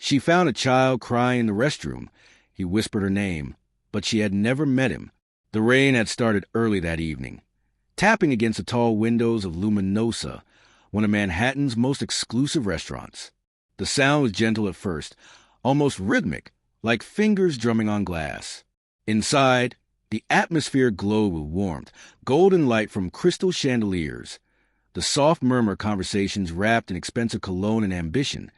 She found a child crying in the restroom. He whispered her name, but she had never met him. The rain had started early that evening, tapping against the tall windows of Luminosa, one of Manhattan's most exclusive restaurants. The sound was gentle at first, almost rhythmic, like fingers drumming on glass. Inside, the atmosphere glowed with warmth, golden light from crystal chandeliers, the soft murmur conversations wrapped in expensive cologne and ambition,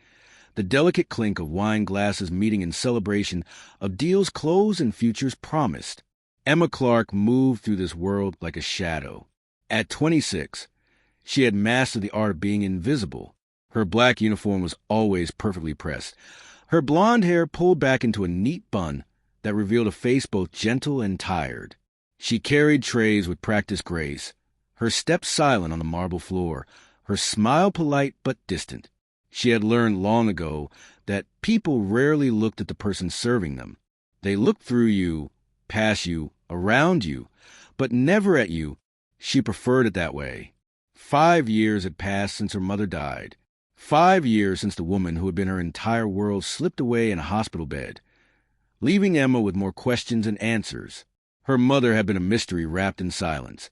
the delicate clink of wine glasses meeting in celebration of deals closed and futures promised. Emma Clark moved through this world like a shadow. At 26, she had mastered the art of being invisible. Her black uniform was always perfectly pressed, her blonde hair pulled back into a neat bun that revealed a face both gentle and tired. She carried trays with practiced grace, her step silent on the marble floor, her smile polite but distant. She had learned long ago that people rarely looked at the person serving them. They looked through you, past you, around you, but never at you. She preferred it that way. 5 years had passed since her mother died. 5 years since the woman who had been her entire world slipped away in a hospital bed, leaving Emma with more questions than answers. Her mother had been a mystery wrapped in silence,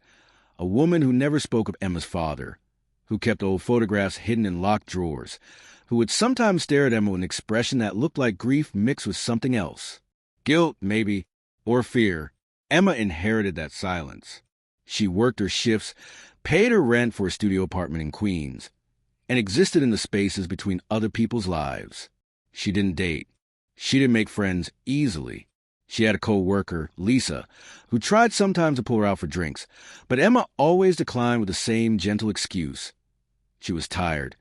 a woman who never spoke of Emma's father, who kept old photographs hidden in locked drawers, who would sometimes stare at Emma with an expression that looked like grief mixed with something else. Guilt, maybe, or fear. Emma inherited that silence. She worked her shifts, paid her rent for a studio apartment in Queens, and existed in the spaces between other people's lives. She didn't date. She didn't make friends easily. She had a co-worker, Lisa, who tried sometimes to pull her out for drinks, but Emma always declined with the same gentle excuse. She was tired.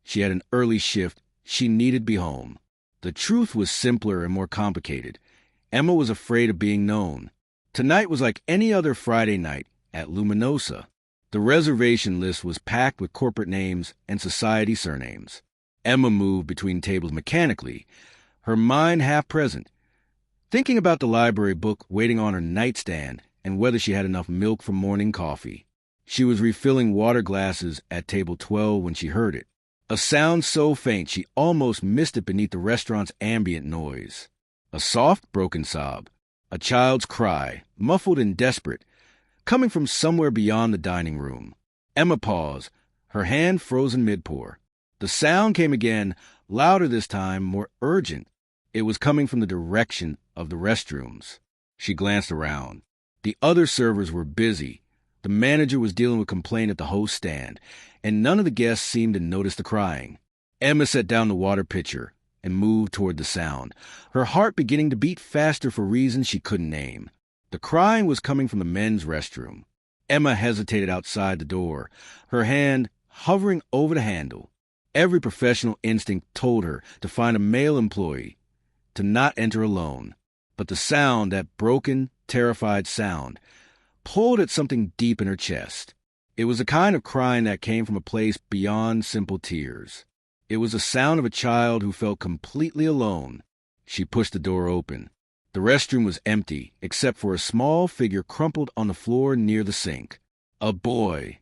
She had an early shift. She needed to be home. The truth was simpler and more complicated. Emma was afraid of being known. Tonight was like any other Friday night at Luminosa. The reservation list was packed with corporate names and society surnames. Emma moved between tables mechanically, her mind half present, thinking about the library book waiting on her nightstand and whether she had enough milk for morning coffee. She was refilling water glasses at table 12 when she heard it, a sound so faint she almost missed it beneath the restaurant's ambient noise. A soft, broken sob, a child's cry, muffled and desperate, coming from somewhere beyond the dining room. Emma paused, her hand frozen mid-pour. The sound came again, louder this time, more urgent. It was coming from the direction of the restrooms. She glanced around. The other servers were busy. The manager was dealing with a complaint at the host stand, and none of the guests seemed to notice the crying. Emma set down the water pitcher and moved toward the sound, her heart beginning to beat faster for reasons she couldn't name. The crying was coming from the men's restroom. Emma hesitated outside the door, her hand hovering over the handle. Every professional instinct told her to find a male employee, to not enter alone. But the sound, that broken, terrified sound, pulled at something deep in her chest. It was a kind of crying that came from a place beyond simple tears. It was the sound of a child who felt completely alone. She pushed the door open. The restroom was empty, except for a small figure crumpled on the floor near the sink. A boy,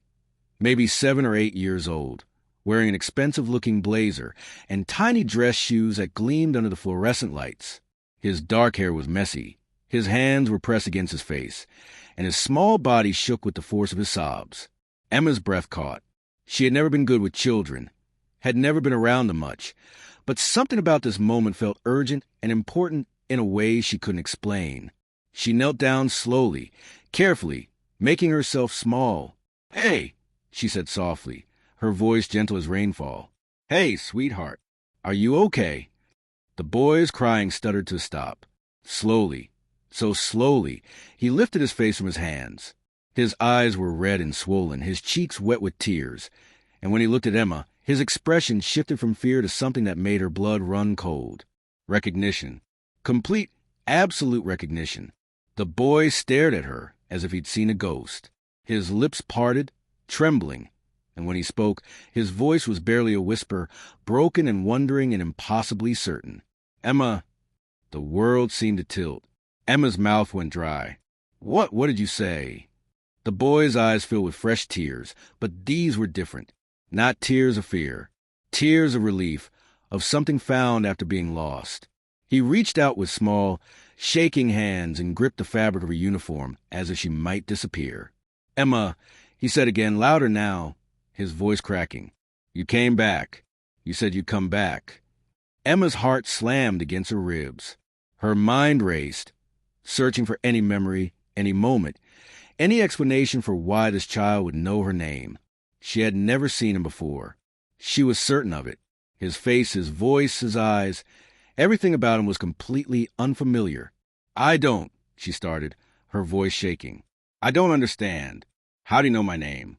maybe 7 or 8 years old, wearing an expensive-looking blazer and tiny dress shoes that gleamed under the fluorescent lights. His dark hair was messy. His hands were pressed against his face, and his small body shook with the force of his sobs. Emma's breath caught. She had never been good with children, had never been around them much, but something about this moment felt urgent and important in a way she couldn't explain. She knelt down slowly, carefully, making herself small. "Hey," she said softly, her voice gentle as rainfall. "Hey, sweetheart, are you okay?" The boy's crying stuttered to a stop. Slowly, so slowly, he lifted his face from his hands. His eyes were red and swollen, his cheeks wet with tears, and when he looked at Emma, his expression shifted from fear to something that made her blood run cold. Recognition. Complete, absolute recognition. The boy stared at her as if he'd seen a ghost. His lips parted, trembling, and when he spoke, his voice was barely a whisper, broken and wondering and impossibly certain. "Emma." The world seemed to tilt. Emma's mouth went dry. What did you say?" The boy's eyes filled with fresh tears, but these were different. Not tears of fear. Tears of relief, of something found after being lost. He reached out with small, shaking hands and gripped the fabric of her uniform as if she might disappear. "Emma," he said again, louder now, his voice cracking. "You came back. You said you'd come back." Emma's heart slammed against her ribs. Her mind raced, searching for any memory, any moment, any explanation for why this child would know her name. She had never seen him before. She was certain of it. His face, his voice, his eyes, everything about him was completely unfamiliar. "I don't," she started, her voice shaking. "I don't understand. How do you know my name?"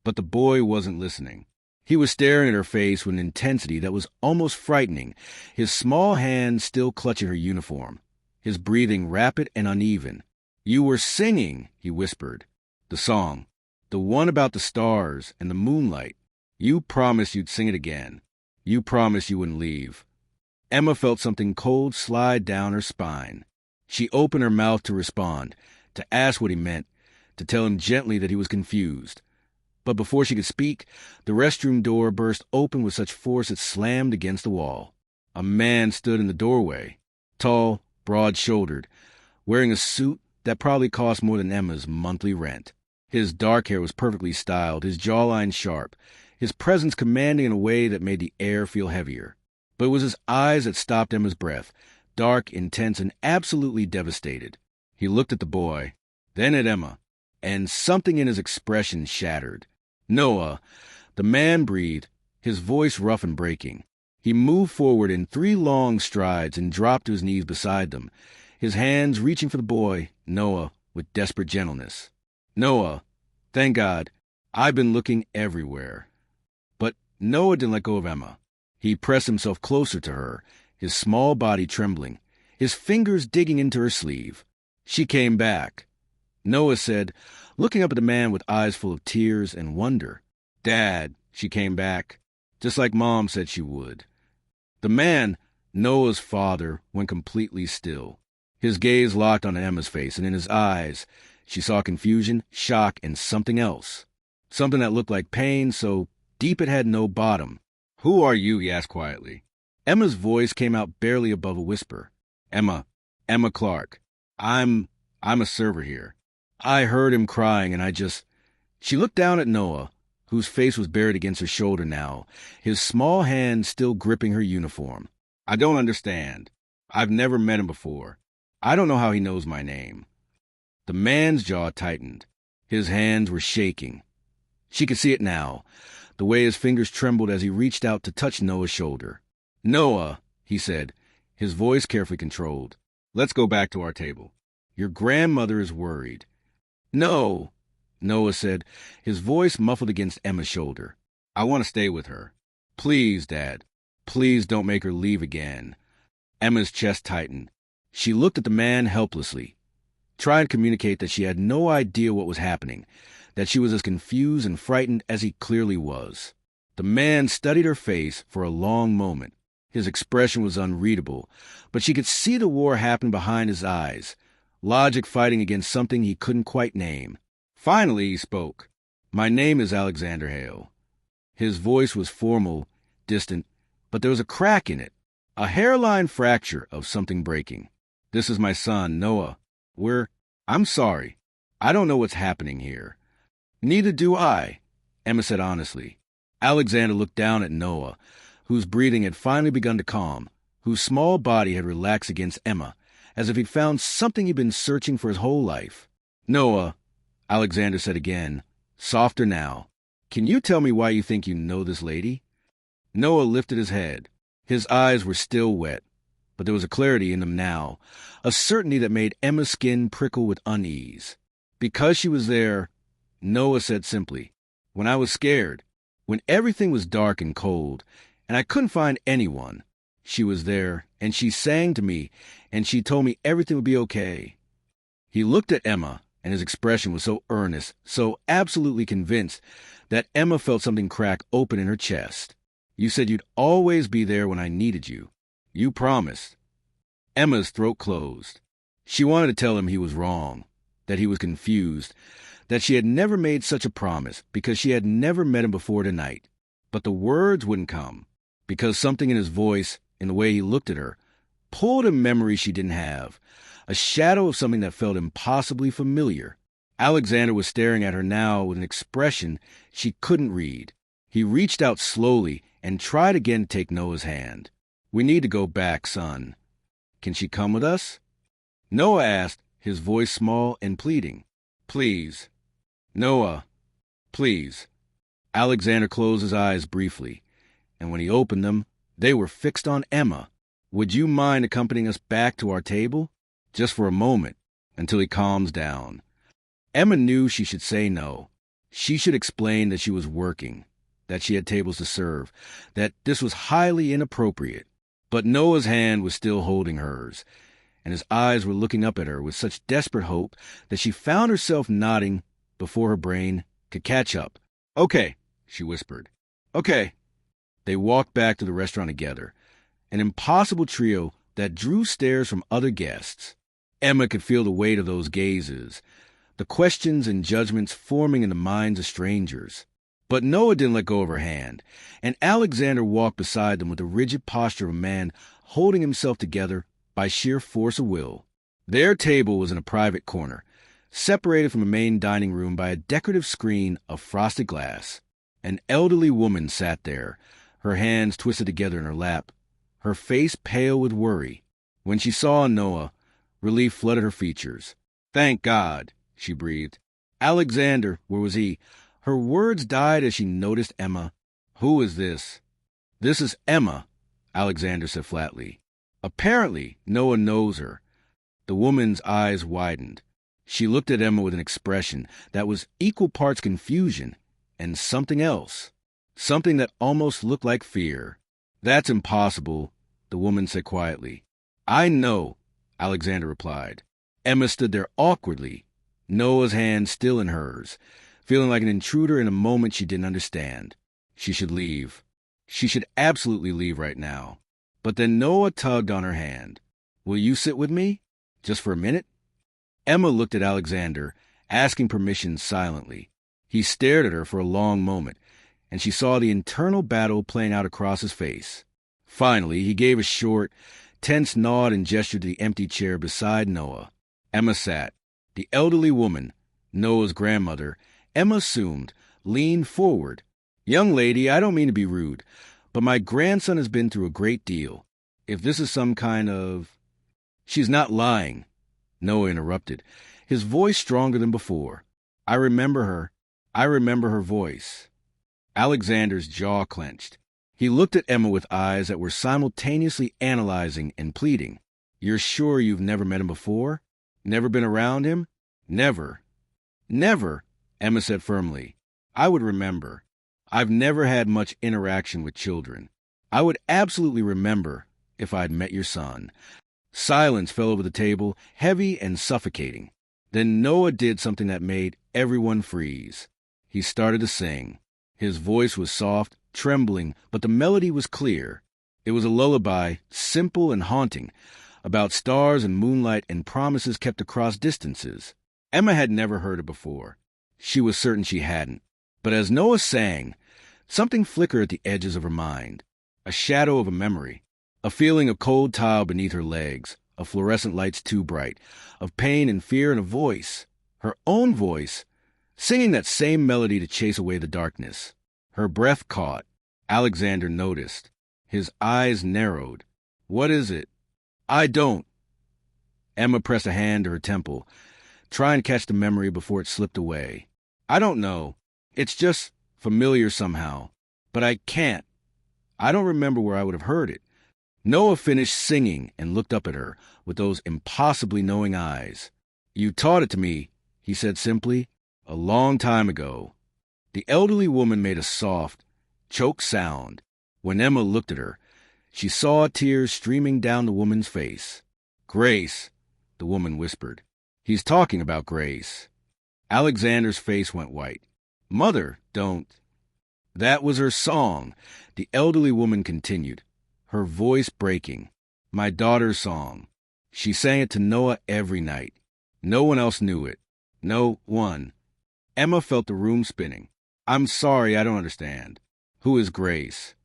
But the boy wasn't listening. He was staring at her face with an intensity that was almost frightening, his small hand still clutching her uniform, his breathing rapid and uneven. "You were singing," he whispered. "The song. The one about the stars and the moonlight. You promised you'd sing it again. You promised you wouldn't leave." Emma felt something cold slide down her spine. She opened her mouth to respond, to ask what he meant, to tell him gently that he was confused. But before she could speak, the restroom door burst open with such force it slammed against the wall. A man stood in the doorway, tall, broad-shouldered, wearing a suit that probably cost more than Emma's monthly rent. His dark hair was perfectly styled, his jawline sharp, his presence commanding in a way that made the air feel heavier. But it was his eyes that stopped Emma's breath, dark, intense, and absolutely devastated. He looked at the boy, then at Emma, and something in his expression shattered. "Noah," the man breathed, his voice rough and breaking. He moved forward in 3 long strides and dropped to his knees beside them, his hands reaching for the boy, Noah, with desperate gentleness. "Noah, thank God, I've been looking everywhere." But Noah didn't let go of Emma. He pressed himself closer to her, his small body trembling, his fingers digging into her sleeve. "She came back," Noah said, looking up at the man with eyes full of tears and wonder. "Dad, she came back, just like Mom said she would." The man, Noah's father, went completely still. His gaze locked on Emma's face, and in his eyes she saw confusion, shock, and something else. Something that looked like pain, so deep it had no bottom. "Who are you?" he asked quietly. Emma's voice came out barely above a whisper. Emma Clark. I'm a server here. I heard him crying, and I just..." She looked down at Noah, whose face was buried against her shoulder now, his small hand still gripping her uniform. "I don't understand. I've never met him before. I don't know how he knows my name." The man's jaw tightened. His hands were shaking. She could see it now, the way his fingers trembled as he reached out to touch Noah's shoulder. "Noah," he said, his voice carefully controlled, "let's go back to our table. Your grandmother is worried." "No," Noah said, his voice muffled against Emma's shoulder. "I want to stay with her. Please, Dad. Please don't make her leave again." Emma's chest tightened. She looked at the man helplessly, trying to communicate that she had no idea what was happening, that she was as confused and frightened as he clearly was. The man studied her face for a long moment. His expression was unreadable, but she could see the war happening behind his eyes, logic fighting against something he couldn't quite name. Finally he spoke. "My name is Alexander Hale." His voice was formal, distant, but there was a crack in it, a hairline fracture of something breaking. "This is my son, Noah. I'm sorry. I don't know what's happening here." "Neither do I," Emma said honestly. Alexander looked down at Noah, whose breathing had finally begun to calm, whose small body had relaxed against Emma, as if he'd found something he'd been searching for his whole life. "Noah," Alexander said again, softer now, "can you tell me why you think you know this lady?" Noah lifted his head. His eyes were still wet, but there was a clarity in them now, a certainty that made Emma's skin prickle with unease. "Because she was there," Noah said simply, "when I was scared, when everything was dark and cold, and I couldn't find anyone. She was there, and she sang to me, and she told me everything would be okay." He looked at Emma, and his expression was so earnest, so absolutely convinced, that Emma felt something crack open in her chest. "You said you'd always be there when I needed you. You promised." Emma's throat closed. She wanted to tell him he was wrong, that he was confused, that she had never made such a promise because she had never met him before tonight. But the words wouldn't come, because something in his voice, in the way he looked at her, pulled a memory she didn't have, a shadow of something that felt impossibly familiar. Alexander was staring at her now with an expression she couldn't read. He reached out slowly and tried again to take Noah's hand. "We need to go back, son. Can she come with us?" Noah asked, his voice small and pleading. "Please. Noah, please." Alexander closed his eyes briefly, and when he opened them, they were fixed on Emma. "Would you mind accompanying us back to our table? Just for a moment, until he calms down." Emma knew she should say no. She should explain that she was working, that she had tables to serve, that this was highly inappropriate. But Noah's hand was still holding hers, and his eyes were looking up at her with such desperate hope that she found herself nodding before her brain could catch up. "Okay," she whispered. "Okay." They walked back to the restaurant together, an impossible trio that drew stares from other guests. Emma could feel the weight of those gazes, the questions and judgments forming in the minds of strangers. But Noah didn't let go of her hand, and Alexander walked beside them with the rigid posture of a man holding himself together by sheer force of will. Their table was in a private corner, separated from the main dining room by a decorative screen of frosted glass. An elderly woman sat there, her hands twisted together in her lap, her face pale with worry. When she saw Noah, relief flooded her features. "Thank God," she breathed. "Alexander, where was he?" Her words died as she noticed Emma. "Who is this?" "This is Emma," Alexander said flatly. "Apparently, Noah knows her." The woman's eyes widened. She looked at Emma with an expression that was equal parts confusion and something else, something that almost looked like fear. "That's impossible," the woman said quietly. "I know," Alexander replied. Emma stood there awkwardly, Noah's hand still in hers, feeling like an intruder in a moment she didn't understand. She should leave. She should absolutely leave right now. But then Noah tugged on her hand. "Will you sit with me? Just for a minute?" Emma looked at Alexander, asking permission silently. He stared at her for a long moment, and she saw the internal battle playing out across his face. Finally, he gave a short, tense nod and gestured to the empty chair beside Noah. Emma sat. The elderly woman, Noah's grandmother, Emma assumed, leaned forward. "Young lady, I don't mean to be rude, but my grandson has been through a great deal. If this is some kind of—" "She's not lying," Noah interrupted, his voice stronger than before. "I remember her. I remember her voice." Alexander's jaw clenched. He looked at Emma with eyes that were simultaneously analyzing and pleading. "You're sure you've never met him before? Never been around him?" "Never." "Never," Emma said firmly. "I would remember. I've never had much interaction with children. I would absolutely remember if I'd met your son." Silence fell over the table, heavy and suffocating. Then Noah did something that made everyone freeze. He started to sing. His voice was soft, trembling, but the melody was clear. It was a lullaby, simple and haunting, about stars and moonlight and promises kept across distances. Emma had never heard it before. She was certain she hadn't. But as Noah sang, something flickered at the edges of her mind. A shadow of a memory. A feeling of cold tile beneath her legs, of fluorescent lights too bright, of pain and fear, and a voice, her own voice, singing that same melody to chase away the darkness. Her breath caught. Alexander noticed. His eyes narrowed. "What is it?" "I don't." Emma pressed a hand to her temple, trying to catch the memory before it slipped away. "I don't know. It's just familiar somehow. But I can't. I don't remember where I would have heard it." Noah finished singing and looked up at her with those impossibly knowing eyes. "You taught it to me," he said simply, "a long time ago." The elderly woman made a soft, choked sound. When Emma looked at her, she saw tears streaming down the woman's face. "Grace," the woman whispered. "He's talking about Grace." Alexander's face went white. "Mother, don't—" "That was her song," the elderly woman continued, her voice breaking. "My daughter's song. She sang it to Noah every night. No one else knew it. No one." Emma felt the room spinning. "I'm sorry, I don't understand. Who is Grace?"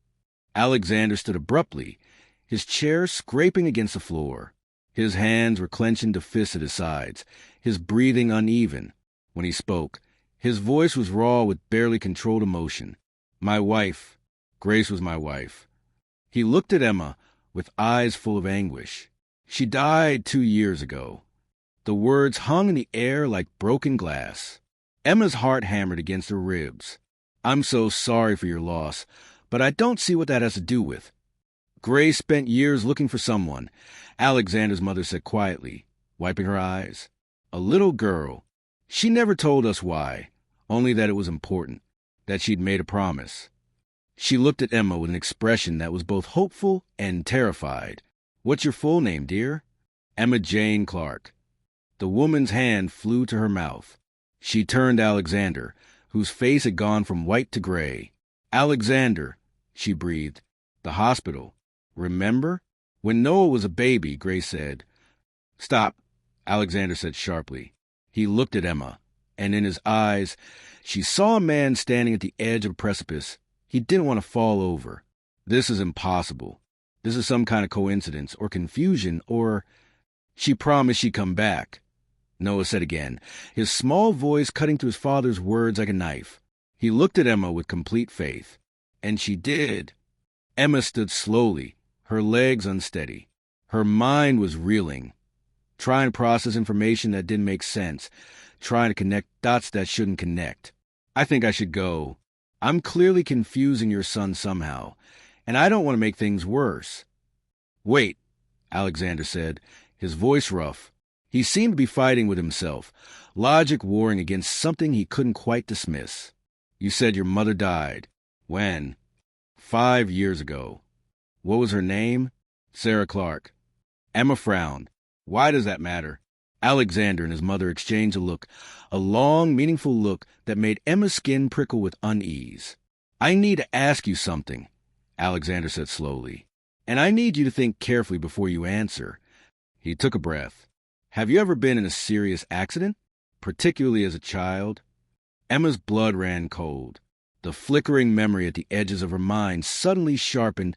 Alexander stood abruptly, his chair scraping against the floor. His hands were clenched into fists at his sides, his breathing uneven. When he spoke, his voice was raw with barely controlled emotion. My wife. Grace was my wife. He looked at Emma with eyes full of anguish. She died 2 years ago. The words hung in the air like broken glass. Emma's heart hammered against her ribs. I'm so sorry for your loss, but I don't see what that has to do with. Grace spent years looking for someone, Alexander's mother said quietly, wiping her eyes. A little girl. She never told us why, only that it was important, that she'd made a promise. She looked at Emma with an expression that was both hopeful and terrified. What's your full name, dear? Emma Jane Clark. The woman's hand flew to her mouth. She turned to Alexander, whose face had gone from white to gray. Alexander, she breathed. The hospital. Remember? When Noah was a baby, Grace said. Stop, Alexander said sharply. He looked at Emma, and in his eyes, she saw a man standing at the edge of a precipice. He didn't want to fall over. This is impossible. This is some kind of coincidence or confusion or... She promised she'd come back, Noah said again, his small voice cutting through his father's words like a knife. He looked at Emma with complete faith. And she did. Emma stood slowly, her legs unsteady. Her mind was reeling, trying to process information that didn't make sense, trying to connect dots that shouldn't connect. I think I should go. I'm clearly confusing your son somehow, and I don't want to make things worse. Wait, Alexander said, his voice rough. He seemed to be fighting with himself, logic warring against something he couldn't quite dismiss. You said your mother died. When? 5 years ago. What was her name? Sarah Clark. Emma frowned. Why does that matter? Alexander and his mother exchanged a look, a long, meaningful look that made Emma's skin prickle with unease. I need to ask you something, Alexander said slowly, and I need you to think carefully before you answer. He took a breath. Have you ever been in a serious accident, particularly as a child? Emma's blood ran cold. The flickering memory at the edges of her mind suddenly sharpened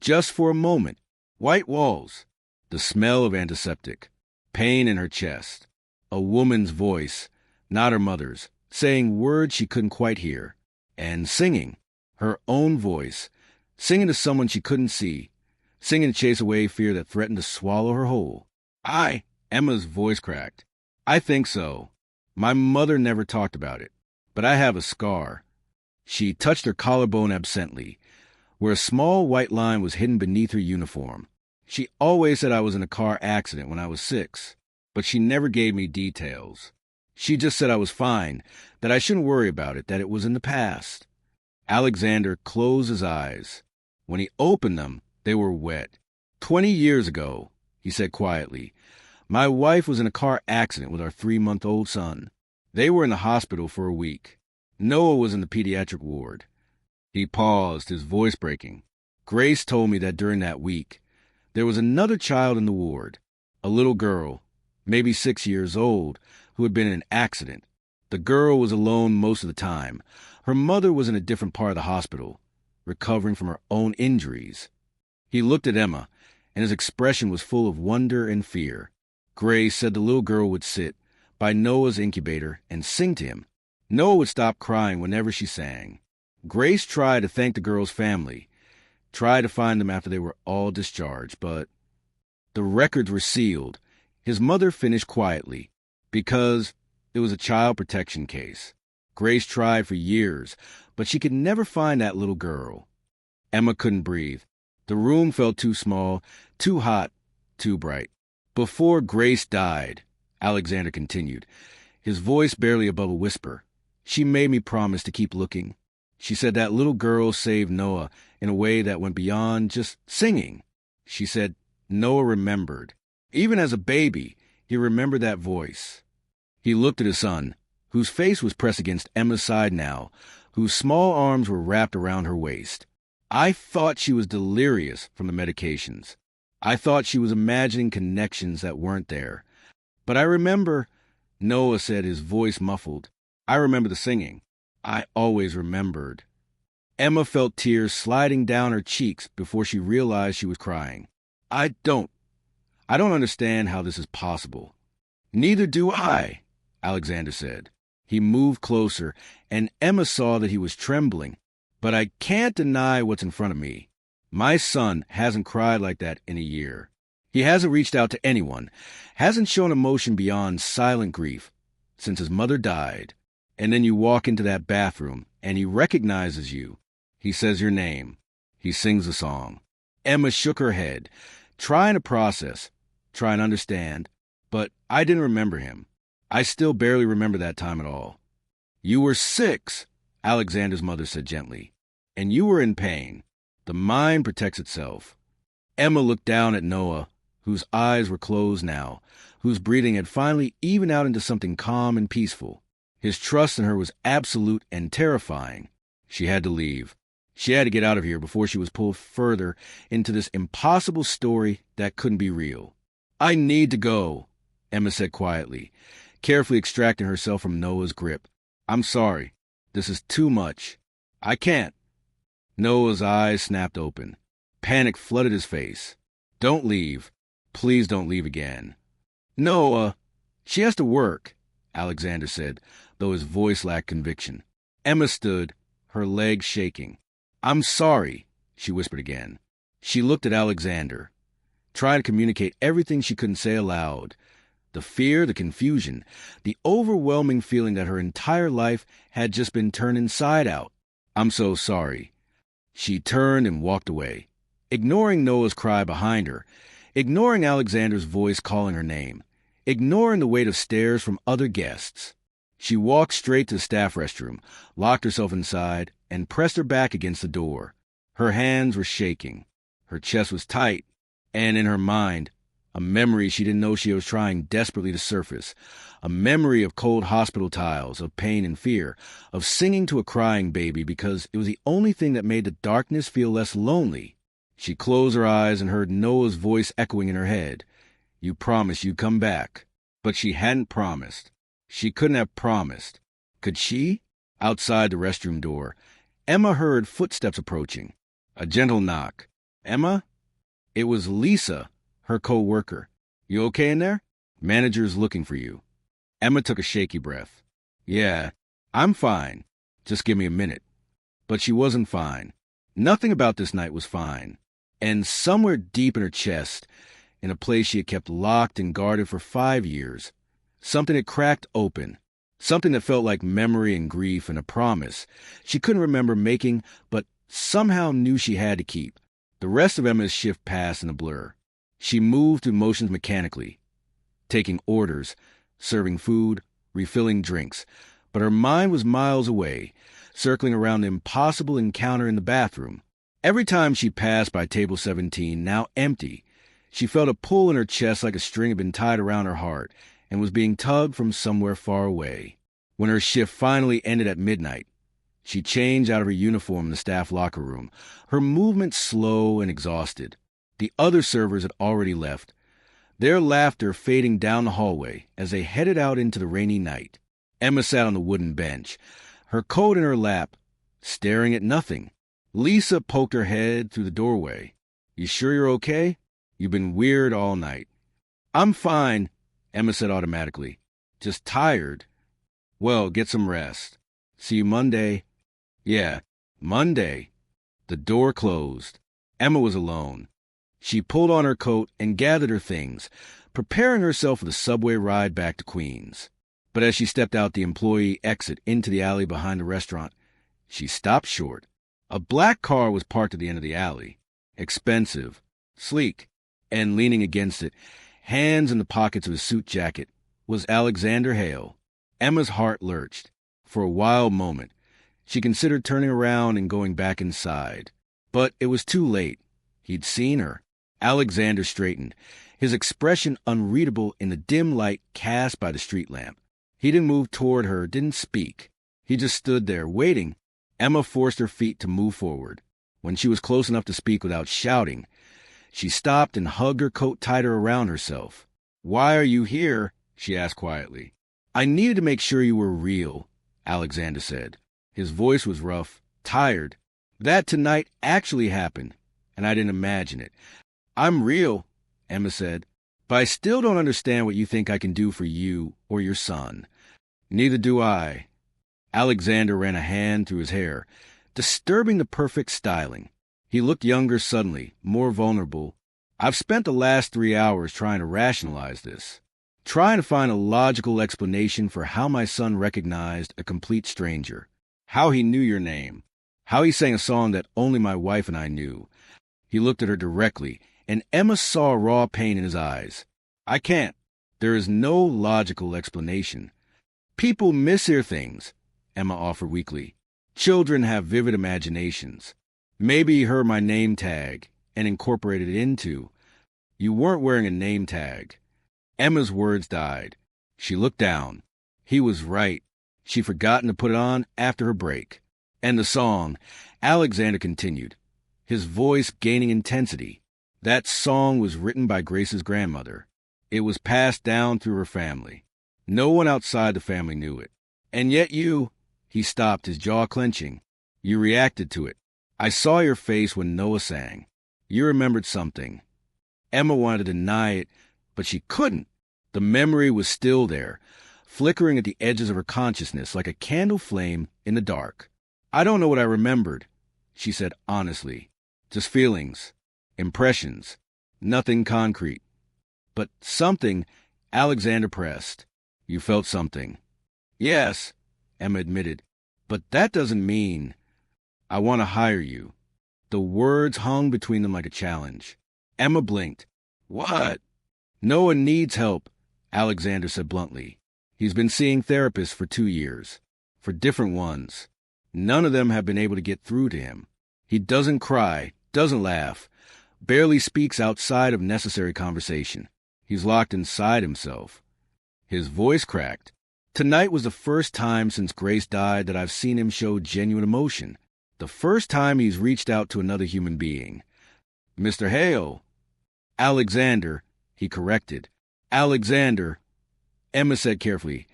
just for a moment. White walls, the smell of antiseptic, pain in her chest, a woman's voice, not her mother's, saying words she couldn't quite hear, and singing, her own voice, singing to someone she couldn't see, singing to chase away fear that threatened to swallow her whole. Emma's voice cracked. I think so. My mother never talked about it, but I have a scar. She touched her collarbone absently, where a small white line was hidden beneath her uniform. She always said I was in a car accident when I was 6, but she never gave me details. She just said I was fine, that I shouldn't worry about it, that it was in the past. Alexander closed his eyes. When he opened them, they were wet. 20 years ago, he said quietly, my wife was in a car accident with our 3-month-old son. They were in the hospital for a week. Noah was in the pediatric ward. He paused, his voice breaking. Grace told me that during that week, there was another child in the ward, a little girl, maybe 6 years old, who had been in an accident. The girl was alone most of the time. Her mother was in a different part of the hospital, recovering from her own injuries. He looked at Emma, and his expression was full of wonder and fear. Grace said the little girl would sit by Noah's incubator and sing to him. Noah would stop crying whenever she sang. Grace tried to thank the girl's family, tried to find them after they were all discharged, but the records were sealed. His mother finished quietly, because it was a child protection case. Grace tried for years, but she could never find that little girl. Emma couldn't breathe. The room felt too small, too hot, too bright. Before Grace died, Alexander continued, his voice barely above a whisper, she made me promise to keep looking. She said that little girl saved Noah in a way that went beyond just singing. She said Noah remembered. Even as a baby, he remembered that voice. He looked at his son, whose face was pressed against Emma's side now, whose small arms were wrapped around her waist. I thought she was delirious from the medications. I thought she was imagining connections that weren't there. But I remember, Noah said, his voice muffled. I remember the singing. I always remembered. Emma felt tears sliding down her cheeks before she realized she was crying. I don't understand how this is possible. Neither do I, Alexander said. He moved closer, and Emma saw that he was trembling. But I can't deny what's in front of me. My son hasn't cried like that in a year. He hasn't reached out to anyone, hasn't shown emotion beyond silent grief since his mother died. And then you walk into that bathroom, and he recognizes you. He says your name. He sings a song. Emma shook her head, trying to process, trying to understand. But I didn't remember him. I still barely remember that time at all. You were 6, Alexander's mother said gently, and you were in pain. The mind protects itself. Emma looked down at Noah, whose eyes were closed now, whose breathing had finally evened out into something calm and peaceful. His trust in her was absolute and terrifying. She had to leave. She had to get out of here before she was pulled further into this impossible story that couldn't be real. I need to go, Emma said quietly, carefully extracting herself from Noah's grip. I'm sorry. This is too much. I can't. Noah's eyes snapped open. Panic flooded his face. Don't leave. Please don't leave again. Noah, she has to work, Alexander said, though his voice lacked conviction. Emma stood, her legs shaking. I'm sorry, she whispered again. She looked at Alexander, trying to communicate everything she couldn't say aloud. The fear, the confusion, the overwhelming feeling that her entire life had just been turned inside out. I'm so sorry. She turned and walked away, ignoring Noah's cry behind her, ignoring Alexander's voice calling her name, ignoring the weight of stares from other guests. She walked straight to the staff restroom, locked herself inside, and pressed her back against the door. Her hands were shaking. Her chest was tight, and in her mind, a memory she didn't know she was trying desperately to surface, a memory of cold hospital tiles, of pain and fear, of singing to a crying baby because it was the only thing that made the darkness feel less lonely. She closed her eyes and heard Noah's voice echoing in her head. You promised you'd come back. But she hadn't promised. She couldn't have promised. Could she? Outside the restroom door, Emma heard footsteps approaching. A gentle knock. Emma? It was Lisa, her co-worker. You okay in there? Manager's looking for you. Emma took a shaky breath. Yeah, I'm fine. Just give me a minute. But she wasn't fine. Nothing about this night was fine. And somewhere deep in her chest, in a place she had kept locked and guarded for 5 years, something had cracked open. Something that felt like memory and grief and a promise she couldn't remember making, but somehow knew she had to keep. The rest of Emma's shift passed in a blur. She moved through motions mechanically, taking orders, serving food, refilling drinks, but her mind was miles away, circling around the impossible encounter in the bathroom. Every time she passed by table 17, now empty, she felt a pull in her chest like a string had been tied around her heart and was being tugged from somewhere far away. When her shift finally ended at midnight, she changed out of her uniform in the staff locker room, her movement slow and exhausted. The other servers had already left, their laughter fading down the hallway as they headed out into the rainy night. Emma sat on the wooden bench, her coat in her lap, staring at nothing. Lisa poked her head through the doorway. You sure you're okay? You've been weird all night. I'm fine, Emma said automatically. Just tired. Well, get some rest. See you Monday. Yeah, Monday. The door closed. Emma was alone. She pulled on her coat and gathered her things, preparing herself for the subway ride back to Queens. But as she stepped out the employee exit into the alley behind the restaurant, she stopped short. A black car was parked at the end of the alley. Expensive, sleek, and leaning against it, hands in the pockets of his suit jacket, was Alexander Hale. Emma's heart lurched. For a wild moment, she considered turning around and going back inside. But it was too late. He'd seen her. Alexander straightened, his expression unreadable in the dim light cast by the street lamp. He didn't move toward her, didn't speak. He just stood there, waiting. Emma forced her feet to move forward. When she was close enough to speak without shouting, she stopped and hugged her coat tighter around herself. Why are you here? She asked quietly. I needed to make sure you were real, Alexander said. His voice was rough, tired, That tonight actually happened, and I didn't imagine it. I'm real, Emma said, but I still don't understand what you think I can do for you or your son. Neither do I. Alexander ran a hand through his hair, disturbing the perfect styling. He looked younger suddenly, more vulnerable. I've spent the last 3 hours trying to rationalize this, trying to find a logical explanation for how my son recognized a complete stranger, how he knew your name, how he sang a song that only my wife and I knew. He looked at her directly, and Emma saw raw pain in his eyes. I can't. There is no logical explanation. People mishear things, Emma offered weakly. Children have vivid imaginations. Maybe he heard my name tag and incorporated it into. You weren't wearing a name tag. Emma's words died. She looked down. He was right. She'd forgotten to put it on after her break. And the song, Alexander continued, his voice gaining intensity. That song was written by Grace's grandmother. It was passed down through her family. No one outside the family knew it. And yet you, he stopped, his jaw clenching. You reacted to it. I saw your face when Noah sang. You remembered something. Emma wanted to deny it, but she couldn't. The memory was still there, flickering at the edges of her consciousness like a candle flame in the dark. I don't know what I remembered, she said honestly. Just feelings, impressions, nothing concrete. But something, Alexander pressed. You felt something. Yes, Emma admitted, but that doesn't mean I want to hire you. The words hung between them like a challenge. Emma blinked. What? Noah needs help, Alexander said bluntly. He's been seeing therapists for 2 years, for different ones. None of them have been able to get through to him. He doesn't cry, doesn't laugh, barely speaks outside of necessary conversation. He's locked inside himself. His voice cracked. Tonight was the first time since Grace died that I've seen him show genuine emotion. The first time he's reached out to another human being. Mr. Hale. Alexander, he corrected. Alexander. Emma said carefully,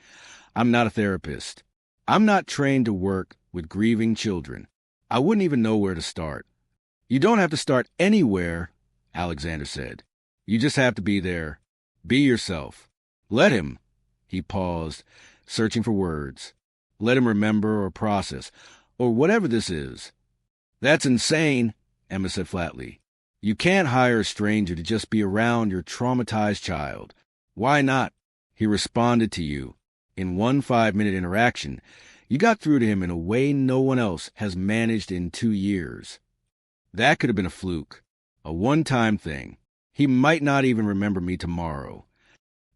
I'm not a therapist. I'm not trained to work with grieving children. I wouldn't even know where to start. You don't have to start anywhere, Alexander said. You just have to be there. Be yourself. Let him. He paused, searching for words. Let him remember or process, or whatever this is. That's insane, Emma said flatly. You can't hire a stranger to just be around your traumatized child. Why not? He responded to you. In one 5-minute interaction, you got through to him in a way no one else has managed in 2 years. That could have been a fluke, a one-time thing. He might not even remember me tomorrow.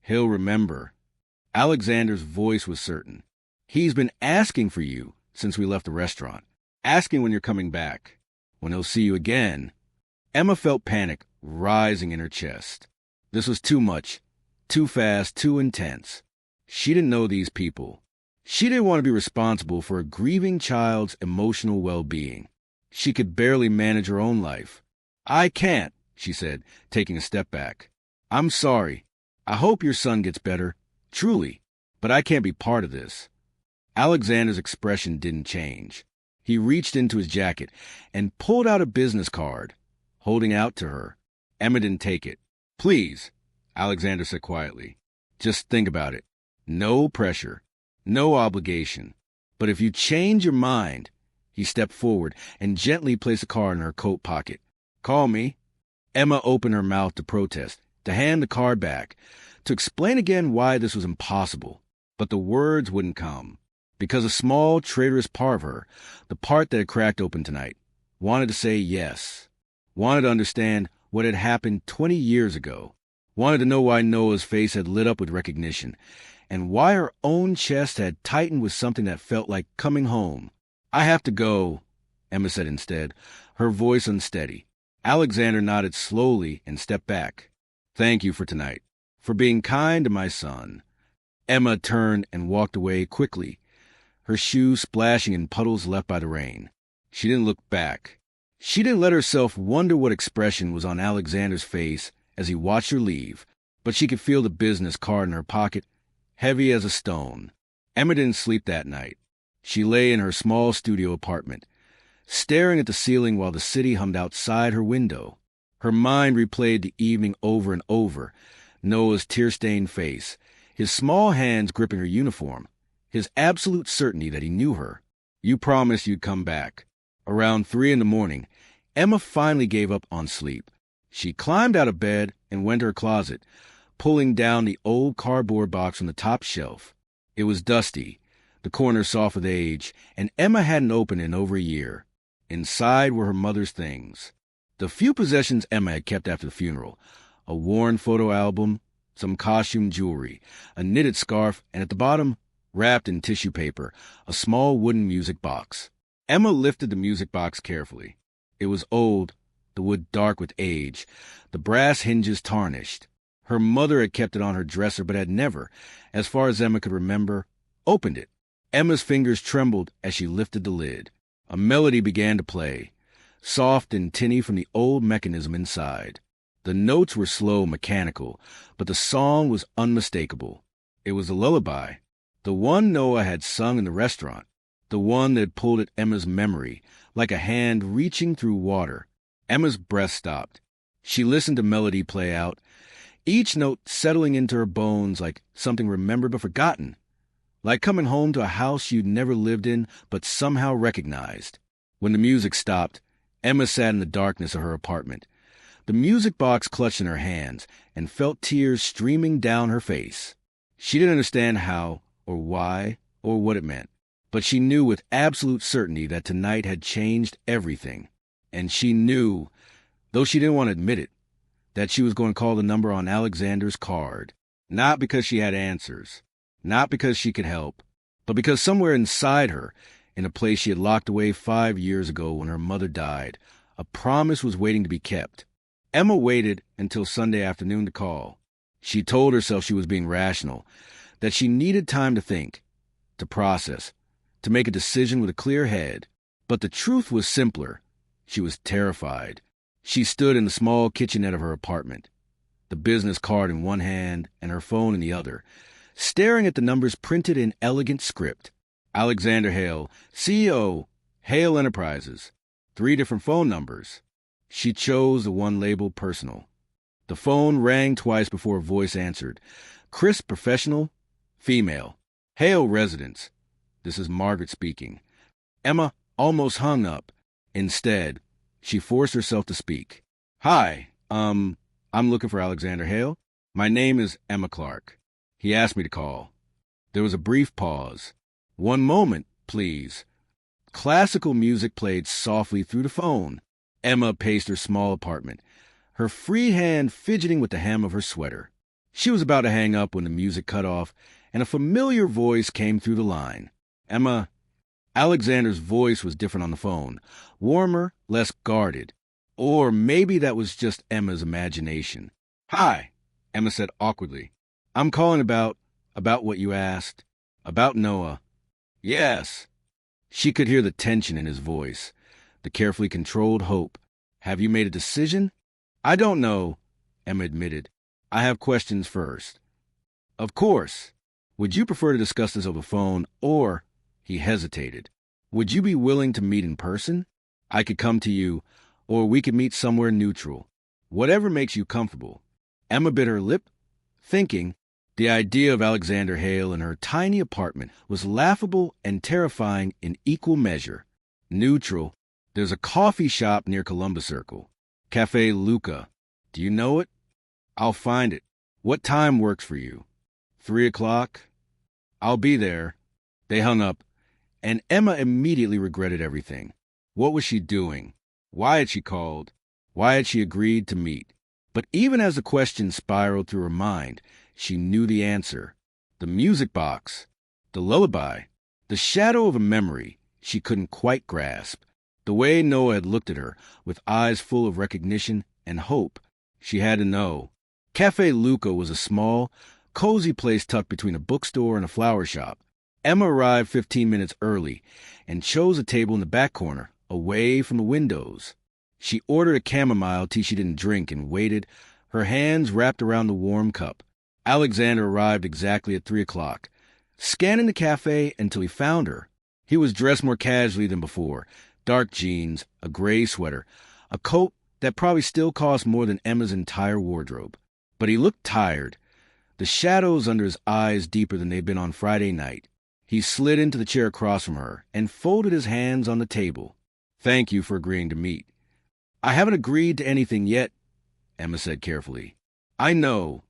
He'll remember. Alexander's voice was certain. He's been asking for you since we left the restaurant, asking when you're coming back, when he'll see you again. Emma felt panic rising in her chest. This was too much, too fast, too intense. She didn't know these people. She didn't want to be responsible for a grieving child's emotional well-being. She could barely manage her own life. I can't, she said, taking a step back. I'm sorry. I hope your son gets better, truly, but I can't be part of this. Alexander's expression didn't change. He reached into his jacket and pulled out a business card, holding out to her. Emma didn't take it. Please, Alexander said quietly. Just think about it. No pressure, no obligation. But if you change your mind, he stepped forward and gently placed the card in her coat pocket. Call me. Emma opened her mouth to protest, to hand the card back, to explain again why this was impossible. But the words wouldn't come, because a small, traitorous part of her, the part that had cracked open tonight, wanted to say yes, wanted to understand what had happened 20 years ago, wanted to know why Noah's face had lit up with recognition, and why her own chest had tightened with something that felt like coming home. I have to go, Emma said instead, her voice unsteady. Alexander nodded slowly and stepped back. Thank you for tonight, for being kind to my son. Emma turned and walked away quickly, her shoes splashing in puddles left by the rain. She didn't look back. She didn't let herself wonder what expression was on Alexander's face as he watched her leave, but she could feel the business card in her pocket, heavy as a stone. Emma didn't sleep that night. She lay in her small studio apartment, staring at the ceiling while the city hummed outside her window. Her mind replayed the evening over and over. Noah's tear-stained face, his small hands gripping her uniform, his absolute certainty that he knew her. "You promised you'd come back." Around 3 a.m, Emma finally gave up on sleep. She climbed out of bed and went to her closet, pulling down the old cardboard box from the top shelf. It was dusty, the corners soft with age, and Emma hadn't opened it in over a year. Inside were her mother's things. The few possessions Emma had kept after the funeral: a worn photo album, some costume jewelry, a knitted scarf, and at the bottom, wrapped in tissue paper, a small wooden music box. Emma lifted the music box carefully. It was old, the wood dark with age, the brass hinges tarnished. Her mother had kept it on her dresser but had never, as far as Emma could remember, opened it. Emma's fingers trembled as she lifted the lid. A melody began to play, soft and tinny from the old mechanism inside. The notes were slow, mechanical, but the song was unmistakable. It was a lullaby, the one Noah had sung in the restaurant, the one that had pulled at Emma's memory, like a hand reaching through water. Emma's breath stopped. She listened to melody play out, each note settling into her bones like something remembered but forgotten, like coming home to a house you'd never lived in but somehow recognized. When the music stopped, Emma sat in the darkness of her apartment, the music box clutched in her hands, and felt tears streaming down her face. She didn't understand how or why or what it meant, but she knew with absolute certainty that tonight had changed everything. And she knew, though she didn't want to admit it, that she was going to call the number on Alexander's card, not because she had answers, not because she could help, but because somewhere inside her, in a place she had locked away 5 years ago when her mother died, a promise was waiting to be kept. Emma waited until Sunday afternoon to call. She told herself she was being rational, that she needed time to think, to process, to make a decision with a clear head. But the truth was simpler. She was terrified. She stood in the small kitchenette of her apartment, the business card in one hand and her phone in the other, staring at the numbers printed in elegant script. Alexander Hale, CEO, Hale Enterprises. 3 different phone numbers. She chose the one labeled personal. The phone rang twice before a voice answered. Crisp, professional, female. Hale residence. This is Margaret speaking. Emma almost hung up. Instead, she forced herself to speak. "Hi, I'm looking for Alexander Hale. My name is Emma Clark. He asked me to call." There was a brief pause. "One moment, please." Classical music played softly through the phone. Emma paced her small apartment, her free hand fidgeting with the hem of her sweater. She was about to hang up when the music cut off, and a familiar voice came through the line. "Emma." Alexander's voice was different on the phone, warmer, less guarded. Or maybe that was just Emma's imagination. "Hi," Emma said awkwardly. "I'm calling about what you asked. About Noah." "Yes." She could hear the tension in his voice, the carefully controlled hope. "Have you made a decision?" "I don't know," Emma admitted. "I have questions first." "Of course. Would you prefer to discuss this over the phone, or—" He hesitated. "Would you be willing to meet in person? I could come to you, or we could meet somewhere neutral. Whatever makes you comfortable." Emma bit her lip, thinking. The idea of Alexander Hale in her tiny apartment was laughable and terrifying in equal measure. Neutral. There's a coffee shop near Columbus Circle. Cafe Luca. Do you know it? I'll find it. What time works for you? 3 o'clock? I'll be there. They hung up, and Emma immediately regretted everything. What was she doing? Why had she called? Why had she agreed to meet? But even as the question spiraled through her mind, she knew the answer. The music box. The lullaby. The shadow of a memory she couldn't quite grasp. The way Noah had looked at her, with eyes full of recognition and hope. She had to know. Cafe Luca was a small, cozy place tucked between a bookstore and a flower shop. Emma arrived 15 minutes early and chose a table in the back corner, away from the windows. She ordered a chamomile tea she didn't drink and waited, her hands wrapped around the warm cup. Alexander arrived exactly at 3 o'clock, scanning the cafe until he found her. He was dressed more casually than before, Dark jeans, a gray sweater, a coat that probably still cost more than Emma's entire wardrobe. But he looked tired, the shadows under his eyes deeper than they'd been on Friday night. He slid into the chair across from her and folded his hands on the table. "Thank you for agreeing to meet." "I haven't agreed to anything yet," Emma said carefully. "I know."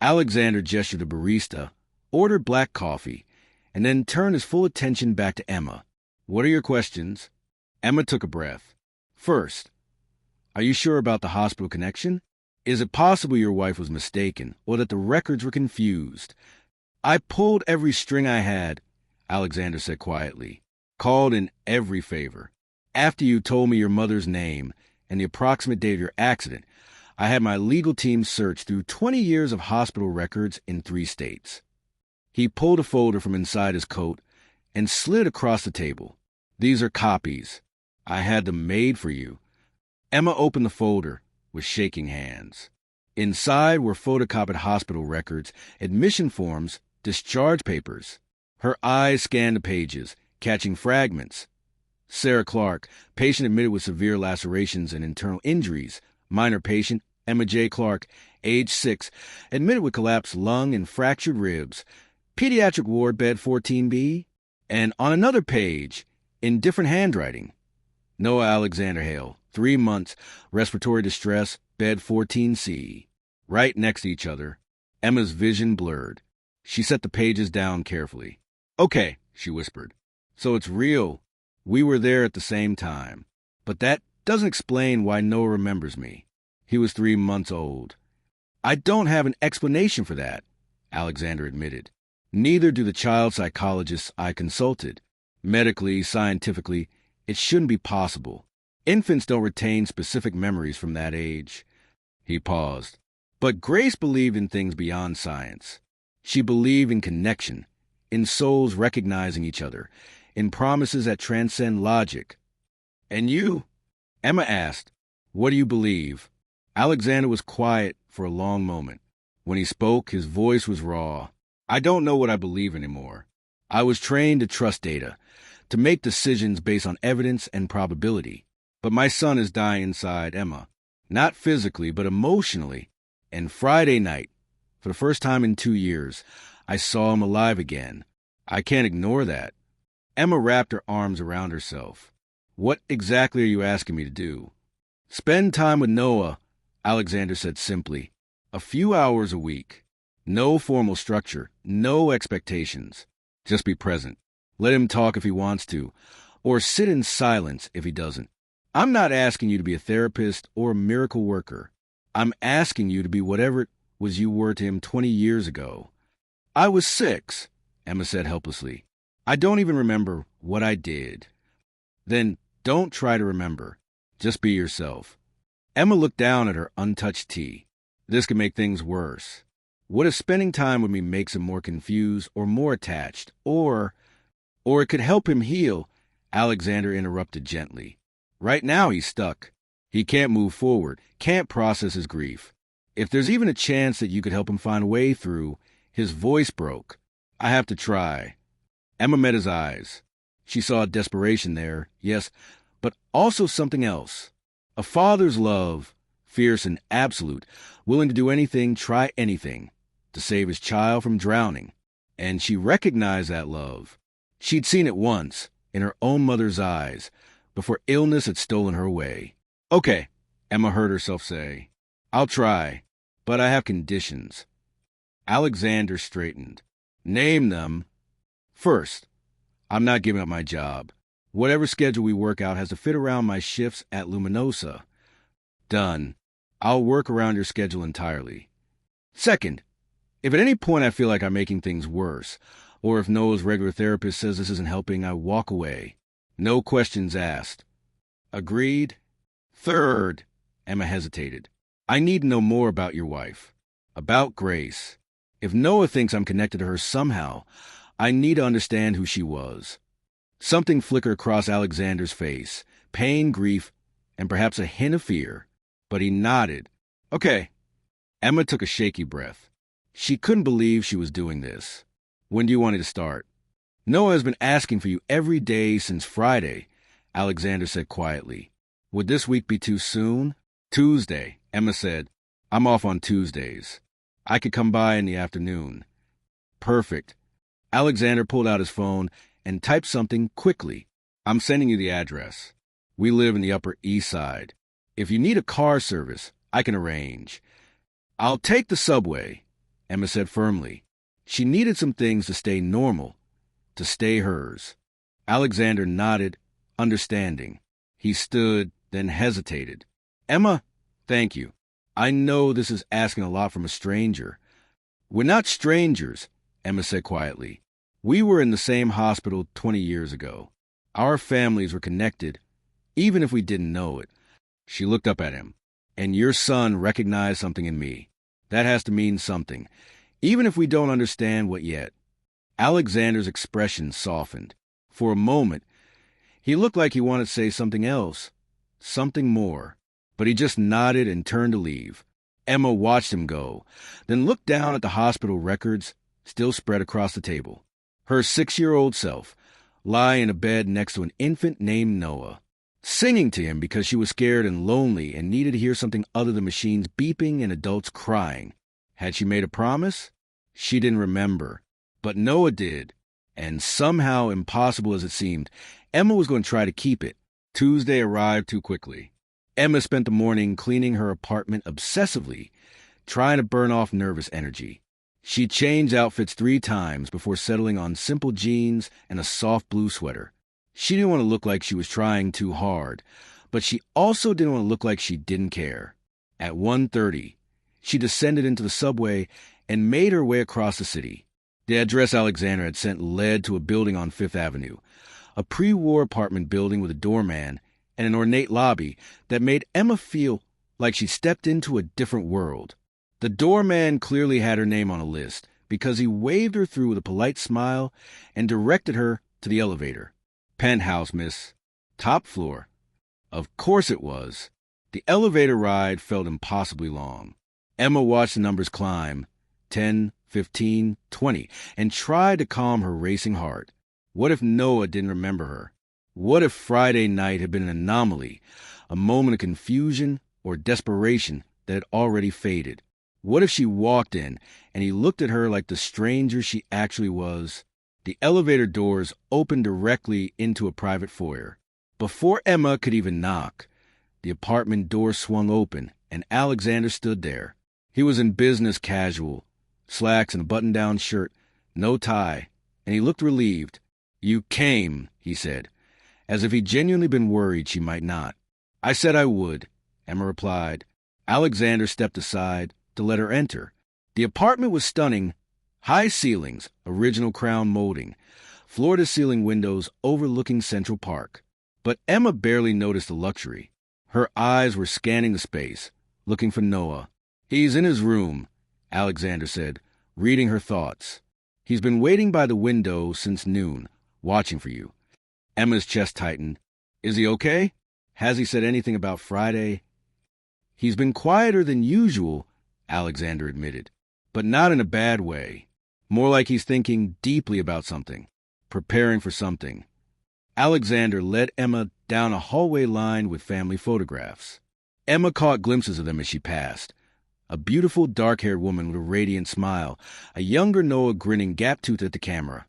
Alexander gestured to the barista, ordered black coffee, and then turned his full attention back to Emma. "What are your questions?" Emma took a breath. "First, are you sure about the hospital connection? Is it possible your wife was mistaken, or that the records were confused?" "I pulled every string I had," Alexander said quietly. "Called in every favor. After you told me your mother's name and the approximate date of your accident, I had my legal team search through 20 years of hospital records in 3 states. He pulled a folder from inside his coat and slid it across the table. "These are copies. I had them made for you." Emma opened the folder with shaking hands. Inside were photocopied hospital records, admission forms, discharge papers. Her eyes scanned the pages, catching fragments. Sarah Clark, patient admitted with severe lacerations and internal injuries. Minor patient, Emma J. Clark, age 6, admitted with collapsed lung and fractured ribs. Pediatric ward, bed 14B. And on another page, in different handwriting, Noah Alexander Hale, 3 months, respiratory distress, bed 14C. Right next to each other, Emma's vision blurred. She set the pages down carefully. "Okay," she whispered. "So it's real. We were there at the same time. But that doesn't explain why Noah remembers me. He was 3 months old." "I don't have an explanation for that," Alexander admitted. "Neither do the child psychologists I consulted. Medically, scientifically, it shouldn't be possible. Infants don't retain specific memories from that age." He paused. But Grace believed in things beyond science. She believed in connection, in souls recognizing each other, in promises that transcend logic. "And you?" Emma asked. "What do you believe?" Alexander was quiet for a long moment. When he spoke, his voice was raw. "I don't know what I believe anymore. I was trained to trust data, to make decisions based on evidence and probability. But my son is dying inside, Emma. Not physically, but emotionally. And Friday night, for the first time in 2 years, I saw him alive again. I can't ignore that." Emma wrapped her arms around herself. "What exactly are you asking me to do?" "Spend time with Noah," Alexander said simply. "A few hours a week. No formal structure, no expectations. Just be present. Let him talk if he wants to, or sit in silence if he doesn't. I'm not asking you to be a therapist or a miracle worker. I'm asking you to be whatever it was you were to him 20 years ago." "I was 6, Emma said helplessly. "I don't even remember what I did." "Then don't try to remember. Just be yourself." Emma looked down at her untouched tea. This could make things worse. What if spending time with me makes him more confused or more attached? Or it could help him heal, Alexander interrupted gently. Right now he's stuck. He can't move forward, can't process his grief. If there's even a chance that you could help him find a way through, his voice broke. "I have to try." Emma met his eyes. She saw desperation there, yes, but also something else. A father's love, fierce and absolute, willing to do anything, try anything, to save his child from drowning. And she recognized that love. She'd seen it once, in her own mother's eyes, before illness had stolen her away. "Okay," Emma heard herself say. "I'll try, but I have conditions." Alexander straightened. "Name them." "First, I'm not giving up my job. Whatever schedule we work out has to fit around my shifts at Luminosa." "Done. I'll work around your schedule entirely." "Second, if at any point I feel like I'm making things worse, or if Noah's regular therapist says this isn't helping, I walk away. No questions asked." "Agreed." "Third," Emma hesitated, "I need to know more about your wife. About Grace. If Noah thinks I'm connected to her somehow, I need to understand who she was." Something flickered across Alexander's face. Pain, grief, and perhaps a hint of fear. But he nodded. "Okay." Emma took a shaky breath. She couldn't believe she was doing this. "When do you want it to start?" "Noah has been asking for you every day since Friday," Alexander said quietly. Would this week be too soon? Tuesday, Emma said. I'm off on Tuesdays. I could come by in the afternoon. Perfect. Alexander pulled out his phone and typed something quickly. I'm sending you the address. We live in the Upper East Side. If you need a car service, I can arrange. I'll take the subway, Emma said firmly. She needed some things to stay normal, to stay hers. Alexander nodded, understanding. He stood, then hesitated. Emma, thank you. I know this is asking a lot from a stranger. We're not strangers, Emma said quietly. We were in the same hospital 20 years ago. Our families were connected, even if we didn't know it. She looked up at him. And your son recognized something in me. That has to mean something, even if we don't understand what yet. Alexander's expression softened. For a moment, he looked like he wanted to say something else, something more, but he just nodded and turned to leave. Emma watched him go, then looked down at the hospital records still spread across the table. Her 6-year-old self, lying in a bed next to an infant named Noah, singing to him because she was scared and lonely and needed to hear something other than machines beeping and adults crying. Had she made a promise? She didn't remember. But Noah did, and somehow, impossible as it seemed, Emma was going to try to keep it. Tuesday arrived too quickly. Emma spent the morning cleaning her apartment obsessively, trying to burn off nervous energy. She changed outfits 3 times before settling on simple jeans and a soft blue sweater. She didn't want to look like she was trying too hard, but she also didn't want to look like she didn't care. At 1:30, she descended into the subway and made her way across the city. The address Alexander had sent led to a building on Fifth Avenue, a pre-war apartment building with a doorman and an ornate lobby that made Emma feel like she stepped into a different world. The doorman clearly had her name on a list because he waved her through with a polite smile and directed her to the elevator. Penthouse, miss. Top floor. Of course it was. The elevator ride felt impossibly long. Emma watched the numbers climb, 10, 15, 20, and tried to calm her racing heart. What if Noah didn't remember her? What if Friday night had been an anomaly, a moment of confusion or desperation that had already faded? What if she walked in and he looked at her like the stranger she actually was? The elevator doors opened directly into a private foyer. Before Emma could even knock, the apartment door swung open and Alexander stood there. He was in business casual, slacks and a button-down shirt, no tie, and he looked relieved. You came, he said, as if he'd genuinely been worried she might not. I said I would, Emma replied. Alexander stepped aside to let her enter. The apartment was stunning. High ceilings, original crown molding, floor-to-ceiling windows overlooking Central Park. But Emma barely noticed the luxury. Her eyes were scanning the space, looking for Noah. He's in his room, Alexander said, reading her thoughts. He's been waiting by the window since noon, watching for you. Emma's chest tightened. Is he okay? Has he said anything about Friday? He's been quieter than usual, Alexander admitted, but not in a bad way. More like he's thinking deeply about something, preparing for something. Alexander led Emma down a hallway lined with family photographs. Emma caught glimpses of them as she passed. A beautiful dark-haired woman with a radiant smile, a younger Noah grinning gap-toothed at the camera,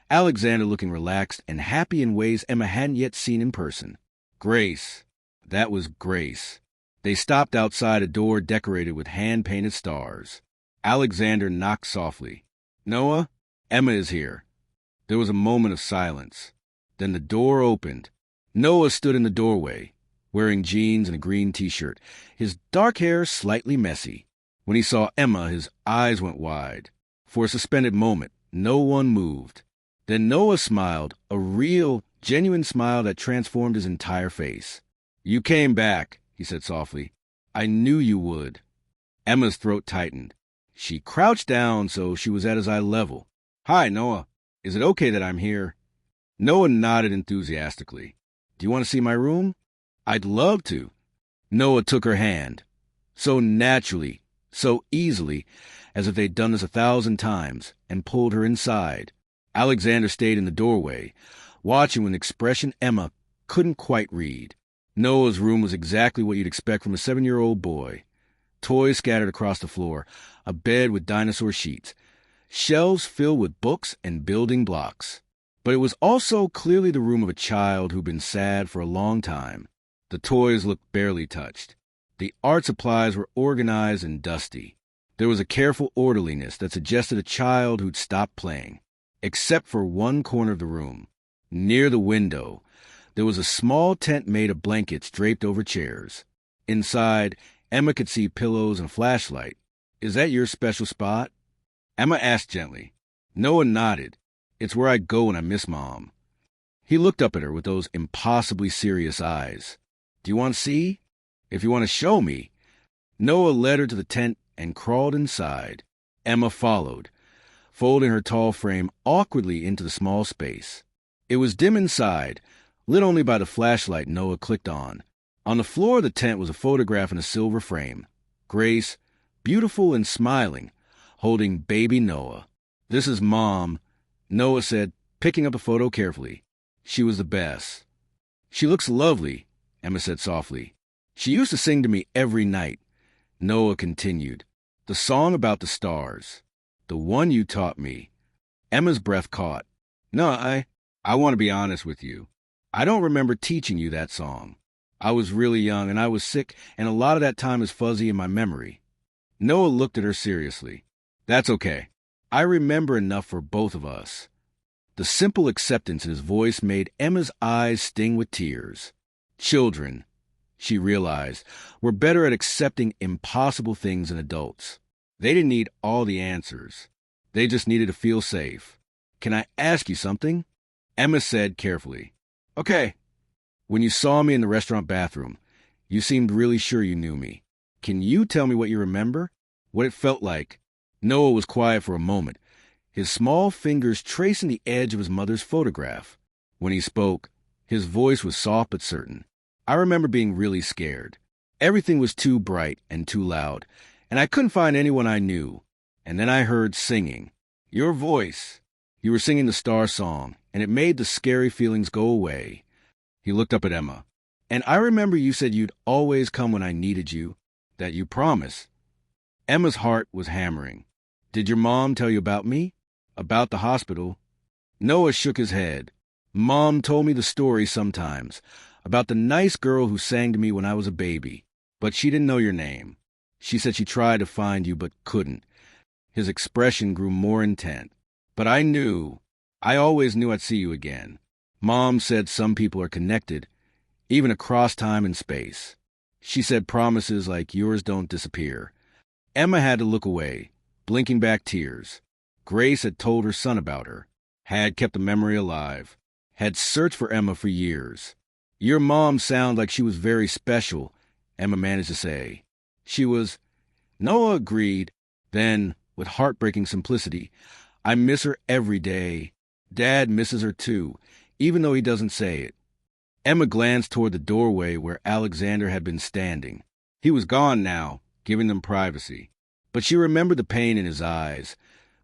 Alexander looking relaxed and happy in ways Emma hadn't yet seen in person. Grace. That was Grace. They stopped outside a door decorated with hand-painted stars. Alexander knocked softly. Noah, Emma is here. There was a moment of silence. Then the door opened. Noah stood in the doorway, wearing jeans and a green t-shirt, his dark hair slightly messy. When he saw Emma, his eyes went wide. For a suspended moment, no one moved. Then Noah smiled, a real, genuine smile that transformed his entire face. You came back, he said softly. I knew you would. Emma's throat tightened. She crouched down so she was at his eye level. Hi, Noah. Is it okay that I'm here? Noah nodded enthusiastically. Do you want to see my room? I'd love to. Noah took her hand. So naturally, so easily, as if they'd done this 1,000 times, and pulled her inside. Alexander stayed in the doorway, watching with an expression Emma couldn't quite read. Noah's room was exactly what you'd expect from a 7-year-old boy. Toys scattered across the floor, a bed with dinosaur sheets, shelves filled with books and building blocks. But it was also clearly the room of a child who'd been sad for a long time. The toys looked barely touched. The art supplies were organized and dusty. There was a careful orderliness that suggested a child who'd stopped playing. Except for one corner of the room. Near the window, there was a small tent made of blankets draped over chairs. Inside, Emma could see pillows and a flashlight. "Is that your special spot?" Emma asked gently. Noah nodded. "It's where I go when I miss Mom." He looked up at her with those impossibly serious eyes. "Do you want to see? If you want to show me." Noah led her to the tent and crawled inside. Emma followed, folding her tall frame awkwardly into the small space. It was dim inside, lit only by the flashlight Noah clicked on. On the floor of the tent was a photograph in a silver frame. Grace, beautiful and smiling, holding baby Noah. "This is Mom," Noah said, picking up the photo carefully. "She was the best." "She looks lovely," Emma said softly. "She used to sing to me every night," Noah continued. "The song about the stars. The one you taught me." Emma's breath caught. "No, I want to be honest with you. I don't remember teaching you that song. I was really young and I was sick, and a lot of that time is fuzzy in my memory." Noah looked at her seriously. "That's okay. I remember enough for both of us." The simple acceptance in his voice made Emma's eyes sting with tears. Children, she realized, were better at accepting impossible things than adults. They didn't need all the answers. They just needed to feel safe. "Can I ask you something?" Emma said carefully. "Okay." "When you saw me in the restaurant bathroom, you seemed really sure you knew me. Can you tell me what you remember? What it felt like?" Noah was quiet for a moment, his small fingers tracing the edge of his mother's photograph. When he spoke, his voice was soft but certain. "I remember being really scared. Everything was too bright and too loud, and I couldn't find anyone I knew. And then I heard singing. Your voice. You were singing the Star Song, and it made the scary feelings go away." He looked up at Emma. "And I remember you said you'd always come when I needed you, that you promised." Emma's heart was hammering. "Did your mom tell you about me? About the hospital?" Noah shook his head. "Mom told me the story sometimes, about the nice girl who sang to me when I was a baby, but she didn't know your name. She said she tried to find you but couldn't." His expression grew more intent. "But I knew. I always knew I'd see you again. Mom said some people are connected, even across time and space. She said promises like yours don't disappear." Emma had to look away, blinking back tears. Grace had told her son about her, had kept the memory alive, had searched for Emma for years. "Your mom sounded like she was very special," Emma managed to say. "She was." Noah agreed. Then, with heartbreaking simplicity, "I miss her every day. Dad misses her too, even though he doesn't say it." Emma glanced toward the doorway where Alexander had been standing. He was gone now, giving them privacy. But she remembered the pain in his eyes,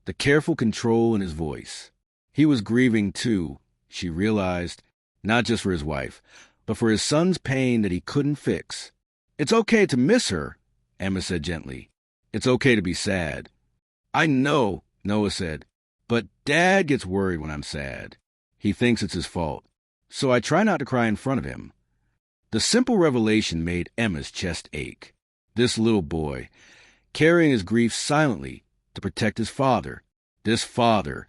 the careful control in his voice. He was grieving too, she realized, not just for his wife, but for his son's pain that he couldn't fix. "It's okay to miss her," Emma said gently. "It's okay to be sad." "I know," Noah said, "but Dad gets worried when I'm sad. He thinks it's his fault. So I try not to cry in front of him." The simple revelation made Emma's chest ache. This little boy, carrying his grief silently to protect his father. This father,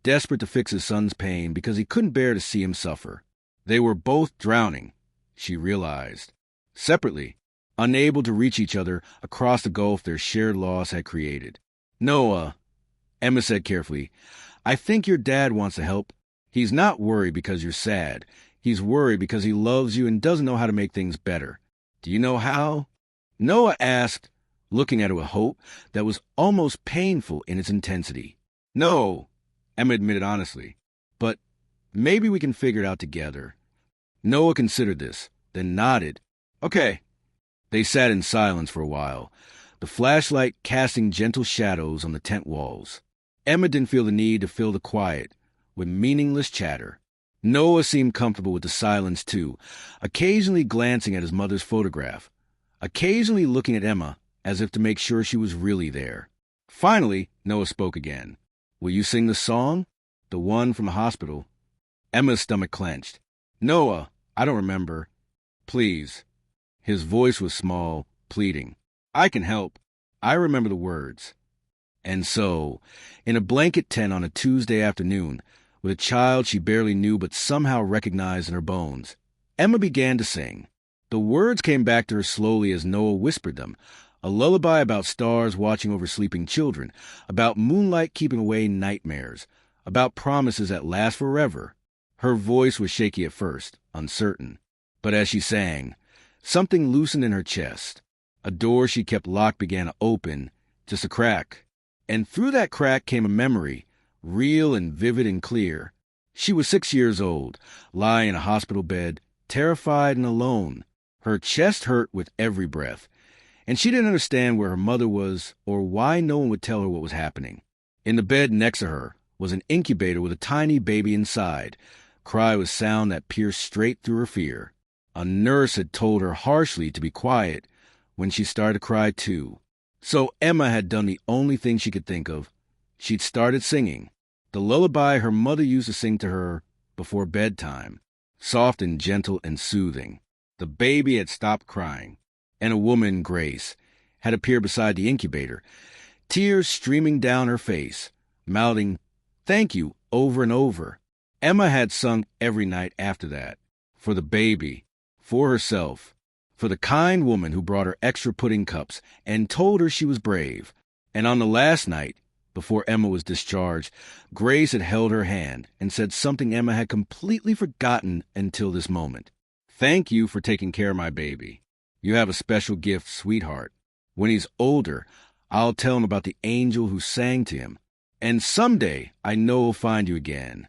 desperate to fix his son's pain because he couldn't bear to see him suffer. They were both drowning, she realized. Separately, unable to reach each other across the gulf their shared loss had created. "Noah," Emma said carefully, "I think your dad wants to help. He's not worried because you're sad. He's worried because he loves you and doesn't know how to make things better. Do you know how?" Noah asked, looking at her with hope that was almost painful in its intensity. "No," Emma admitted honestly, "but maybe we can figure it out together." Noah considered this, then nodded. "Okay." They sat in silence for a while, the flashlight casting gentle shadows on the tent walls. Emma didn't feel the need to fill the quiet with meaningless chatter. Noah seemed comfortable with the silence, too, occasionally glancing at his mother's photograph, occasionally looking at Emma as if to make sure she was really there. Finally, Noah spoke again. "Will you sing the song? The one from the hospital?" Emma's stomach clenched. "Noah, I don't remember. Please." His voice was small, pleading. "I can help. I remember the words." And so, in a blanket tent on a Tuesday afternoon, with a child she barely knew but somehow recognized in her bones, Emma began to sing. The words came back to her slowly as Noah whispered them, a lullaby about stars watching over sleeping children, about moonlight keeping away nightmares, about promises that last forever. Her voice was shaky at first, uncertain. But as she sang, something loosened in her chest. A door she kept locked began to open, just a crack. And through that crack came a memory, real and vivid and clear. She was 6 years old, lying in a hospital bed, terrified and alone. Her chest hurt with every breath, and she didn't understand where her mother was or why no one would tell her what was happening. In the bed next to her was an incubator with a tiny baby inside. Cry was sound that pierced straight through her fear. A nurse had told her harshly to be quiet when she started to cry too. So Emma had done the only thing she could think of. She'd started singing, the lullaby her mother used to sing to her before bedtime, soft and gentle and soothing. The baby had stopped crying, and a woman, Grace, had appeared beside the incubator, tears streaming down her face, mouthing, "Thank you," over and over. Emma had sung every night after that, for the baby, for herself, for the kind woman who brought her extra pudding cups and told her she was brave. And on the last night, before Emma was discharged, Grace had held her hand and said something Emma had completely forgotten until this moment. "Thank you for taking care of my baby. You have a special gift, sweetheart. When he's older, I'll tell him about the angel who sang to him. And someday I know he'll find you again."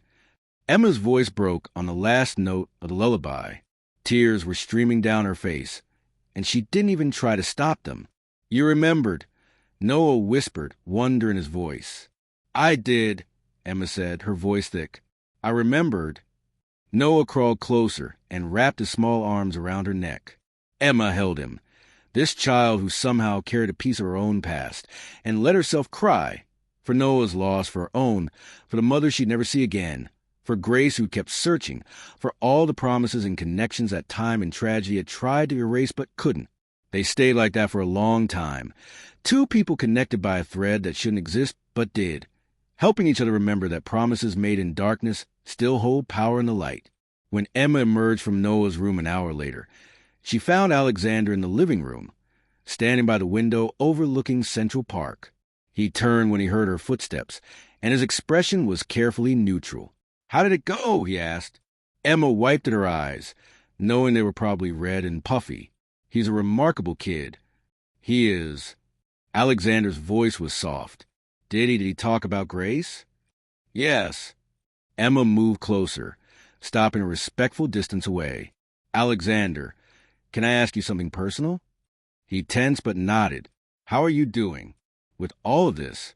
Emma's voice broke on the last note of the lullaby. Tears were streaming down her face, and she didn't even try to stop them. "You remembered," Noah whispered, wonder in his voice. "I did," Emma said, her voice thick. "I remembered." Noah crawled closer and wrapped his small arms around her neck. Emma held him, this child who somehow carried a piece of her own past, and let herself cry, for Noah's loss, for her own, for the mother she'd never see again, for Grace who kept searching, for all the promises and connections that time and tragedy had tried to erase but couldn't. They stayed like that for a long time, two people connected by a thread that shouldn't exist but did, helping each other remember that promises made in darkness still hold power in the light. When Emma emerged from Noah's room an hour later, she found Alexander in the living room, standing by the window overlooking Central Park. He turned when he heard her footsteps, and his expression was carefully neutral. "How did it go?" he asked. Emma wiped at her eyes, knowing they were probably red and puffy. "He's a remarkable kid." "He is." Alexander's voice was soft. Did he talk about Grace?" "Yes." Emma moved closer, stopping a respectful distance away. "Alexander, can I ask you something personal?" He tensed but nodded. "How are you doing? With all of this?"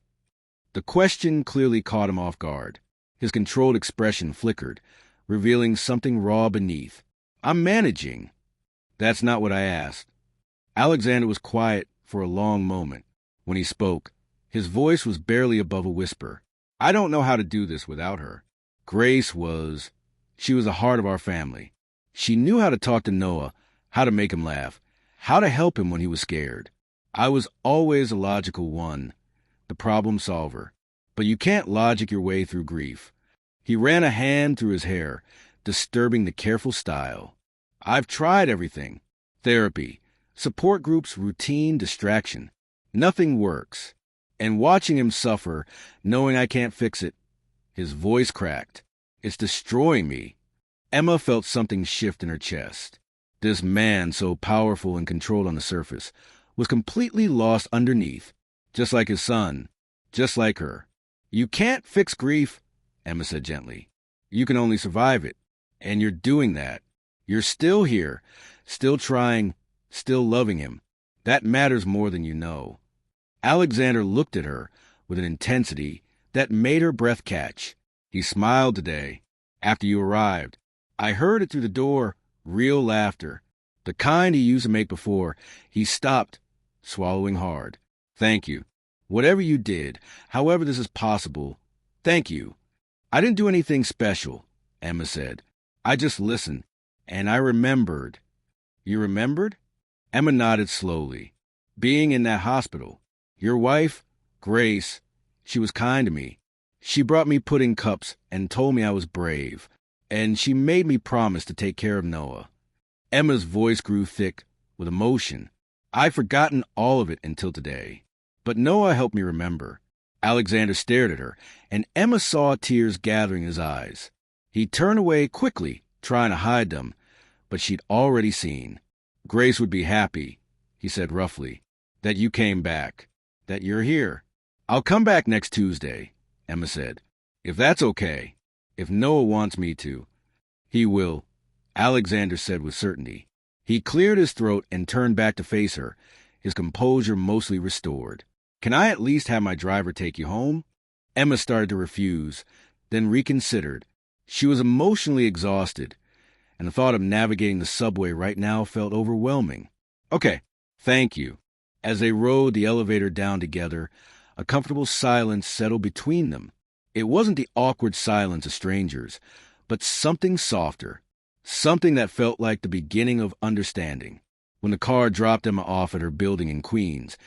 The question clearly caught him off guard. His controlled expression flickered, revealing something raw beneath. "I'm managing." "That's not what I asked." Alexander was quiet for a long moment. When he spoke, his voice was barely above a whisper. "I don't know how to do this without her. Grace was... she was the heart of our family. She knew how to talk to Noah, how to make him laugh, how to help him when he was scared. I was always the logical one, the problem solver. But you can't logic your way through grief." He ran a hand through his hair, disturbing the careful style. "I've tried everything. Therapy, support groups, routine, distraction. Nothing works. And watching him suffer, knowing I can't fix it," his voice cracked, "it's destroying me." Emma felt something shift in her chest. This man, so powerful and controlled on the surface, was completely lost underneath, just like his son, just like her. "You can't fix grief," Emma said gently. "You can only survive it. And you're doing that. You're still here, still trying, still loving him. That matters more than you know." Alexander looked at her with an intensity that made her breath catch. He smiled today, After you arrived. I heard it through the door, real laughter. The kind he used to make before. He stopped, swallowing hard. Thank you. Whatever you did, however this is possible, thank you. I didn't do anything special, Emma said. I just listened, and I remembered. You remembered? Emma nodded slowly. Being in that hospital. Your wife, Grace, she was kind to me. She brought me pudding cups and told me I was brave, and she made me promise to take care of Noah. Emma's voice grew thick with emotion. I'd forgotten all of it until today. But Noah helped me remember. Alexander stared at her, and Emma saw tears gathering in his eyes. He turned away quickly, trying to hide them, but she'd already seen. Grace would be happy, he said roughly, that you came back, that you're here. I'll come back next Tuesday, Emma said. If that's okay, if Noah wants me to. He will, Alexander said with certainty. He cleared his throat and turned back to face her, his composure mostly restored. Can I at least have my driver take you home? Emma started to refuse, then reconsidered. She was emotionally exhausted, and the thought of navigating the subway right now felt overwhelming. Okay, thank you. As they rode the elevator down together, a comfortable silence settled between them. It wasn't the awkward silence of strangers, but something softer, something that felt like the beginning of understanding. When the car dropped Emma off at her building in Queens,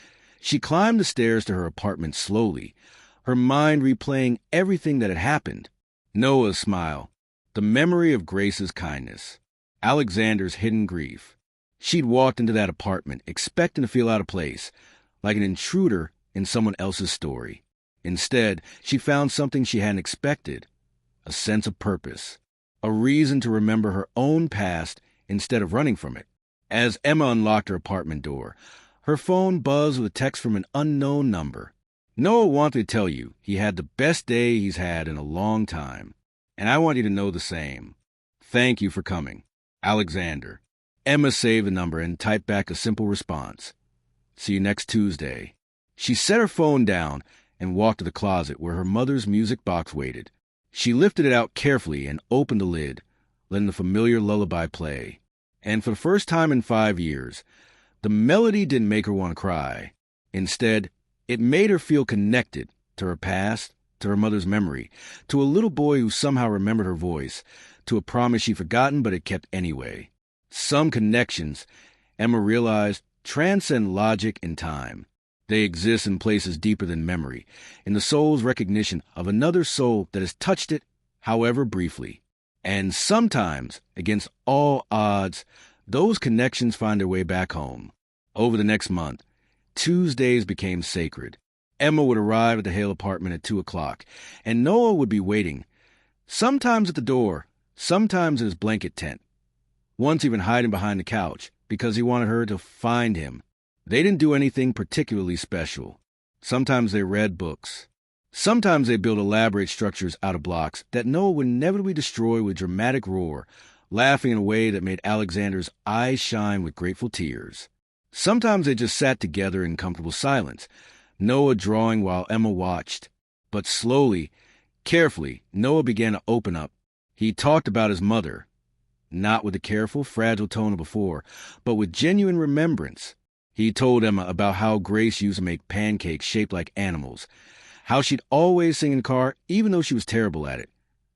she climbed the stairs to her apartment slowly, her mind replaying everything that had happened. Noah's smile, the memory of Grace's kindness, Alexander's hidden grief. She'd walked into that apartment expecting to feel out of place, like an intruder in someone else's story. Instead, she found something she hadn't expected, a sense of purpose, a reason to remember her own past instead of running from it. As Emma unlocked her apartment door, her phone buzzed with a text from an unknown number. Noah wanted to tell you he had the best day he's had in a long time, and I want you to know the same. Thank you for coming. Alexander. Emma saved the number and typed back a simple response. See you next Tuesday. She set her phone down and walked to the closet where her mother's music box waited. She lifted it out carefully and opened the lid, letting the familiar lullaby play. And for the first time in 5 years, the melody didn't make her want to cry. Instead, it made her feel connected to her past, to her mother's memory, to a little boy who somehow remembered her voice, to a promise she'd forgotten but had kept anyway. Some connections, Emma realized, transcend logic and time. They exist in places deeper than memory, in the soul's recognition of another soul that has touched it, however briefly. And sometimes, against all odds, those connections find their way back home. Over the next month, Tuesdays became sacred. Emma would arrive at the Hale apartment at 2 o'clock, and Noah would be waiting, sometimes at the door, sometimes in his blanket tent, once even hiding behind the couch because he wanted her to find him. They didn't do anything particularly special. Sometimes they read books. Sometimes they built elaborate structures out of blocks that Noah would inevitably destroy with dramatic roar, laughing in a way that made Alexander's eyes shine with grateful tears. Sometimes they just sat together in comfortable silence, Noah drawing while Emma watched. But slowly, carefully, Noah began to open up. He talked about his mother, not with the careful, fragile tone of before, but with genuine remembrance. He told Emma about how Grace used to make pancakes shaped like animals, how she'd always sing in the car even though she was terrible at it,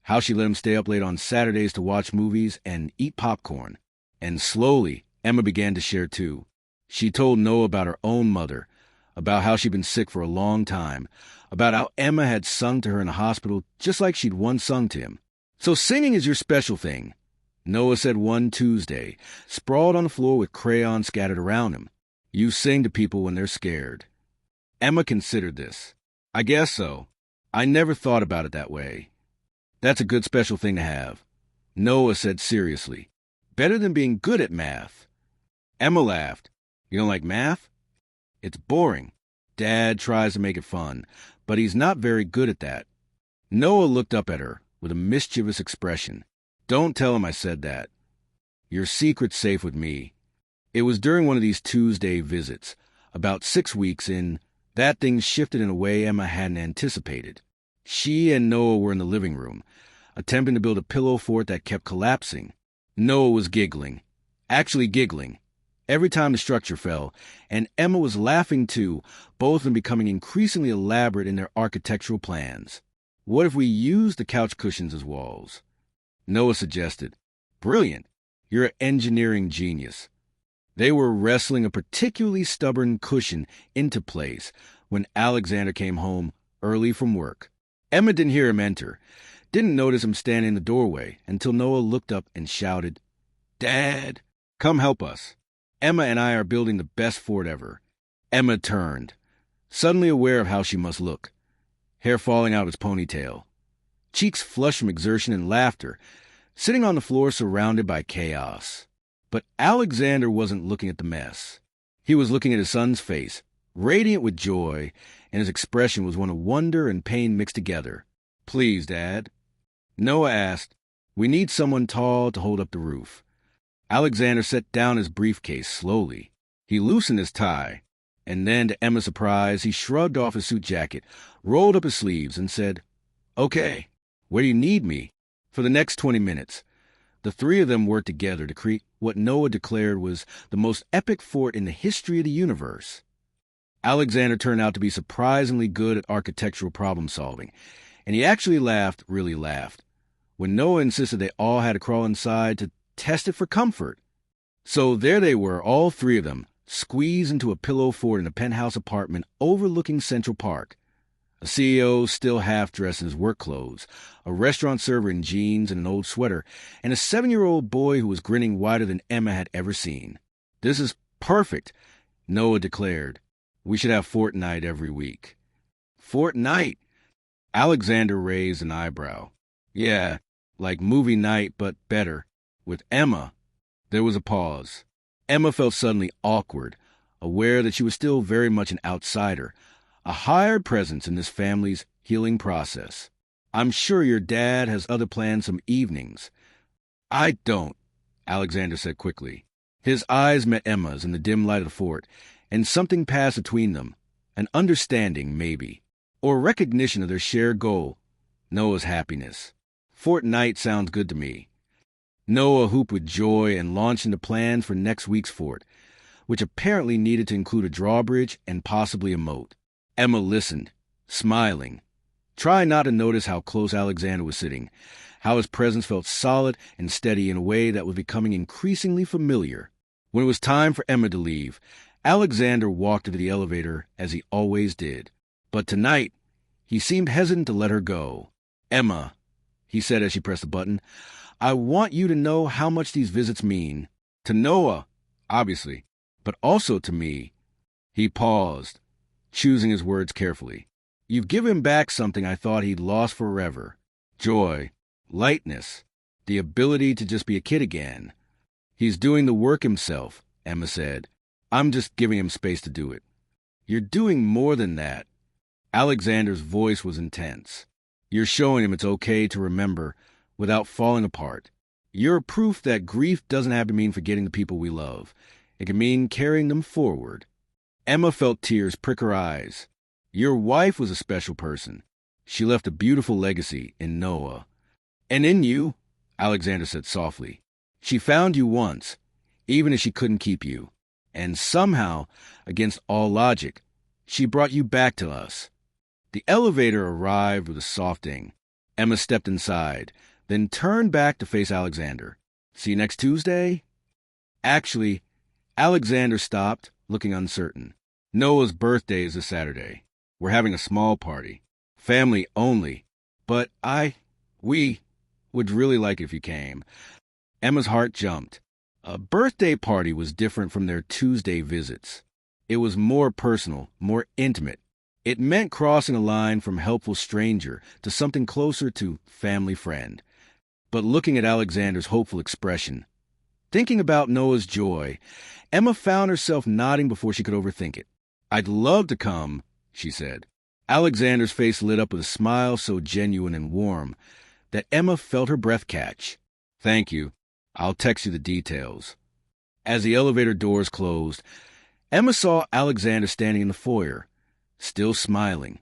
how she let him stay up late on Saturdays to watch movies and eat popcorn. And slowly, Emma began to share too. She told Noah about her own mother, about how she'd been sick for a long time, about how Emma had sung to her in the hospital just like she'd once sung to him. So singing is your special thing, Noah said one Tuesday, sprawled on the floor with crayons scattered around him. You sing to people when they're scared. Emma considered this. I guess so. I never thought about it that way. That's a good special thing to have, Noah said seriously. Better than being good at math. Emma laughed. You don't like math? It's boring. Dad tries to make it fun, but he's not very good at that. Noah looked up at her with a mischievous expression. Don't tell him I said that. Your secret's safe with me. It was during one of these Tuesday visits, about 6 weeks in, that things shifted in a way Emma hadn't anticipated. She and Noah were in the living room, attempting to build a pillow fort that kept collapsing. Noah was giggling. Actually giggling. Every time the structure fell, and Emma was laughing too, both of them becoming increasingly elaborate in their architectural plans. What if we used the couch cushions as walls? Noah suggested. Brilliant. You're an engineering genius. They were wrestling a particularly stubborn cushion into place when Alexander came home early from work. Emma didn't hear him enter, didn't notice him standing in the doorway until Noah looked up and shouted, Dad, come help us. Emma and I are building the best fort ever. Emma turned, suddenly aware of how she must look. Hair falling out of his ponytail. Cheeks flushed from exertion and laughter, sitting on the floor surrounded by chaos. But Alexander wasn't looking at the mess. He was looking at his son's face, radiant with joy, and his expression was one of wonder and pain mixed together. Please, Dad. Noah asked, We need someone tall to hold up the roof. Alexander set down his briefcase slowly. He loosened his tie, and then, to Emma's surprise, he shrugged off his suit jacket, rolled up his sleeves, and said, Okay, where do you need me? For the next 20 minutes. The three of them worked together to create what Noah declared was the most epic fort in the history of the universe. Alexander turned out to be surprisingly good at architectural problem solving, and he actually laughed, really laughed, when Noah insisted they all had to crawl inside to test it for comfort. So there they were, all three of them, squeezed into a pillow fort in a penthouse apartment overlooking Central Park. A CEO still half-dressed in his work clothes, a restaurant server in jeans and an old sweater, and a 7-year-old boy who was grinning wider than Emma had ever seen. This is perfect, Noah declared. We should have Fortnite every week. Fortnite? Alexander raised an eyebrow. Yeah, like movie night, but better. With Emma. There was a pause. Emma felt suddenly awkward, aware that she was still very much an outsider, a hired presence in this family's healing process. I'm sure your dad has other plans some evenings. I don't, Alexander said quickly. His eyes met Emma's in the dim light of the fort, and something passed between them, an understanding, maybe, or recognition of their shared goal, Noah's happiness. Fortnite sounds good to me. Noah whooped with joy and launched into plans for next week's fort, which apparently needed to include a drawbridge and possibly a moat. Emma listened, smiling, trying not to notice how close Alexander was sitting, how his presence felt solid and steady in a way that was becoming increasingly familiar. When it was time for Emma to leave, Alexander walked into the elevator as he always did. But tonight, he seemed hesitant to let her go. Emma, he said as she pressed the button, I want you to know how much these visits mean. To Noah, obviously, but also to me. He paused, choosing his words carefully. You've given back something I thought he'd lost forever. Joy, lightness, the ability to just be a kid again. He's doing the work himself, Emma said. I'm just giving him space to do it. You're doing more than that. Alexander's voice was intense. You're showing him it's okay to remember without falling apart. You're proof that grief doesn't have to mean forgetting the people we love. It can mean carrying them forward. Emma felt tears prick her eyes. Your wife was a special person. She left a beautiful legacy in Noah. And in you, Alexander said softly. She found you once, even if she couldn't keep you. And somehow, against all logic, she brought you back to us. The elevator arrived with a soft ding. Emma stepped inside, then turned back to face Alexander. See you next Tuesday? Actually, Alexander stopped, looking uncertain. Noah's birthday is this Saturday. We're having a small party. Family only. But we would really like it if you came. Emma's heart jumped. A birthday party was different from their Tuesday visits. It was more personal, more intimate. It meant crossing a line from helpful stranger to something closer to family friend. But looking at Alexander's hopeful expression, thinking about Noah's joy, Emma found herself nodding before she could overthink it. I'd love to come, she said. Alexander's face lit up with a smile so genuine and warm that Emma felt her breath catch. Thank you. I'll text you the details. As the elevator doors closed, Emma saw Alexander standing in the foyer, still smiling,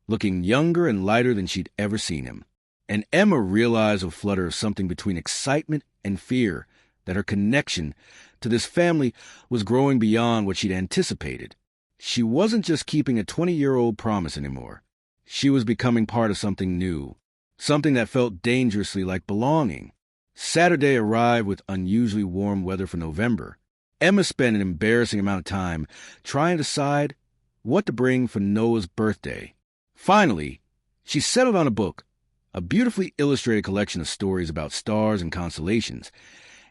looking younger and lighter than she'd ever seen him. And Emma realized a flutter of something between excitement and fear, that her connection to this family was growing beyond what she'd anticipated. She wasn't just keeping a 20-year-old promise anymore. She was becoming part of something new, something that felt dangerously like belonging. Saturday arrived with unusually warm weather for November. Emma spent an embarrassing amount of time trying to decide what to bring for Noah's birthday. Finally, she settled on a book, a beautifully illustrated collection of stories about stars and constellations,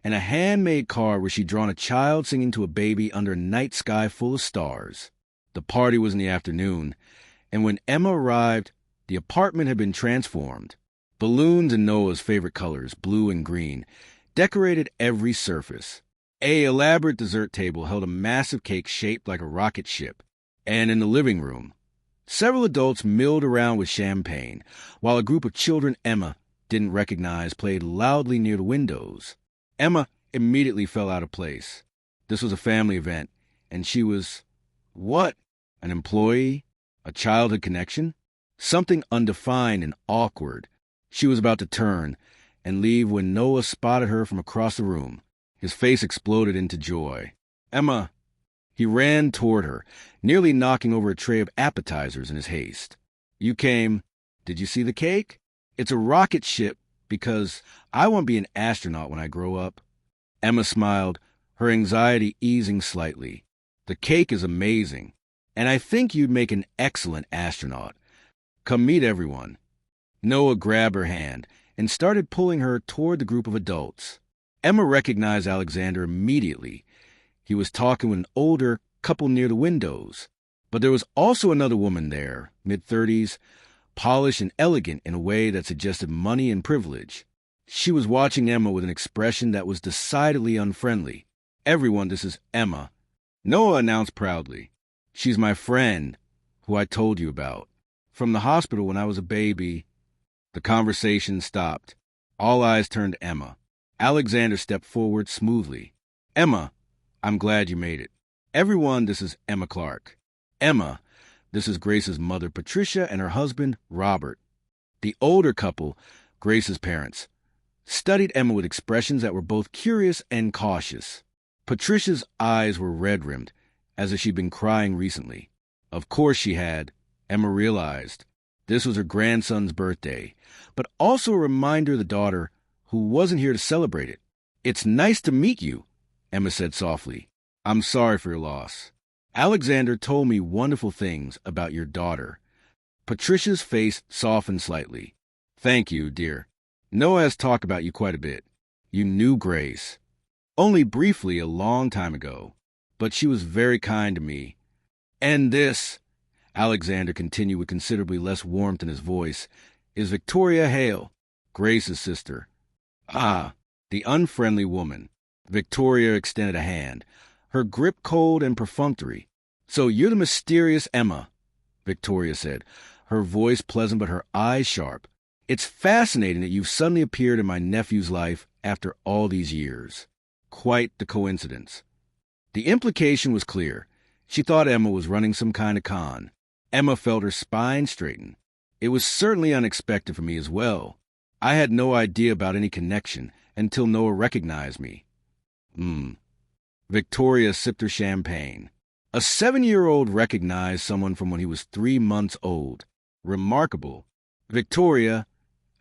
and a handmade card where she'd drawn a child singing to a baby under a night sky full of stars. The party was in the afternoon, and when Emma arrived, the apartment had been transformed. Balloons in Noah's favorite colors, blue and green, decorated every surface. An elaborate dessert table held a massive cake shaped like a rocket ship, and in the living room, several adults milled around with champagne, while a group of children Emma didn't recognize played loudly near the windows. Emma immediately fell out of place. This was a family event, and she was... what? An employee? A childhood connection? Something undefined and awkward. She was about to turn and leave when Noah spotted her from across the room. His face exploded into joy. "Emma!" He ran toward her, nearly knocking over a tray of appetizers in his haste. "You came. Did you see the cake? It's a rocket ship because I want to be an astronaut when I grow up." Emma smiled, her anxiety easing slightly. "The cake is amazing, and I think you'd make an excellent astronaut. Come meet everyone." Noah grabbed her hand and started pulling her toward the group of adults. Emma recognized Alexander immediately. He was talking with an older couple near the windows. But there was also another woman there, mid-30s, polished and elegant in a way that suggested money and privilege. She was watching Emma with an expression that was decidedly unfriendly. "Everyone, this is Emma," Noah announced proudly. "She's my friend, who I told you about. From the hospital when I was a baby." The conversation stopped. All eyes turned to Emma. Alexander stepped forward smoothly. "Emma, I'm glad you made it. Everyone, this is Emma Clark. Emma, this is Grace's mother, Patricia, and her husband, Robert." The older couple, Grace's parents, studied Emma with expressions that were both curious and cautious. Patricia's eyes were red-rimmed, as if she'd been crying recently. Of course she had, Emma realized. This was her grandson's birthday, but also a reminder of the daughter who wasn't here to celebrate it. "It's nice to meet you," Emma said softly. "I'm sorry for your loss. Alexander told me wonderful things about your daughter." Patricia's face softened slightly. "Thank you, dear. Noah has talked about you quite a bit. You knew Grace. Only briefly a long time ago, but she was very kind to me. And this," Alexander continued with considerably less warmth in his voice, "is Victoria Hale, Grace's sister." "Ah," the unfriendly woman. Victoria extended a hand, her grip cold and perfunctory. "So you're the mysterious Emma," Victoria said, her voice pleasant but her eyes sharp. "It's fascinating that you've suddenly appeared in my nephew's life after all these years. Quite the coincidence." The implication was clear. She thought Emma was running some kind of con. Emma felt her spine straighten. "It was certainly unexpected for me as well. I had no idea about any connection until Noah recognized me." Victoria sipped her champagne. A 7-year-old recognized someone from when he was 3 months old. Remarkable. "Victoria,"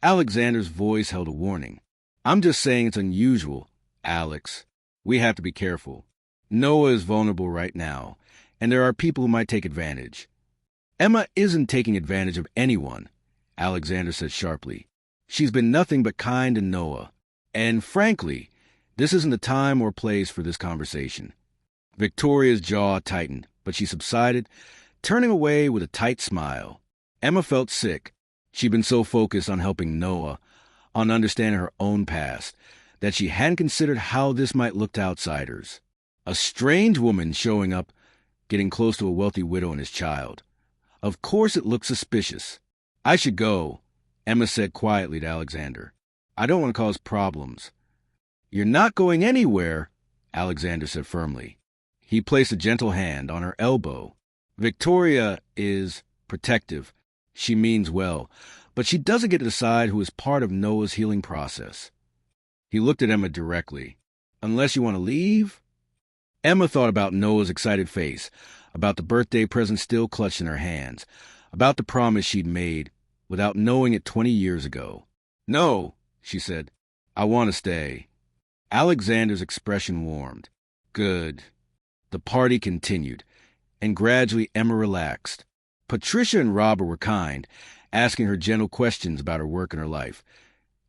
Alexander's voice held a warning. "I'm just saying it's unusual, Alex. We have to be careful. Noah is vulnerable right now, and there are people who might take advantage." "Emma isn't taking advantage of anyone," Alexander said sharply. "She's been nothing but kind to Noah. And frankly, this isn't the time or place for this conversation." Victoria's jaw tightened, but she subsided, turning away with a tight smile. Emma felt sick. She'd been so focused on helping Noah, on understanding her own past, that she hadn't considered how this might look to outsiders. A strange woman showing up, getting close to a wealthy widow and his child. Of course it looked suspicious. "I should go," Emma said quietly to Alexander. "I don't want to cause problems." "You're not going anywhere," Alexander said firmly. He placed a gentle hand on her elbow. "Victoria is protective. She means well, but she doesn't get to decide who is part of Noah's healing process. He looked at Emma directly. Unless you want to leave? Emma thought about Noah's excited face, about the birthday present still clutched in her hands, about the promise she'd made without knowing it 20 years ago. No, she said. I want to stay. Alexander's expression warmed. Good. The party continued, and gradually Emma relaxed. Patricia and Robert were kind, asking her gentle questions about her work and her life,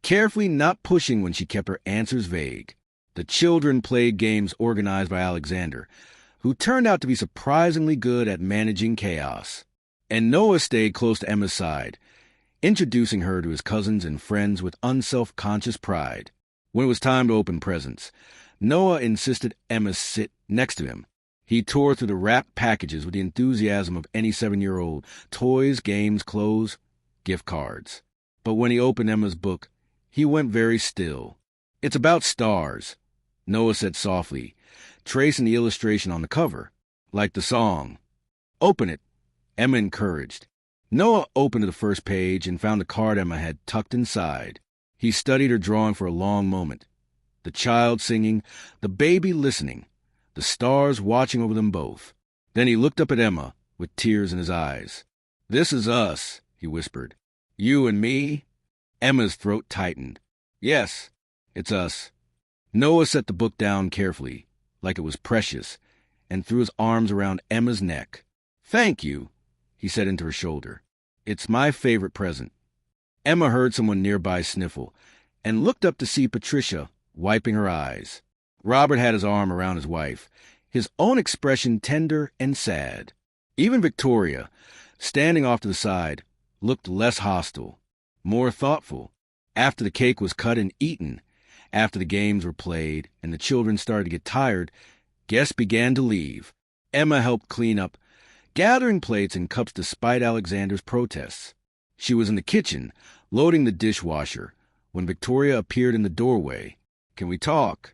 carefully not pushing when she kept her answers vague. The children played games organized by Alexander, who turned out to be surprisingly good at managing chaos. And Noah stayed close to Emma's side, introducing her to his cousins and friends with unself-conscious pride. When it was time to open presents, Noah insisted Emma sit next to him. He tore through the wrapped packages with the enthusiasm of any 7-year-old, toys, games, clothes, gift cards. But when he opened Emma's book, he went very still. It's about stars, Noah said softly, tracing the illustration on the cover, like the song. Open it, Emma encouraged. Noah opened the first page and found the card Emma had tucked inside. He studied her drawing for a long moment. The child singing, the baby listening, the stars watching over them both. Then he looked up at Emma with tears in his eyes. This is us, he whispered. You and me? Emma's throat tightened. Yes, it's us. Noah set the book down carefully, like it was precious, and threw his arms around Emma's neck. Thank you, he said into her shoulder. It's my favorite present. Emma heard someone nearby sniffle, and looked up to see Patricia wiping her eyes. Robert had his arm around his wife, his own expression tender and sad. Even Victoria, standing off to the side, looked less hostile, more thoughtful. After the cake was cut and eaten, after the games were played and the children started to get tired, guests began to leave. Emma helped clean up, gathering plates and cups despite Alexander's protests. She was in the kitchen, loading the dishwasher, when Victoria appeared in the doorway. Can we talk?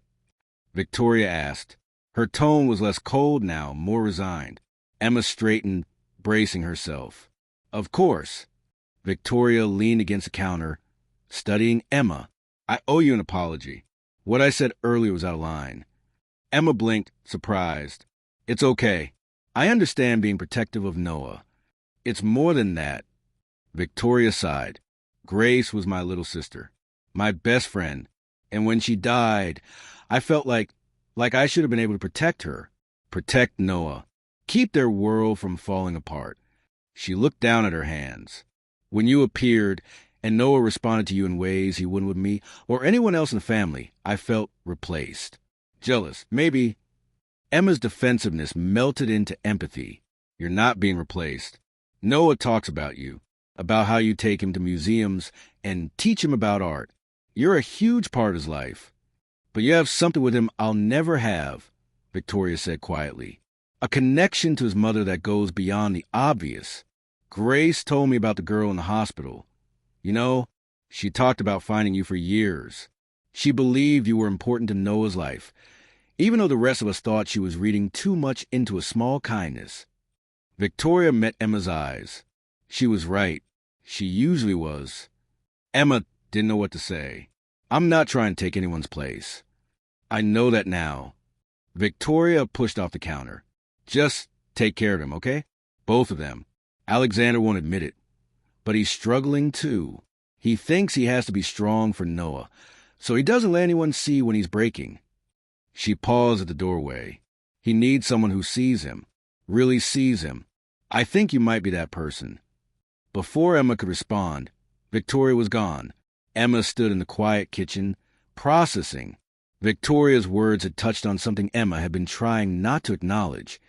Victoria asked. Her tone was less cold now, more resigned. Emma straightened, bracing herself. Of course. Victoria leaned against the counter, studying Emma. I owe you an apology. What I said earlier was out of line. Emma blinked, surprised. It's okay. I understand being protective of Noah. It's more than that. Victoria sighed. Grace was my little sister, my best friend, and when she died, I felt like I should have been able to protect her, protect Noah, keep their world from falling apart. She looked down at her hands. When you appeared, and Noah responded to you in ways he wouldn't with me or anyone else in the family, I felt replaced. Jealous, maybe. Emma's defensiveness melted into empathy. You're not being replaced. Noah talks about you, about how you take him to museums and teach him about art. You're a huge part of his life. But you have something with him I'll never have, Victoria said quietly. A connection to his mother that goes beyond the obvious. Grace told me about the girl in the hospital. You know, she talked about finding you for years. She believed you were important to Noah's life, even though the rest of us thought she was reading too much into a small kindness. Victoria met Emma's eyes. She was right. She usually was. Emma didn't know what to say. I'm not trying to take anyone's place. I know that now. Victoria pushed off the counter. Just take care of them, okay? Both of them. Alexander won't admit it. But he's struggling too. He thinks he has to be strong for Noah, so he doesn't let anyone see when he's breaking. She paused at the doorway. He needs someone who sees him, really sees him. I think you might be that person. Before Emma could respond, Victoria was gone. Emma stood in the quiet kitchen, processing. Victoria's words had touched on something Emma had been trying not to acknowledge,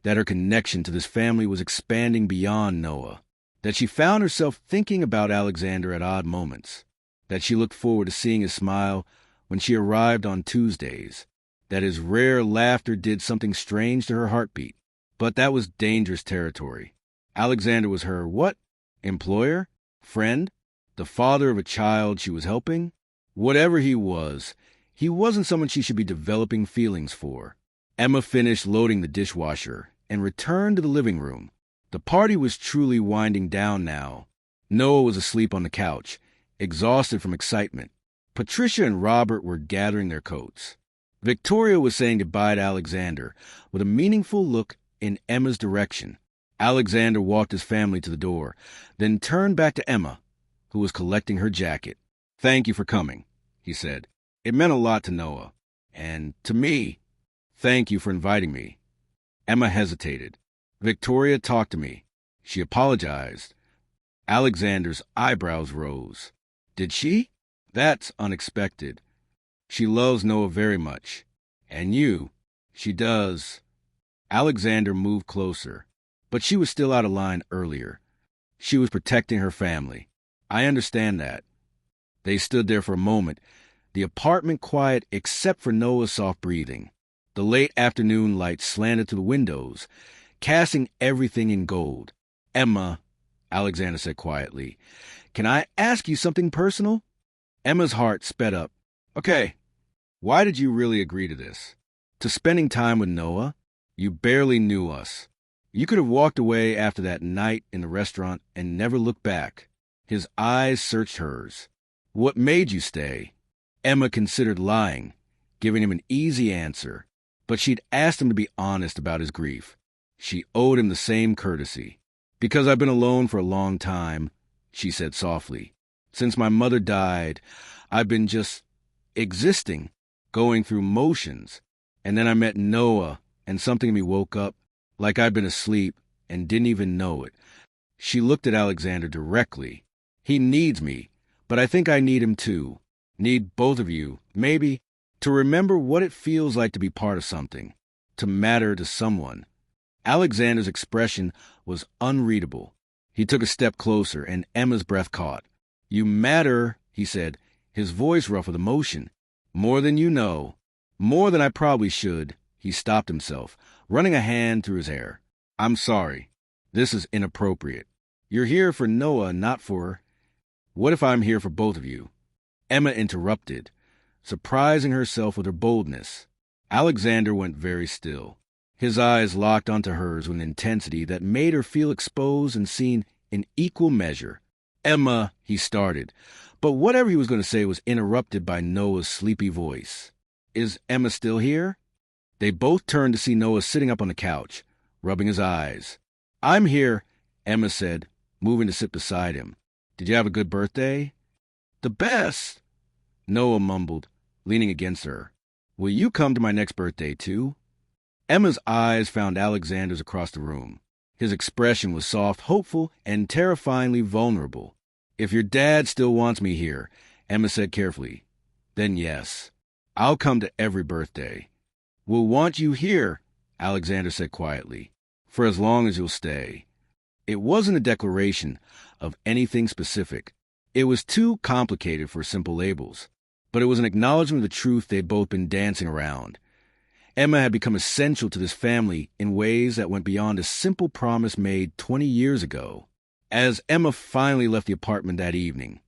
that her connection to this family was expanding beyond Noah, that she found herself thinking about Alexander at odd moments, that she looked forward to seeing his smile when she arrived on Tuesdays, that his rare laughter did something strange to her heartbeat. But that was dangerous territory. Alexander was her what? Employer? Friend? The father of a child she was helping? Whatever he wasn't someone she should be developing feelings for. Emma finished loading the dishwasher and returned to the living room. The party was truly winding down now. Noah was asleep on the couch, exhausted from excitement. Patricia and Robert were gathering their coats. Victoria was saying goodbye to Alexander with a meaningful look in Emma's direction. Alexander walked his family to the door, then turned back to Emma, who was collecting her jacket. "Thank you for coming," he said. "It meant a lot to Noah. And to me. Thank you for inviting me." Emma hesitated. Victoria talked to me. She apologized. Alexander's eyebrows rose. "Did she? That's unexpected. She loves Noah very much. And you. She does." Alexander moved closer, but she was still out of line earlier. She was protecting her family. "I understand that." They stood there for a moment, the apartment quiet except for Noah's soft breathing. The late afternoon light slanted through the windows, casting everything in gold. "Emma," Alexander said quietly, "can I ask you something personal?" Emma's heart sped up. "Okay, why did you really agree to this? To spending time with Noah? You barely knew us. You could have walked away after that night in the restaurant and never looked back." His eyes searched hers. "What made you stay?" Emma considered lying, giving him an easy answer, but she'd asked him to be honest about his grief. She owed him the same courtesy. "Because I've been alone for a long time," she said softly. "Since my mother died, I've been just existing, going through motions. And then I met Noah, and something in me woke up, like I'd been asleep and didn't even know it." She looked at Alexander directly. "He needs me, but I think I need him too. Need both of you, maybe, to remember what it feels like to be part of something, to matter to someone." Alexander's expression was unreadable. He took a step closer, and Emma's breath caught. "You matter," he said, his voice rough with emotion. "More than you know. More than I probably should." He stopped himself, running a hand through his hair. "I'm sorry. This is inappropriate. You're here for Noah, not for... What if I'm here for both of you?" Emma interrupted, surprising herself with her boldness. Alexander went very still. His eyes locked onto hers with an intensity that made her feel exposed and seen in equal measure. "Emma," he started, but whatever he was going to say was interrupted by Noah's sleepy voice. "Is Emma still here?" They both turned to see Noah sitting up on the couch, rubbing his eyes. "I'm here," Emma said, moving to sit beside him. "Did you have a good birthday?" "The best," Noah mumbled, leaning against her. "Will you come to my next birthday, too?" Emma's eyes found Alexander's across the room. His expression was soft, hopeful, and terrifyingly vulnerable. "If your dad still wants me here," Emma said carefully, "then yes. I'll come to every birthday." "We'll want you here," Alexander said quietly, "for as long as you'll stay." It wasn't a declaration of anything specific. It was too complicated for simple labels. But it was an acknowledgement of the truth they'd both been dancing around. Emma had become essential to this family in ways that went beyond a simple promise made 20 years ago. As Emma finally left the apartment that evening,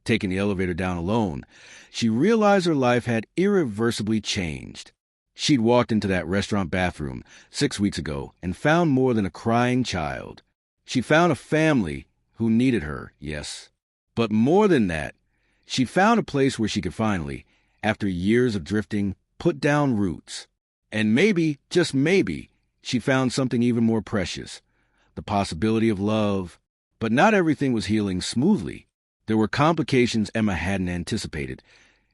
taking the elevator down alone, she realized her life had irreversibly changed. She'd walked into that restaurant bathroom 6 weeks ago and found more than a crying child. She found a family who needed her, yes. But more than that, she'd found a place where she could finally, after years of drifting, put down roots. And maybe, just maybe, she found something even more precious, the possibility of love. But not everything was healing smoothly. There were complications Emma hadn't anticipated,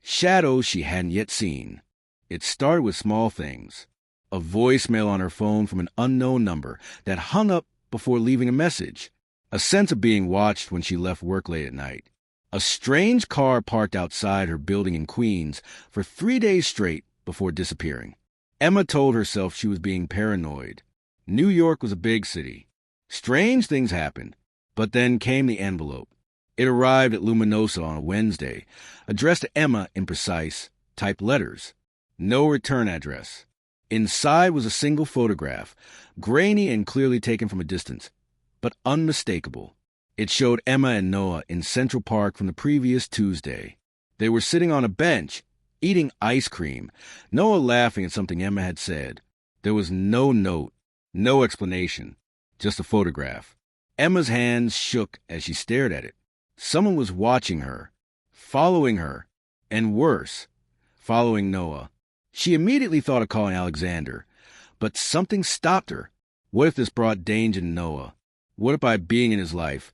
shadows she hadn't yet seen. It started with small things. A voicemail on her phone from an unknown number that hung up before leaving a message. A sense of being watched when she left work late at night. A strange car parked outside her building in Queens for 3 days straight before disappearing. Emma told herself she was being paranoid. New York was a big city. Strange things happened. But then came the envelope. It arrived at Luminosa on a Wednesday, addressed to Emma in precise, typed letters. No return address. Inside was a single photograph, grainy and clearly taken from a distance, but unmistakable. It showed Emma and Noah in Central Park from the previous Tuesday. They were sitting on a bench, eating ice cream, Noah laughing at something Emma had said. There was no note, no explanation, just a photograph. Emma's hands shook as she stared at it. Someone was watching her, following her, and worse, following Noah. She immediately thought of calling Alexander, but something stopped her. What if this brought danger to Noah? What if by being in his life,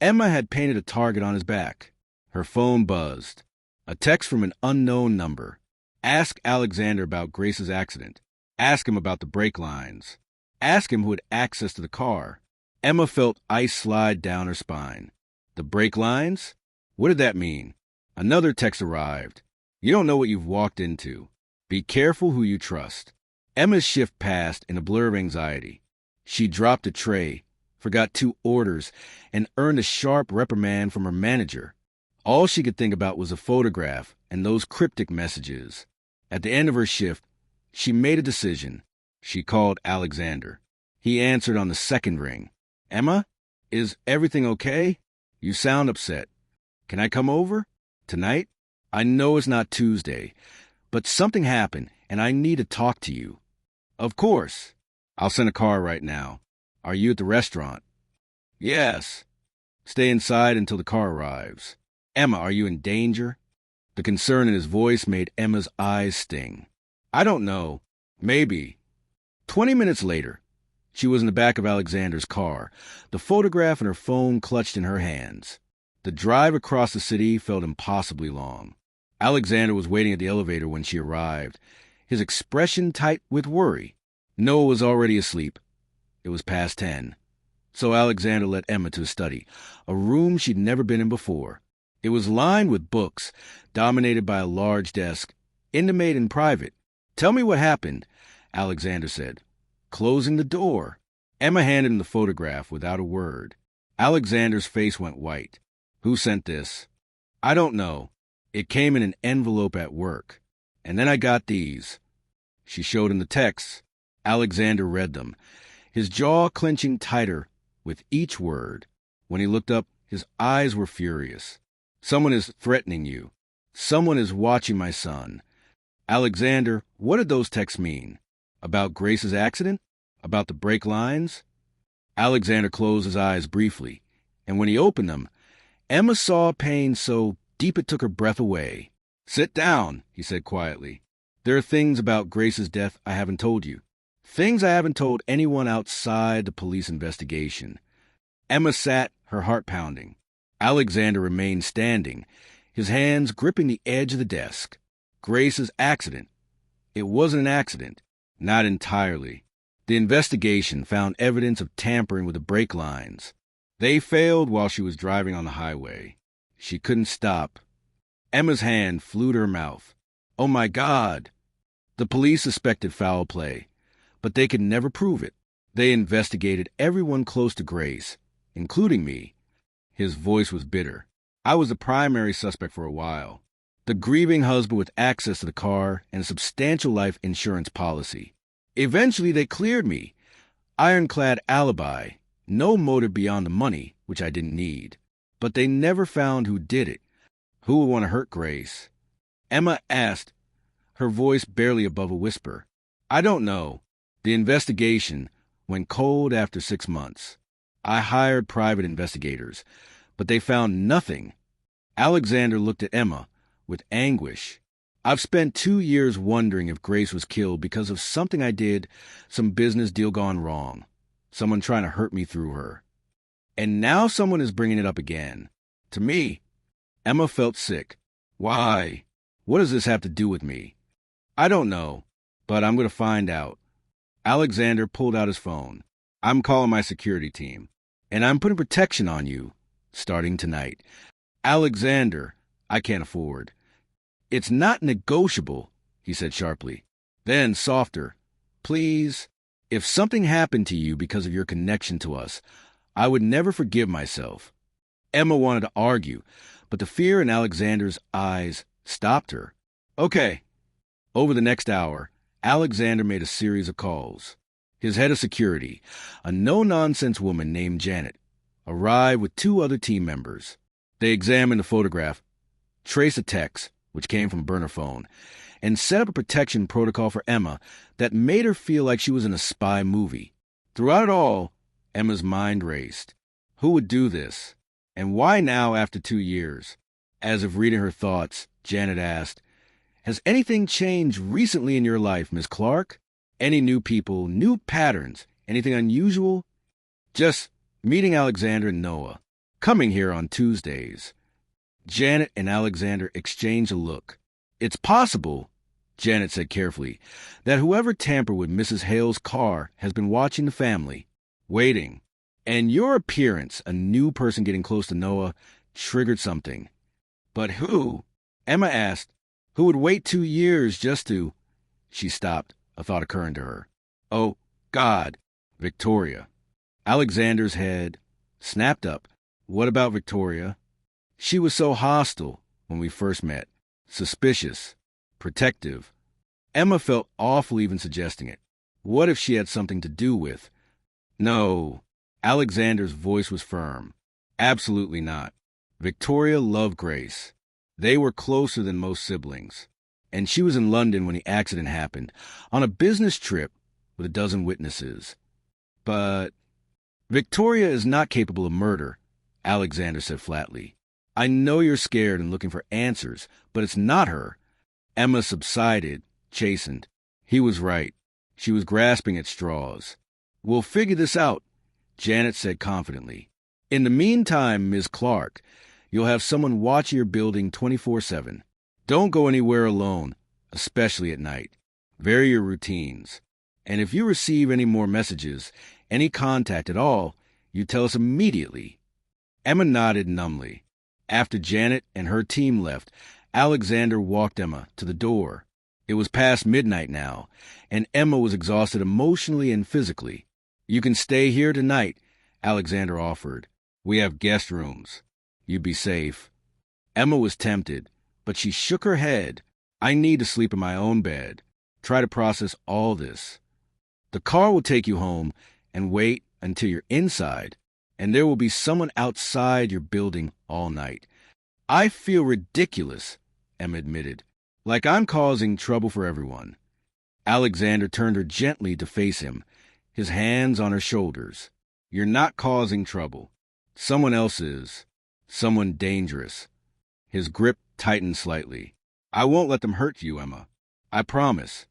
Emma had painted a target on his back? Her phone buzzed. A text from an unknown number. Ask Alexander about Grace's accident. Ask him about the brake lines. Ask him who had access to the car. Emma felt ice slide down her spine. The brake lines? What did that mean? Another text arrived. You don't know what you've walked into. Be careful who you trust. Emma's shift passed in a blur of anxiety. She dropped a tray, forgot 2 orders, and earned a sharp reprimand from her manager. All she could think about was a photograph and those cryptic messages. At the end of her shift, she made a decision. She called Alexander. He answered on the second ring. Emma, is everything okay? You sound upset. Can I come over? Tonight? I know it's not Tuesday, but something happened, and I need to talk to you. Of course. I'll send a car right now. Are you at the restaurant? Yes. Stay inside until the car arrives. Emma, are you in danger? The concern in his voice made Emma's eyes sting. I don't know. Maybe. 20 minutes later, she was in the back of Alexander's car, the photograph and her phone clutched in her hands. The drive across the city felt impossibly long. Alexander was waiting at the elevator when she arrived, his expression tight with worry. Noah was already asleep. It was past 10. So Alexander led Emma to his study, a room she'd never been in before. It was lined with books, dominated by a large desk, intimate and private. Tell me what happened, Alexander said, closing the door. Emma handed him the photograph without a word. Alexander's face went white. Who sent this? I don't know. It came in an envelope at work. And then I got these. She showed him the texts. Alexander read them, his jaw clenching tighter with each word. When he looked up, his eyes were furious. Someone is threatening you. Someone is watching my son. Alexander, what did those texts mean? About Grace's accident? About the brake lines? Alexander closed his eyes briefly, and when he opened them, Emma saw pain so deep it took her breath away. Sit down, he said quietly. There are things about Grace's death I haven't told you. Things I haven't told anyone outside the police investigation. Emma sat, her heart pounding. Alexander remained standing, his hands gripping the edge of the desk. Grace's accident. It wasn't an accident. Not entirely. The investigation found evidence of tampering with the brake lines. They failed while she was driving on the highway. She couldn't stop. Emma's hand flew to her mouth. Oh my God! The police suspected foul play, but they could never prove it. They investigated everyone close to Grace, including me. His voice was bitter. I was the primary suspect for a while. The grieving husband with access to the car and a substantial life insurance policy. Eventually, they cleared me. Ironclad alibi. No motive beyond the money, which I didn't need. But they never found who did it. Who would want to hurt Grace? Emma asked, her voice barely above a whisper. I don't know. The investigation went cold after 6 months. I hired private investigators, but they found nothing. Alexander looked at Emma with anguish. I've spent 2 years wondering if Grace was killed because of something I did, some business deal gone wrong, someone trying to hurt me through her. And now someone is bringing it up again. To me. Emma felt sick. Why? What does this have to do with me? I don't know, but I'm going to find out. Alexander pulled out his phone. I'm calling my security team, and I'm putting protection on you, starting tonight. Alexander, I can't afford. It's not negotiable, he said sharply. Then, softer. Please, if something happened to you because of your connection to us, I would never forgive myself. Emma wanted to argue, but the fear in Alexander's eyes stopped her. Okay. Over the next hour, Alexander made a series of calls. His head of security, a no-nonsense woman named Janet, arrived with 2 other team members. They examined the photograph, traced a text, which came from a burner phone, and set up a protection protocol for Emma that made her feel like she was in a spy movie. Throughout it all, Emma's mind raced. Who would do this? And why now after 2 years? As if reading her thoughts, Janet asked, "Has anything changed recently in your life, Miss Clark? Any new people, new patterns, anything unusual?" "Just meeting Alexander and Noah. Coming here on Tuesdays." Janet and Alexander exchanged a look. "It's possible," Janet said carefully, "that whoever tampered with Mrs. Hale's car has been watching the family, waiting. And your appearance, a new person getting close to Noah, triggered something." "But who?" Emma asked. "Who would wait 2 years just to—" She stopped, a thought occurring to her. "Oh, God, Victoria." Alexander's head snapped up. "What about Victoria?" "She was so hostile when we first met. Suspicious. Protective." Emma felt awful even suggesting it. What if she had something to do with— No. Alexander's voice was firm. "Absolutely not. Victoria loved Grace. They were closer than most siblings. And she was in London when the accident happened, on a business trip with a dozen witnesses. But Victoria is not capable of murder," Alexander said flatly. "I know you're scared and looking for answers, but it's not her." Emma subsided, chastened. He was right. She was grasping at straws. "We'll figure this out," Janet said confidently. "In the meantime, Ms. Clark, you'll have someone watch your building 24/7. Don't go anywhere alone, especially at night. Vary your routines. And if you receive any more messages, any contact at all, you tell us immediately." Emma nodded numbly. After Janet and her team left, Alexander walked Emma to the door. It was past midnight now, and Emma was exhausted emotionally and physically. "You can stay here tonight," Alexander offered. "We have guest rooms. You'd be safe." Emma was tempted, but she shook her head. "I need to sleep in my own bed. Try to process all this. The car will take you home and wait until you're inside, and there will be someone outside your building all night." "I feel ridiculous," Emma admitted, "like I'm causing trouble for everyone." Alexander turned her gently to face him, his hands on her shoulders. "You're not causing trouble. Someone else is. Someone dangerous." His grip tightened slightly. "I won't let them hurt you, Emma. I promise."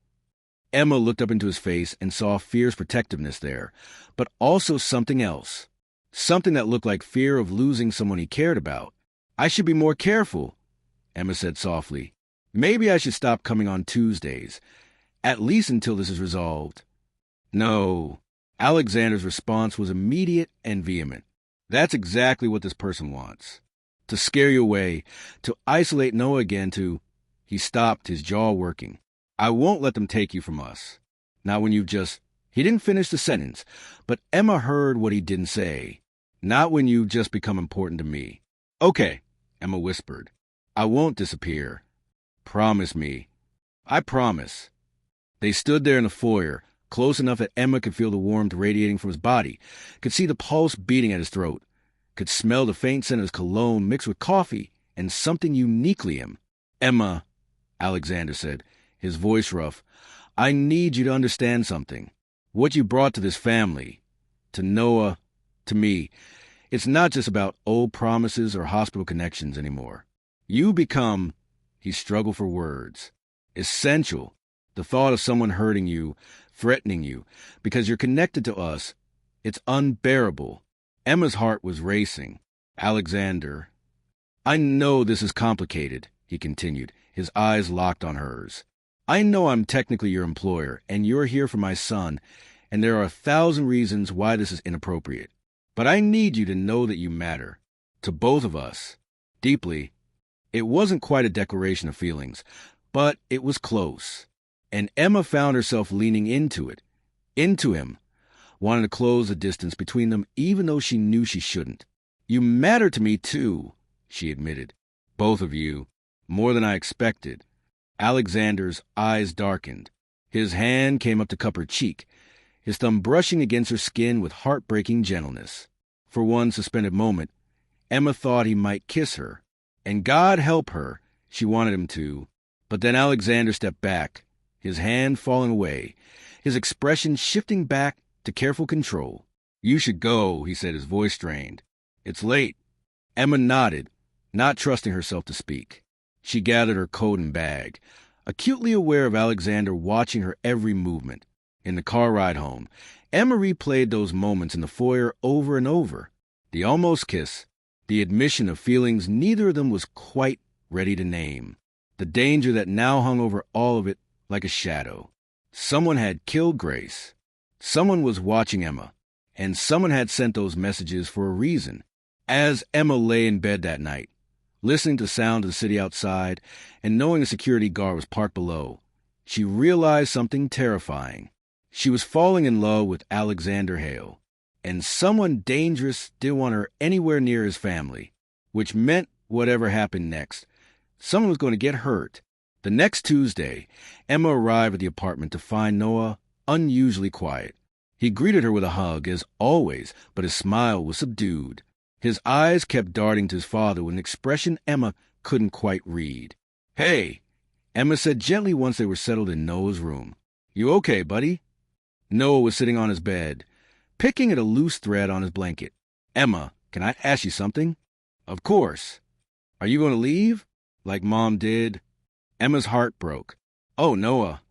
Emma looked up into his face and saw fierce protectiveness there, but also something else. Something that looked like fear of losing someone he cared about. "I should be more careful," Emma said softly. "Maybe I should stop coming on Tuesdays, at least until this is resolved." "No." Alexander's response was immediate and vehement. "That's exactly what this person wants. To scare you away, to isolate Noah again, to—" He stopped, his jaw working. "I won't let them take you from us. Not when you've just—" He didn't finish the sentence, but Emma heard what he didn't say. "Not when you've just become important to me." "Okay," Emma whispered. "I won't disappear. Promise me." "I promise." They stood there in the foyer, close enough that Emma could feel the warmth radiating from his body, could see the pulse beating at his throat, could smell the faint scent of his cologne mixed with coffee and something uniquely him. "Emma," Alexander said, his voice rough, "I need you to understand something. What you brought to this family, to Noah, to me, it's not just about old promises or hospital connections anymore. You become," he struggled for words, "essential. The thought of someone hurting you, threatening you, because you're connected to us, it's unbearable." Emma's heart was racing. "Alexander, I know this is complicated," he continued, his eyes locked on hers. "I know I'm technically your employer, and you're here for my son, and there are 1,000 reasons why this is inappropriate. But I need you to know that you matter. To both of us. Deeply." It wasn't quite a declaration of feelings, but it was close. And Emma found herself leaning into it, into him, wanting to close the distance between them even though she knew she shouldn't. "You matter to me, too," she admitted. "Both of you. More than I expected." Alexander's eyes darkened. His hand came up to cup her cheek, his thumb brushing against her skin with heartbreaking gentleness. For one suspended moment, Emma thought he might kiss her. And God help her, she wanted him to. But then Alexander stepped back, his hand falling away, his expression shifting back to careful control. "You should go," he said, his voice strained. It's late. Emma nodded, not trusting herself to speak. She gathered her coat and bag, acutely aware of Alexander watching her every movement. In the car ride home, Emma replayed those moments in the foyer over and over. The almost kiss, the admission of feelings neither of them was quite ready to name, the danger that now hung over all of it like a shadow. Someone had killed Grace. Someone was watching Emma, and someone had sent those messages for a reason. As Emma lay in bed that night, listening to the sound of the city outside and knowing a security guard was parked below, she realized something terrifying. She was falling in love with Alexander Hale, and someone dangerous didn't want her anywhere near his family, which meant whatever happened next, someone was going to get hurt. The next Tuesday, Emma arrived at the apartment to find Noah unusually quiet. He greeted her with a hug, as always, but his smile was subdued. His eyes kept darting to his father with an expression Emma couldn't quite read. "Hey," Emma said gently once they were settled in Noah's room. "You okay, buddy?" Noah was sitting on his bed, picking at a loose thread on his blanket. "Emma, can I ask you something?" "Of course." "Are you going to leave? Like Mom did?" Emma's heart broke. "Oh, Noah."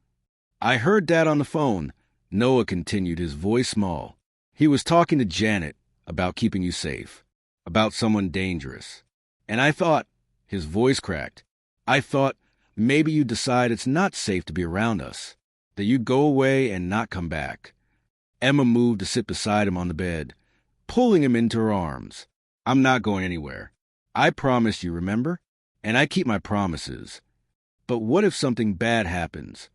"I heard Dad on the phone," Noah continued, his voice small. "He was talking to Janet about keeping you safe, about someone dangerous. And I thought," his voice cracked, "I thought maybe you'd decide it's not safe to be around us, that you'd go away and not come back." Emma moved to sit beside him on the bed, pulling him into her arms. "I'm not going anywhere. I promised you, remember? And I keep my promises. But what if something bad happens?"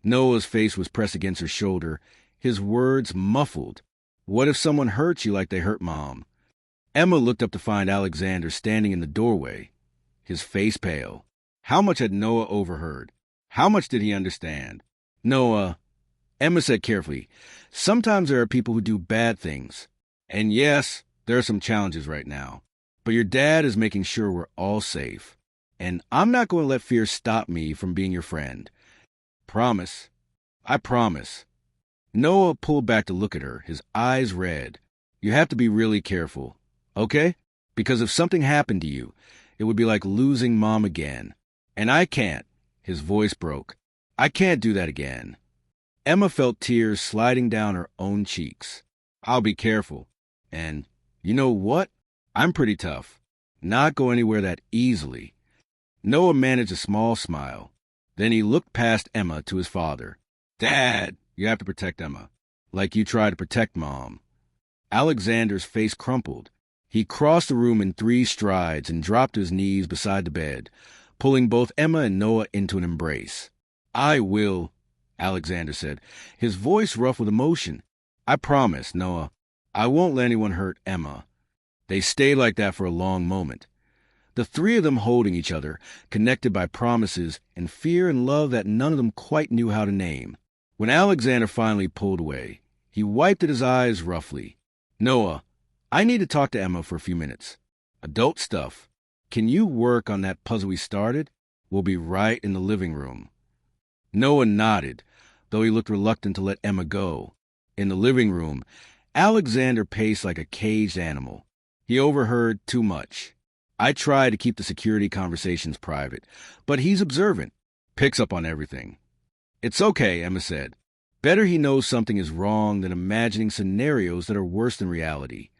Noah's face was pressed against her shoulder, his words muffled. "What if someone hurts you like they hurt Mom?" Emma looked up to find Alexander standing in the doorway, his face pale. How much had Noah overheard? How much did he understand? "Noah," Emma said carefully, "sometimes there are people who do bad things. And yes, there are some challenges right now. But your dad is making sure we're all safe. And I'm not going to let fear stop me from being your friend. Promise. I promise." Noah pulled back to look at her, his eyes red. "You have to be really careful, okay? Because if something happened to you, it would be like losing Mom again. And I can't." His voice broke. "I can't do that again." Emma felt tears sliding down her own cheeks. "I'll be careful. And you know what? I'm pretty tough. Not go anywhere that easily." Noah managed a small smile. Then he looked past Emma to his father. "Dad, you have to protect Emma, like you tried to protect Mom." Alexander's face crumpled. He crossed the room in 3 strides and dropped to his knees beside the bed, pulling both Emma and Noah into an embrace. "I will," Alexander said, his voice rough with emotion. "I promise, Noah. I won't let anyone hurt Emma." They stayed like that for a long moment, the 3 of them holding each other, connected by promises and fear and love that none of them quite knew how to name. When Alexander finally pulled away, he wiped at his eyes roughly. "Noah, I need to talk to Emma for a few minutes. Adult stuff. Can you work on that puzzle we started? We'll be right in the living room." Noah nodded, though he looked reluctant to let Emma go. In the living room, Alexander paced like a caged animal. He overheard too much. I try to keep the security conversations private, but he's observant, picks up on everything. "It's okay," Emma said. "Better he knows something is wrong than imagining scenarios that are worse than reality."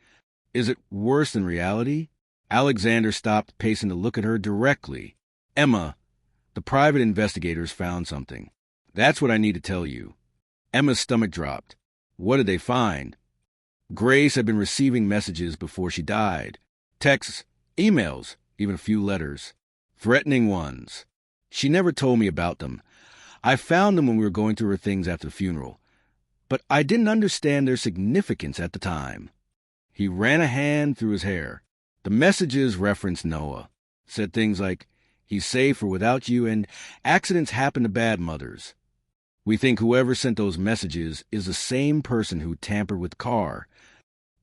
"Is it worse than reality?" Alexander stopped pacing to look at her directly. "Emma, the private investigators found something. That's what I need to tell you." Emma's stomach dropped. "What did they find?" Grace had been receiving messages before she died. Texts, emails, even a few letters. Threatening ones. She never told me about them. I found them when we were going through her things after the funeral. But I didn't understand their significance at the time. He ran a hand through his hair. The messages referenced Noah. Said things like, "He's safe or without you," and "accidents happen to bad mothers." We think whoever sent those messages is the same person who tampered with Carr.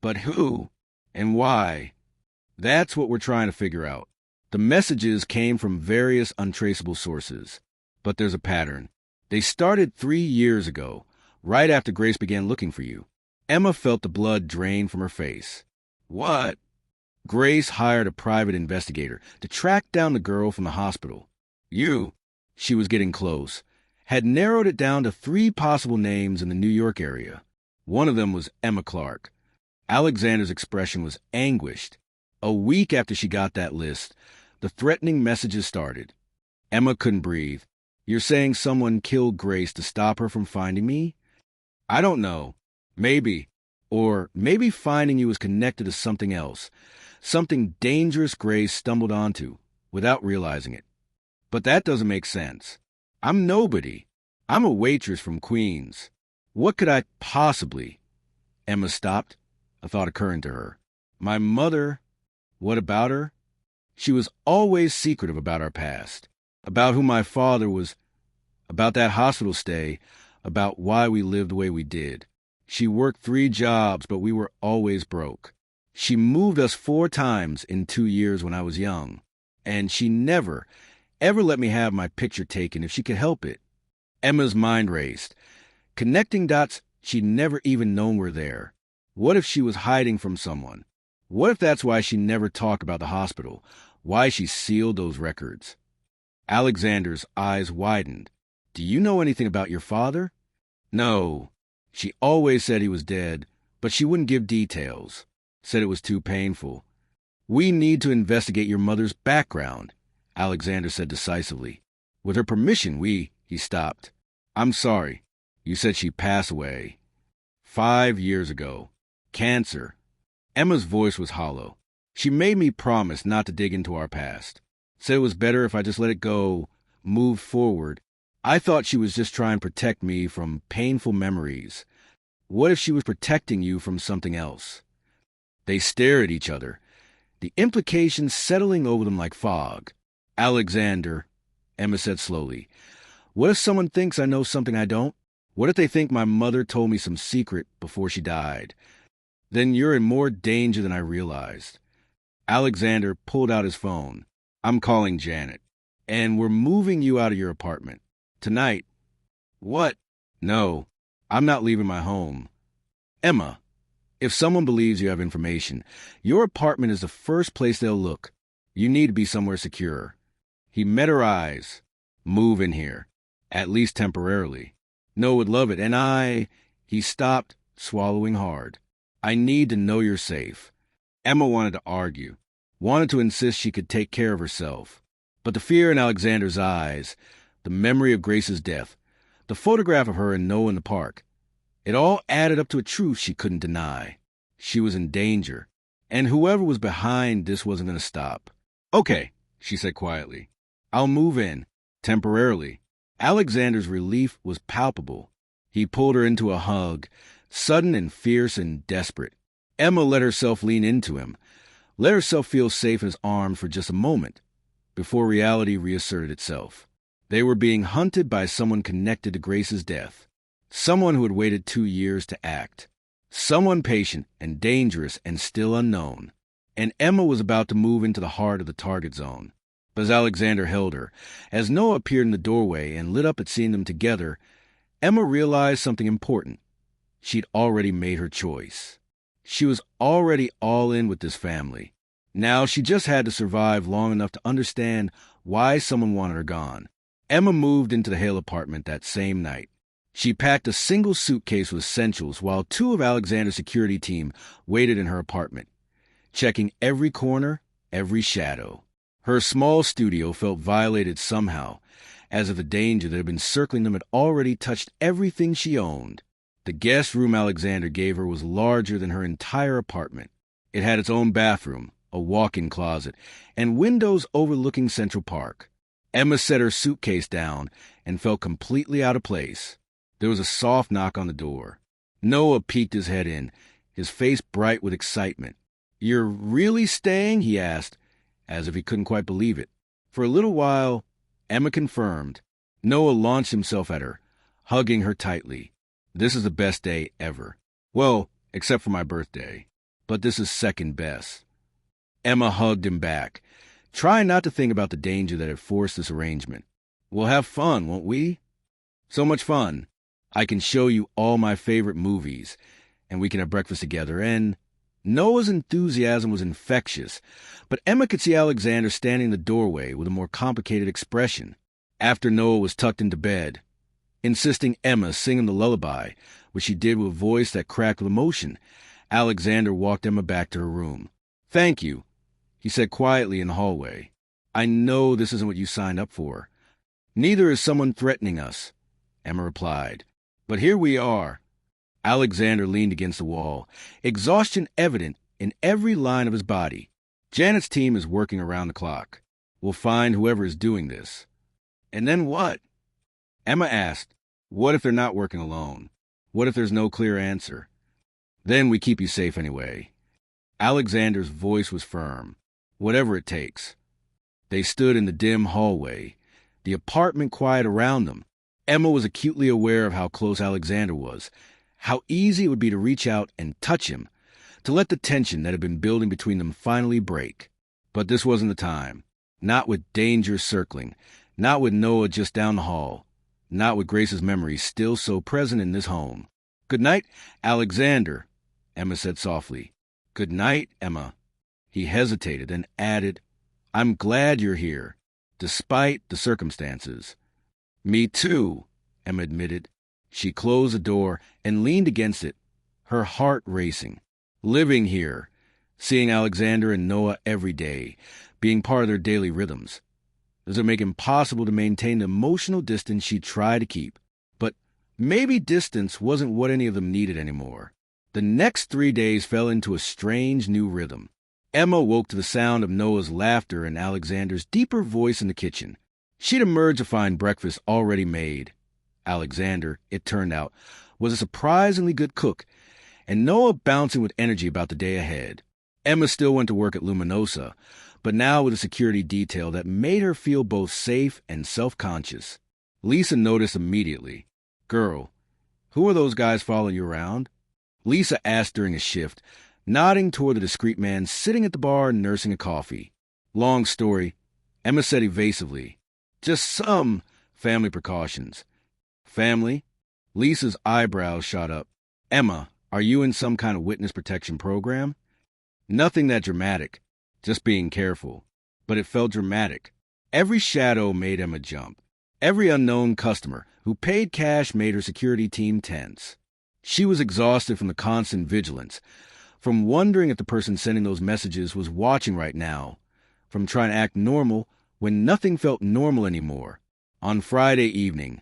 But who? And why? That's what we're trying to figure out. The messages came from various untraceable sources. But there's a pattern. They started 3 years ago, right after Grace began looking for you. Emma felt the blood drain from her face. "What?" Grace hired a private investigator to track down the girl from the hospital. You, she was getting close, had narrowed it down to 3 possible names in the New York area. One of them was Emma Clark. Alexander's expression was anguished. A week after she got that list, the threatening messages started. Emma couldn't breathe. You're saying someone killed Grace to stop her from finding me? I don't know. Maybe. Or maybe finding you was connected to something else. Something dangerous Grace stumbled onto, without realizing it. But that doesn't make sense. I'm nobody. I'm a waitress from Queens. What could I possibly... Emma stopped, a thought occurring to her. My mother... What about her? She was always secretive about our past. About who my father was. About that hospital stay. About why we lived the way we did. She worked 3 jobs, but we were always broke. She moved us 4 times in 2 years when I was young. And she never, ever let me have my picture taken if she could help it. Emma's mind raced. Connecting dots she'd never even known were there. What if she was hiding from someone? What if that's why she never talked about the hospital? Why she sealed those records? Alexander's eyes widened. Do you know anything about your father? No. She always said he was dead, but she wouldn't give details. Said it was too painful. We need to investigate your mother's background, Alexander said decisively. With her permission, he stopped. I'm sorry. You said she passed away. 5 years ago. Cancer. Emma's voice was hollow. She made me promise not to dig into our past. Said it was better if I just let it go, move forward. I thought she was just trying to protect me from painful memories. What if she was protecting you from something else? They stared at each other, the implications settling over them like fog. Alexander, Emma said slowly, what if someone thinks I know something I don't? What if they think my mother told me some secret before she died? Then you're in more danger than I realized. Alexander pulled out his phone. I'm calling Janet. And we're moving you out of your apartment. Tonight. What? No, I'm not leaving my home. Emma, if someone believes you have information, your apartment is the first place they'll look. You need to be somewhere secure. He met her eyes. Move in here. At least temporarily. Noah would love it, and He stopped, swallowing hard. I need to know you're safe. Emma wanted to argue, wanted to insist she could take care of herself. But the fear in Alexander's eyes, the memory of Grace's death, the photograph of her and Noah in the park, it all added up to a truth she couldn't deny. She was in danger, and whoever was behind this wasn't going to stop. Okay, she said quietly. I'll move in, temporarily. Alexander's relief was palpable. He pulled her into a hug, sudden and fierce and desperate. Emma let herself lean into him, let herself feel safe in his arms for just a moment, before reality reasserted itself. They were being hunted by someone connected to Grace's death, someone who had waited 2 years to act, someone patient and dangerous and still unknown. And Emma was about to move into the heart of the target zone. But as Alexander held her, as Noah appeared in the doorway and lit up at seeing them together, Emma realized something important. She'd already made her choice. She was already all in with this family. Now she just had to survive long enough to understand why someone wanted her gone. Emma moved into the Hale apartment that same night. She packed a single suitcase with essentials while 2 of Alexander's security team waited in her apartment, checking every corner, every shadow. Her small studio felt violated somehow, as if the danger that had been circling them had already touched everything she owned. The guest room Alexander gave her was larger than her entire apartment. It had its own bathroom, a walk-in closet, and windows overlooking Central Park. Emma set her suitcase down and felt completely out of place. There was a soft knock on the door. Noah peeked his head in, his face bright with excitement. You're really staying? He asked, as if he couldn't quite believe it. For a little while, Emma confirmed. Noah launched himself at her, hugging her tightly. This is the best day ever. Well, except for my birthday. But this is second best. Emma hugged him back, trying not to think about the danger that had forced this arrangement. We'll have fun, won't we? So much fun. I can show you all my favorite movies, and we can have breakfast together, and Noah's enthusiasm was infectious, but Emma could see Alexander standing in the doorway with a more complicated expression. After Noah was tucked into bed, insisting Emma sing him the lullaby, which she did with a voice that cracked with emotion, Alexander walked Emma back to her room. "Thank you," he said quietly in the hallway. "I know this isn't what you signed up for." "Neither is someone threatening us," Emma replied. "But here we are." Alexander leaned against the wall, exhaustion evident in every line of his body. "Janet's team is working around the clock. We'll find whoever is doing this." "And then what?" Emma asked. "What if they're not working alone? What if there's no clear answer?" "Then we keep you safe anyway." Alexander's voice was firm. "Whatever it takes." They stood in the dim hallway, the apartment quiet around them. Emma was acutely aware of how close Alexander was, how easy it would be to reach out and touch him, to let the tension that had been building between them finally break. But this wasn't the time. Not with danger circling, not with Noah just down the hall, not with Grace's memories still so present in this home. "Good night, Alexander," Emma said softly. "Good night, Emma." He hesitated, then added, "I'm glad you're here, despite the circumstances." "Me too," Emma admitted. She closed the door and leaned against it, her heart racing. Living here, seeing Alexander and Noah every day, being part of their daily rhythms. Does it make it impossible to maintain the emotional distance she tried to keep? But maybe distance wasn't what any of them needed anymore. The next 3 days fell into a strange new rhythm. Emma woke to the sound of Noah's laughter and Alexander's deeper voice in the kitchen. She'd emerged to find breakfast already made. Alexander, it turned out, was a surprisingly good cook, and Noah bouncing with energy about the day ahead. Emma still went to work at Luminosa, but now with a security detail that made her feel both safe and self-conscious. Lisa noticed immediately. "Girl, who are those guys following you around?" Lisa asked during a shift, nodding toward the discreet man sitting at the bar nursing a coffee. "Long story," Emma said evasively. "Just some family precautions." "Family?" Lisa's eyebrows shot up. "Emma, are you in some kind of witness protection program?" "Nothing that dramatic, just being careful." But it felt dramatic. Every shadow made Emma jump. Every unknown customer who paid cash made her security team tense. She was exhausted from the constant vigilance, from wondering if the person sending those messages was watching right now, from trying to act normal when nothing felt normal anymore. On Friday evening,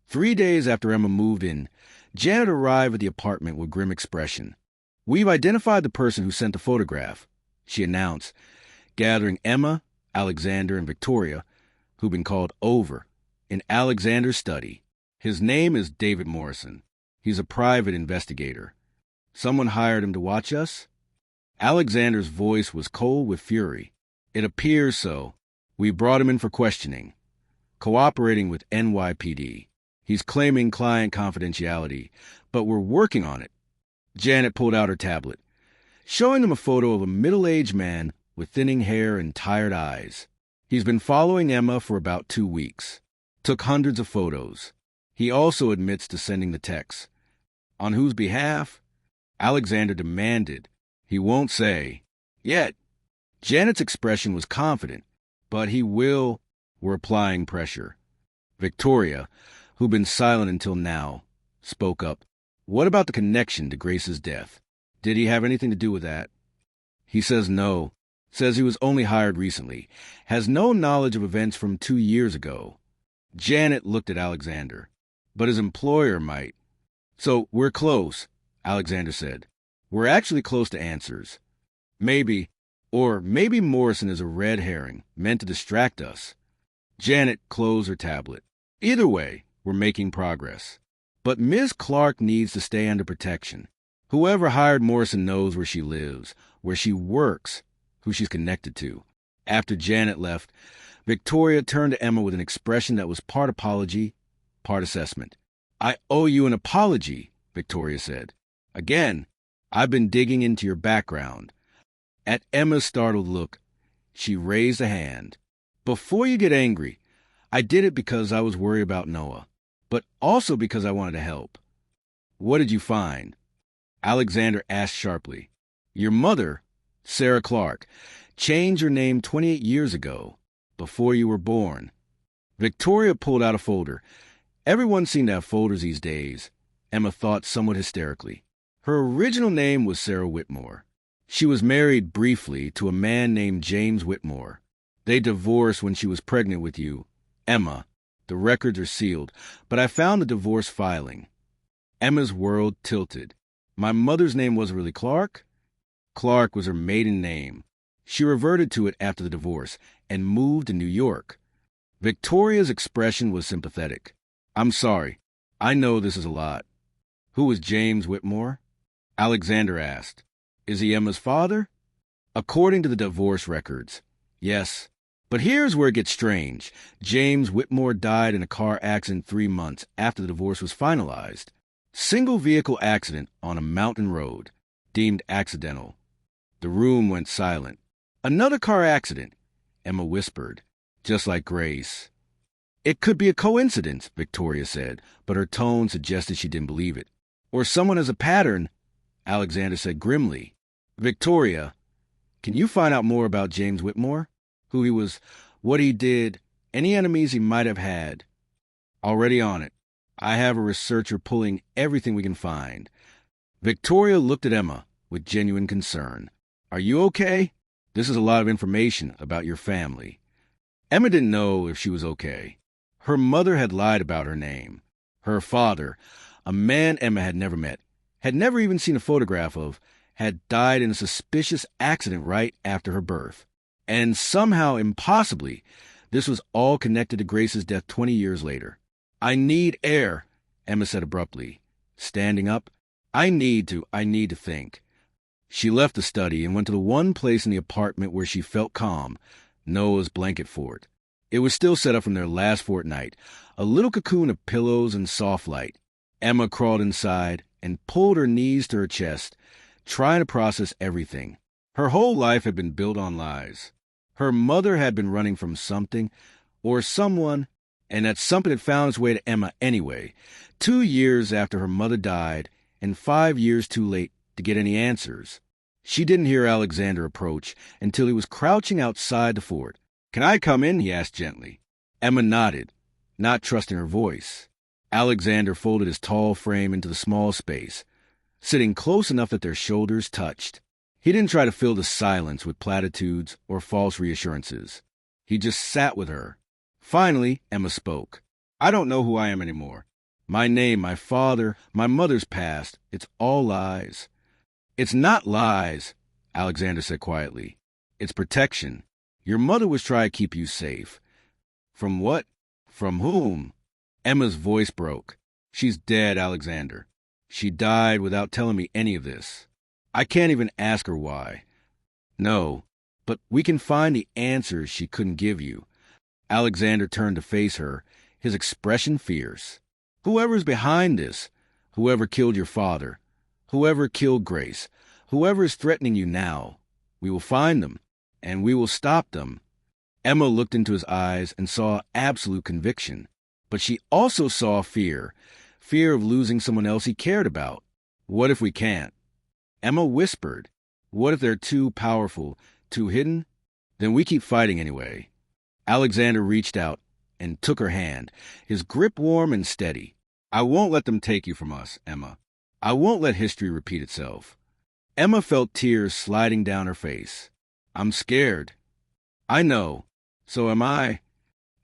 3 days after Emma moved in, Janet arrived at the apartment with grim expression. "We've identified the person who sent the photograph," she announced, gathering Emma, Alexander, and Victoria, who'd been called over, in Alexander's study. "His name is David Morrison. He's a private investigator. Someone hired him to watch us?" Alexander's voice was cold with fury. "It appears so. We brought him in for questioning. Cooperating with NYPD. He's claiming client confidentiality, but we're working on it." Janet pulled out her tablet, showing them a photo of a middle-aged man with thinning hair and tired eyes. "He's been following Emma for about 2 weeks. Took hundreds of photos. He also admits to sending the texts. On whose behalf?" Alexander demanded. "He won't say. Yet." Janet's expression was confident. "But he will." We're applying pressure. Victoria, who'd been silent until now, spoke up. "What about the connection to Grace's death? Did he have anything to do with that?" "He says no. Says he was only hired recently. Has no knowledge of events from 2 years ago." Janet looked at Alexander. "But his employer might." "So we're close," Alexander said. "We're actually close to answers. Maybe, or maybe Morrison is a red herring meant to distract us." Janet closed her tablet. "Either way, we're making progress. But Ms. Clark needs to stay under protection. Whoever hired Morrison knows where she lives, where she works, who she's connected to." After Janet left, Victoria turned to Emma with an expression that was part apology, part assessment. "I owe you an apology," Victoria said. "Again, I've been digging into your background." At Emma's startled look, she raised a hand. "Before you get angry, I did it because I was worried about Noah, but also because I wanted to help." "What did you find?" Alexander asked sharply. Your mother, Sarah Clark, changed her name 28 years ago, before you were born. Victoria pulled out a folder. Everyone seemed to have folders these days, Emma thought somewhat hysterically. Her original name was Sarah Whitmore. She was married briefly to a man named James Whitmore. They divorced when she was pregnant with you, Emma. The records are sealed, but I found the divorce filing. Emma's world tilted. My mother's name wasn't really Clark? Clark was her maiden name. She reverted to it after the divorce and moved to New York. Victoria's expression was sympathetic. I'm sorry. I know this is a lot. Who was James Whitmore? Alexander asked. Is he Emma's father? According to the divorce records, yes. But here's where it gets strange. James Whitmore died in a car accident 3 months after the divorce was finalized. Single vehicle accident on a mountain road, deemed accidental. The room went silent. Another car accident, Emma whispered, just like Grace. It could be a coincidence, Victoria said, but her tone suggested she didn't believe it. Or someone has a pattern, Alexander said grimly. Victoria, can you find out more about James Whitmore? Who he was, what he did, any enemies he might have had? Already on it. I have a researcher pulling everything we can find. Victoria looked at Emma with genuine concern. Are you okay? This is a lot of information about your family. Emma didn't know if she was okay. Her mother had lied about her name. Her father, a man Emma had never met, had never even seen a photograph of, had died in a suspicious accident right after her birth. And somehow, impossibly, this was all connected to Grace's death 20 years later. I need air, Emma said abruptly. Standing up, I need to think. She left the study and went to the one place in the apartment where she felt calm, Noah's blanket fort. It was still set up from their last fortnight, a little cocoon of pillows and soft light. Emma crawled inside and pulled her knees to her chest, trying to process everything. Her whole life had been built on lies. Her mother had been running from something or someone, and that something had found its way to Emma anyway, 2 years after her mother died and 5 years too late to get any answers. She didn't hear Alexander approach until he was crouching outside the fort. Can I come in? He asked gently. Emma nodded, not trusting her voice. Alexander folded his tall frame into the small space, sitting close enough that their shoulders touched. He didn't try to fill the silence with platitudes or false reassurances. He just sat with her. Finally, Emma spoke. I don't know who I am anymore. My name, my father, my mother's past, it's all lies. It's not lies, Alexander said quietly. It's protection. Your mother was trying to keep you safe. From what? From whom? Emma's voice broke. She's dead, Alexander. She died without telling me any of this. I can't even ask her why. No, but we can find the answers she couldn't give you. Alexander turned to face her, his expression fierce. Whoever's behind this, whoever killed your father, whoever killed Grace, whoever is threatening you now, we will find them, and we will stop them. Emma looked into his eyes and saw absolute conviction, but she also saw fear of losing someone else he cared about. What if we can't? Emma whispered, what if they're too powerful, too hidden? Then we keep fighting anyway. Alexander reached out and took her hand, his grip warm and steady. I won't let them take you from us, Emma. I won't let history repeat itself. Emma felt tears sliding down her face. I'm scared. I know. So am I.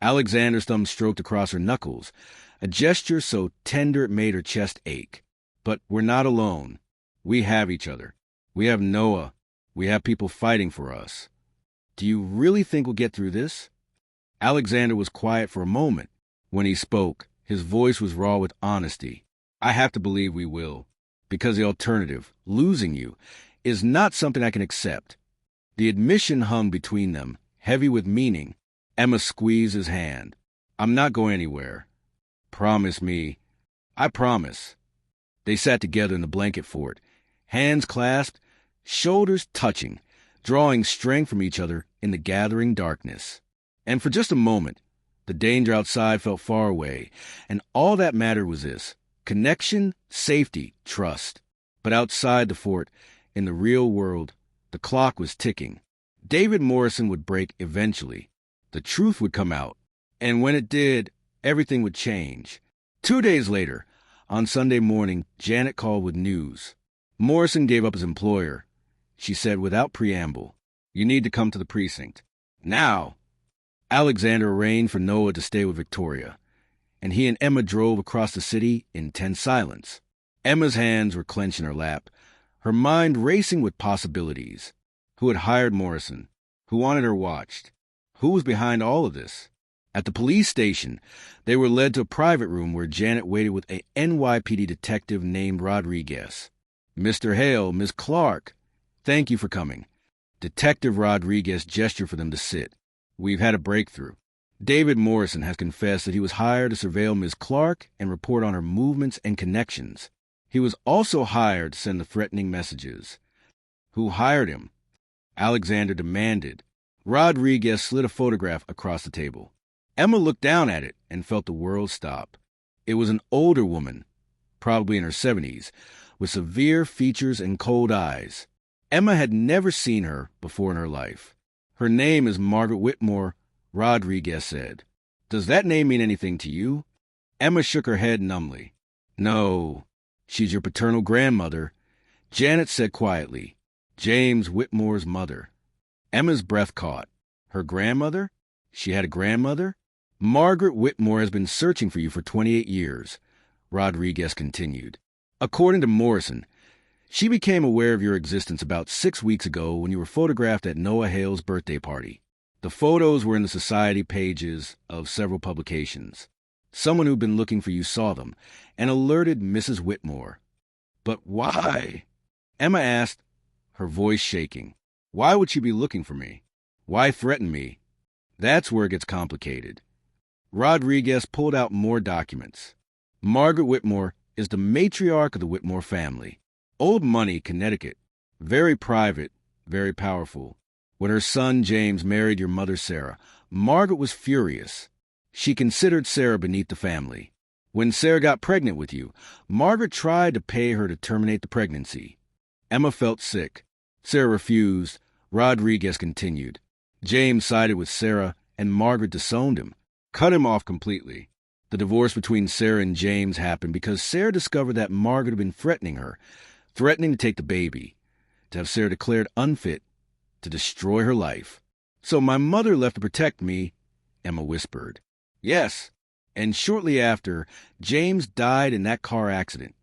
Alexander's thumb stroked across her knuckles, a gesture so tender it made her chest ache. But we're not alone. We have each other. We have Noah. We have people fighting for us. Do you really think we'll get through this? Alexander was quiet for a moment. When he spoke, his voice was raw with honesty. I have to believe we will, because the alternative, losing you, is not something I can accept. The admission hung between them, heavy with meaning. Emma squeezed his hand. I'm not going anywhere. Promise me. I promise. They sat together in the blanket fort, hands clasped, shoulders touching, drawing strength from each other in the gathering darkness. And for just a moment, the danger outside felt far away, and all that mattered was this: connection, safety, trust. But outside the fort, In the real world, the clock was ticking. David Morrison would break eventually. The truth would come out. And when it did, everything would change. 2 days later, on Sunday morning, Janet called with news. Morrison gave up his employer. She said without preamble, "You need to come to the precinct. Now!" Alexander arranged for Noah to stay with Victoria, and he and Emma drove across the city in tense silence. Emma's hands were clenched in her lap, her mind racing with possibilities. Who had hired Morrison? Who wanted her watched? Who was behind all of this? At the police station, they were led to a private room where Janet waited with a NYPD detective named Rodriguez. "Mr. Hale, Miss Clark, thank you for coming." Detective Rodriguez gestured for them to sit. "We've had a breakthrough. David Morrison has confessed that he was hired to surveil Miss Clark and report on her movements and connections. He was also hired to send the threatening messages." "Who hired him?" Alexander demanded. Rodriguez slid a photograph across the table. Emma looked down at it and felt the world stop. It was an older woman, probably in her 70s, with severe features and cold eyes. Emma had never seen her before in her life. "Her name is Margaret Whitmore," Rodriguez said. "Does that name mean anything to you?" Emma shook her head numbly. "No, she's your paternal grandmother," Janet said quietly. "James Whitmore's mother." Emma's breath caught. Her grandmother? She had a grandmother? "Margaret Whitmore has been searching for you for 28 years, Rodriguez continued. "According to Morrison, she became aware of your existence about 6 weeks ago when you were photographed at Noah Hale's birthday party. The photos were in the society pages of several publications. Someone who'd been looking for you saw them and alerted Mrs. Whitmore." "But why?" Emma asked, her voice shaking. "Why would she be looking for me? Why threaten me? That's where it gets complicated." Rodriguez pulled out more documents. "Margaret Whitmore is the matriarch of the Whitmore family. Old money, Connecticut. Very private, very powerful. When her son James married your mother Sarah, Margaret was furious. She considered Sarah beneath the family. When Sarah got pregnant with you, Margaret tried to pay her to terminate the pregnancy. Emma felt sick. Sarah refused. Rodriguez continued. James sided with Sarah, and Margaret disowned him, cut him off completely. The divorce between Sarah and James happened because Sarah discovered that Margaret had been threatening her, threatening to take the baby, to have Sarah declared unfit, to destroy her life. So my mother left to protect me," Emma whispered. "Yes, and shortly after, James died in that car accident."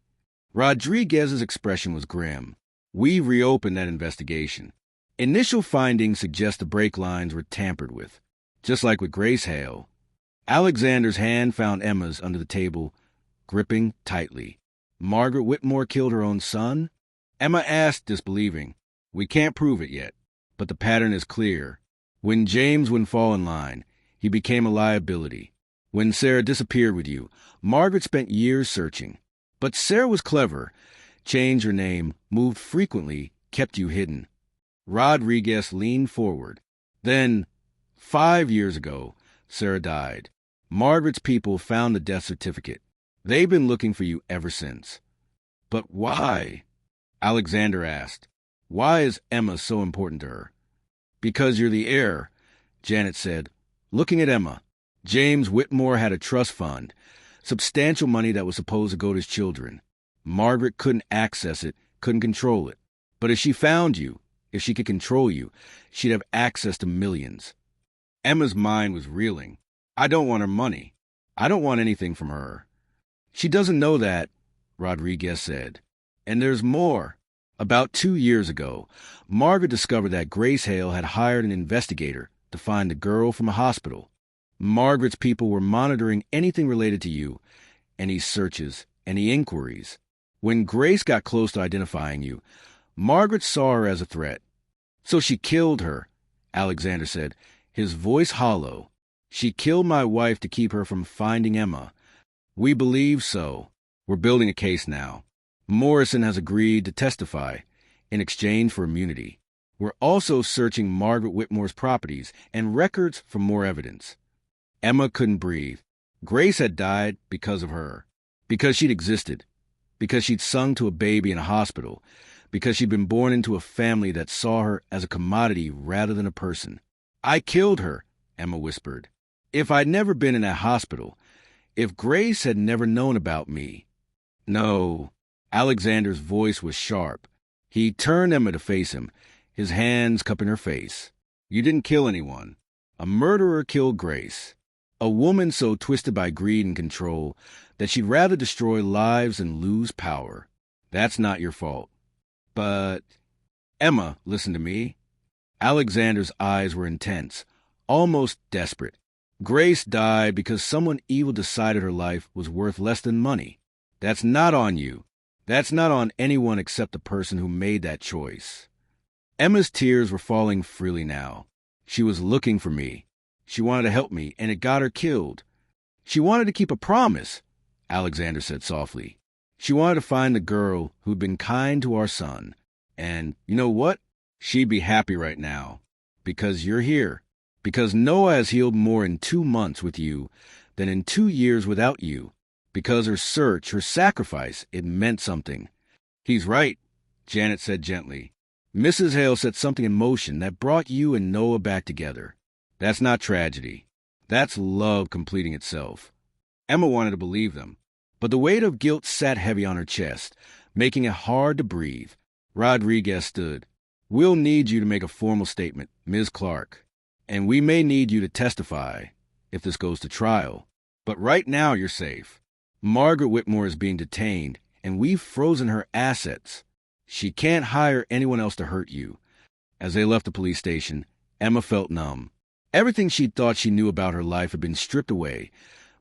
Rodriguez's expression was grim. "We reopened that investigation. Initial findings suggest the brake lines were tampered with, just like with Grace Hale." Alexander's hand found Emma's under the table, gripping tightly. "Margaret Whitmore killed her own son?" Emma asked, disbelieving. "We can't prove it yet, but the pattern is clear. When James wouldn't fall in line, he became a liability. When Sarah disappeared with you, Margaret spent years searching. But Sarah was clever, changed her name, moved frequently, kept you hidden." Rodriguez leaned forward. "Then, 5 years ago, Sarah died. Margaret's people found the death certificate. They've been looking for you ever since." "But why?" Alexander asked. "Why is Emma so important to her?" "Because you're the heir," Janet said, looking at Emma. "James Whitmore had a trust fund, substantial money that was supposed to go to his children. Margaret couldn't access it, couldn't control it. But if she found you, if she could control you, she'd have access to millions." Emma's mind was reeling. "I don't want her money. I don't want anything from her." "She doesn't know that," Rodriguez said. "And there's more. About 2 years ago, Margaret discovered that Grace Hale had hired an investigator to find the girl from a hospital. Margaret's people were monitoring anything related to you, any searches, any inquiries. When Grace got close to identifying you, Margaret saw her as a threat. So she killed her," Alexander said, his voice hollow. "She killed my wife to keep her from finding Emma. We believe so. We're building a case now. Morrison has agreed to testify in exchange for immunity. We're also searching Margaret Whitmore's properties and records for more evidence." Emma couldn't breathe. Grace had died because of her, because she'd existed, because she'd sung to a baby in a hospital, because she'd been born into a family that saw her as a commodity rather than a person. "I killed her," Emma whispered. "If I'd never been in that hospital, if Grace had never known about me." "No." Alexander's voice was sharp. He turned Emma to face him, his hands cupping her face. "You didn't kill anyone. A murderer killed Grace. A woman so twisted by greed and control that she'd rather destroy lives than lose power. That's not your fault." "But—" "Emma, listen to me." Alexander's eyes were intense, almost desperate. "Grace died because someone evil decided her life was worth less than money. That's not on you. That's not on anyone except the person who made that choice." Emma's tears were falling freely now. She was looking for me. She wanted to help me, and it got her killed. "She wanted to keep a promise," Alexander said softly. "She wanted to find the girl who'd been kind to our son. And you know what? She'd be happy right now. Because you're here. Because Noah has healed more in 2 months with you than in 2 years without you. Because her search, her sacrifice, it meant something." "He's right," Janet said gently. "Mrs. Hale set something in motion that brought you and Noah back together. That's not tragedy. That's love completing itself." Emma wanted to believe them, but the weight of guilt sat heavy on her chest, making it hard to breathe. Rodriguez stood. "We'll need you to make a formal statement, Ms. Clark. And we may need you to testify, if this goes to trial. But right now you're safe. Margaret Whitmore is being detained, and we've frozen her assets. She can't hire anyone else to hurt you." As they left the police station, Emma felt numb. Everything she thought she knew about her life had been stripped away,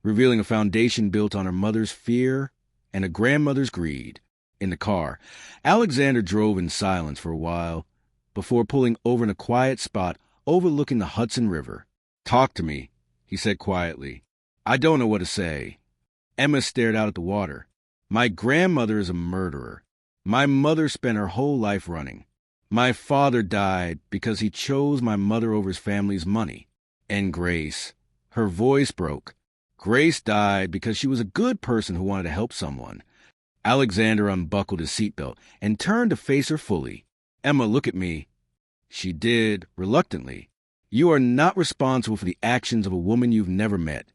revealing a foundation built on her mother's fear and a grandmother's greed. In the car, Alexander drove in silence for a while before pulling over in a quiet spot overlooking the Hudson River. "Talk to me," he said quietly. "I don't know what to say." Emma stared out at the water. "My grandmother is a murderer. My mother spent her whole life running. My father died because he chose my mother over his family's money. And Grace," her voice broke, "Grace died because she was a good person who wanted to help someone." Alexander unbuckled his seatbelt and turned to face her fully. "Emma, look at me." She did, reluctantly. "You are not responsible for the actions of a woman you've never met,"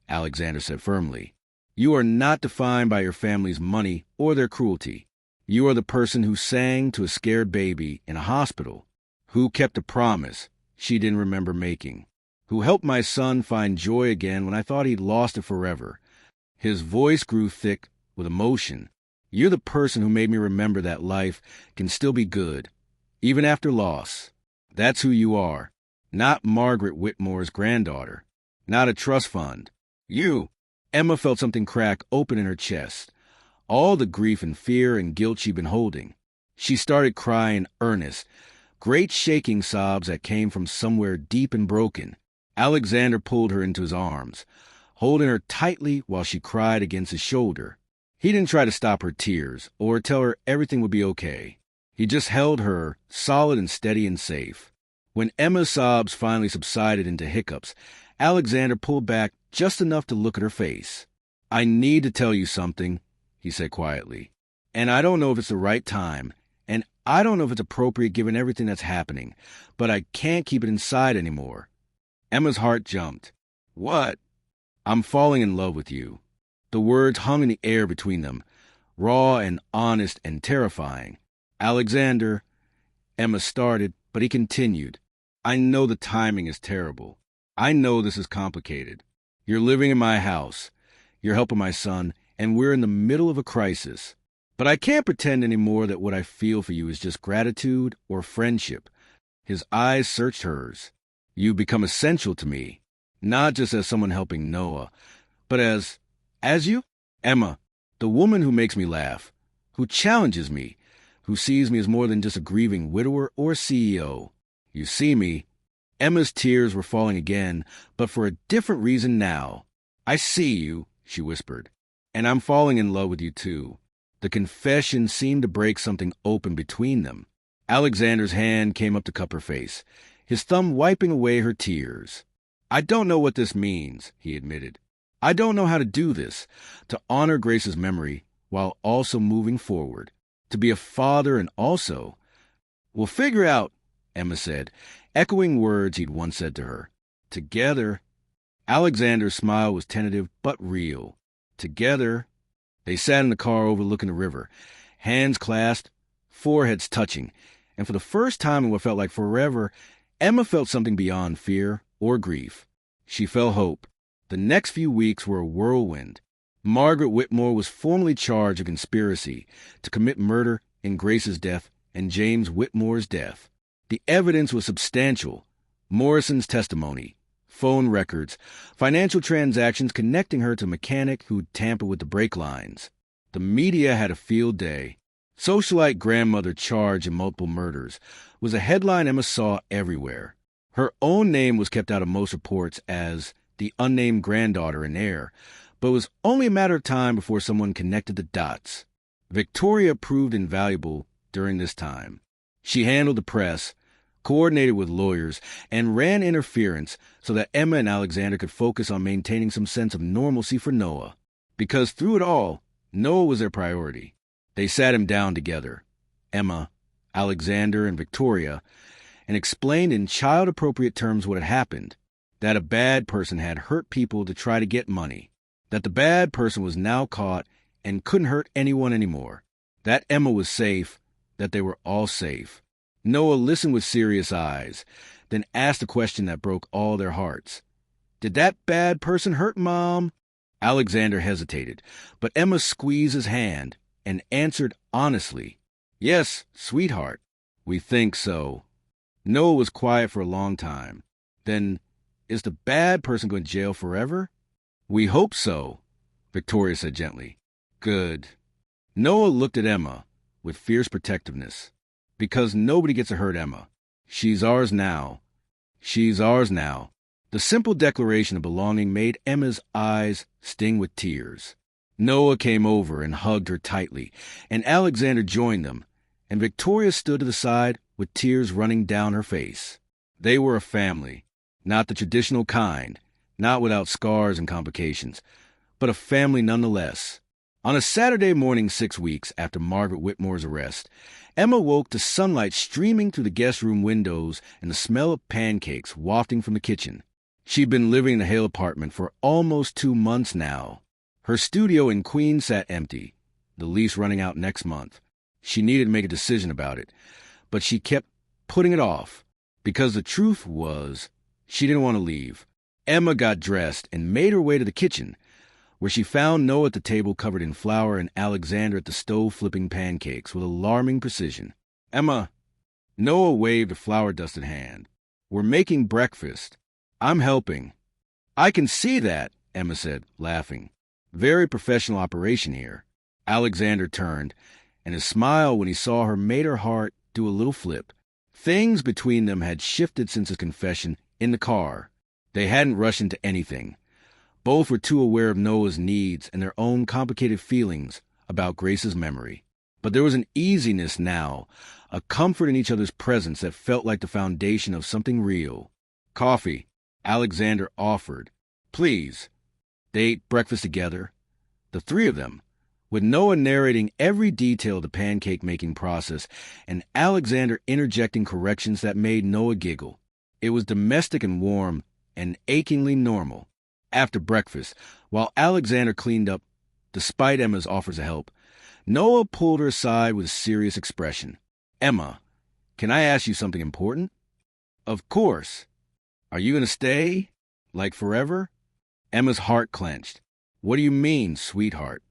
Alexander said firmly. "You are not defined by your family's money or their cruelty. You are the person who sang to a scared baby in a hospital, who kept a promise she didn't remember making, who helped my son find joy again when I thought he'd lost it forever." His voice grew thick with emotion. "You're the person who made me remember that life can still be good, even after loss. That's who you are. Not Margaret Whitmore's granddaughter. Not a trust fund. You." Emma felt something crack open in her chest. All the grief and fear and guilt she'd been holding. She started crying earnest, great shaking sobs that came from somewhere deep and broken. Alexander pulled her into his arms, holding her tightly while she cried against his shoulder. He didn't try to stop her tears or tell her everything would be okay. He just held her, solid and steady and safe. When Emma's sobs finally subsided into hiccups, Alexander pulled back just enough to look at her face. "I need to tell you something," he said quietly. "And I don't know if it's the right time, and I don't know if it's appropriate given everything that's happening, but I can't keep it inside anymore." Emma's heart jumped. "What?" "I'm falling in love with you." The words hung in the air between them, raw and honest and terrifying. "Alexander," Emma started, but he continued. "I know the timing is terrible. I know this is complicated. You're living in my house. You're helping my son, and we're in the middle of a crisis. But I can't pretend anymore that what I feel for you is just gratitude or friendship." His eyes searched hers. "You've become essential to me, not just as someone helping Noah, but as you? Emma, the woman who makes me laugh, who challenges me, who sees me as more than just a grieving widower or CEO. You see me." Emma's tears were falling again, but for a different reason now. "I see you," she whispered, "and I'm falling in love with you too." The confession seemed to break something open between them. Alexander's hand came up to cup her face, his thumb wiping away her tears. "I don't know what this means," he admitted. "I don't know how to do this, to honor Grace's memory while also moving forward. to be a father, and also... We'll figure out, Emma said, echoing words he'd once said to her. Together. Alexander's smile was tentative but real. Together. They sat in the car overlooking the river, hands clasped, foreheads touching, and for the first time in what felt like forever, Emma felt something beyond fear or grief. She felt hope. The next few weeks were a whirlwind. Margaret Whitmore was formally charged of conspiracy to commit murder in Grace's death and James Whitmore's death. The evidence was substantial. Morrison's testimony, phone records, financial transactions connecting her to a mechanic who'd tampered with the brake lines. The media had a field day. Socialite grandmother charged in multiple murders was a headline Emma saw everywhere. Her own name was kept out of most reports as the unnamed granddaughter and heir, but it was only a matter of time before someone connected the dots. Victoria proved invaluable during this time. She handled the press, coordinated with lawyers, and ran interference so that Emma and Alexander could focus on maintaining some sense of normalcy for Noah. Because through it all, Noah was their priority. They sat him down together, Emma, Alexander, and Victoria, and explained in child-appropriate terms what had happened, that a bad person had hurt people to try to get money, that the bad person was now caught and couldn't hurt anyone anymore, that Emma was safe, that they were all safe. Noah listened with serious eyes, then asked a question that broke all their hearts. Did that bad person hurt Mom? Alexander hesitated, but Emma squeezed his hand and answered honestly, Yes, sweetheart, we think so. Noah was quiet for a long time. Then, is the bad person going to jail forever? We hope so, Victoria said gently. Good. Noah looked at Emma with fierce protectiveness. Because nobody gets to hurt Emma. She's ours now. She's ours now. The simple declaration of belonging made Emma's eyes sting with tears. Noah came over and hugged her tightly, and Alexander joined them, and Victoria stood to the side with tears running down her face. They were a family, not the traditional kind, not without scars and complications, but a family nonetheless. On a Saturday morning 6 weeks after Margaret Whitmore's arrest, Emma woke to sunlight streaming through the guest room windows and the smell of pancakes wafting from the kitchen. She'd been living in the Hale apartment for almost 2 months now. Her studio in Queens sat empty, the lease running out next month. She needed to make a decision about it, but she kept putting it off, because the truth was, she didn't want to leave. Emma got dressed and made her way to the kitchen, where she found Noah at the table covered in flour and Alexander at the stove flipping pancakes with alarming precision. Emma, Noah waved a flour-dusted hand. We're making breakfast. I'm helping. I can see that, Emma said, laughing. Very professional operation here. Alexander turned, and his smile when he saw her made her heart do a little flip. Things between them had shifted since his confession in the car. They hadn't rushed into anything. Both were too aware of Noah's needs and their own complicated feelings about Grace's memory. But there was an easiness now, a comfort in each other's presence that felt like the foundation of something real. Coffee, Alexander offered. Please. They ate breakfast together, the three of them, with Noah narrating every detail of the pancake-making process and Alexander interjecting corrections that made Noah giggle. It was domestic and warm and achingly normal. After breakfast, while Alexander cleaned up, despite Emma's offers of help, Noah pulled her aside with a serious expression. Emma, can I ask you something important? Of course. Are you going to stay? Like forever? Emma's heart clenched. What do you mean, sweetheart?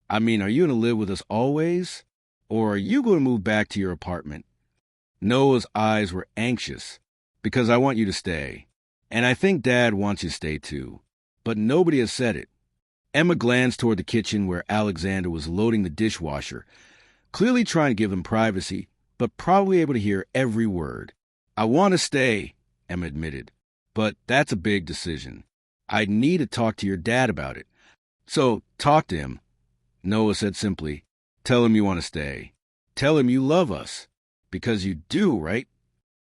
I mean, are you going to live with us always? Or are you going to move back to your apartment? Noah's eyes were anxious. Because I want you to stay. And I think Dad wants you to stay too. But nobody has said it. Emma glanced toward the kitchen where Alexander was loading the dishwasher, clearly trying to give them privacy, but probably able to hear every word. I want to stay, Emma admitted. But that's a big decision. I'd need to talk to your dad about it. So, talk to him. Noah said simply, tell him you want to stay. Tell him you love us. Because you do, right?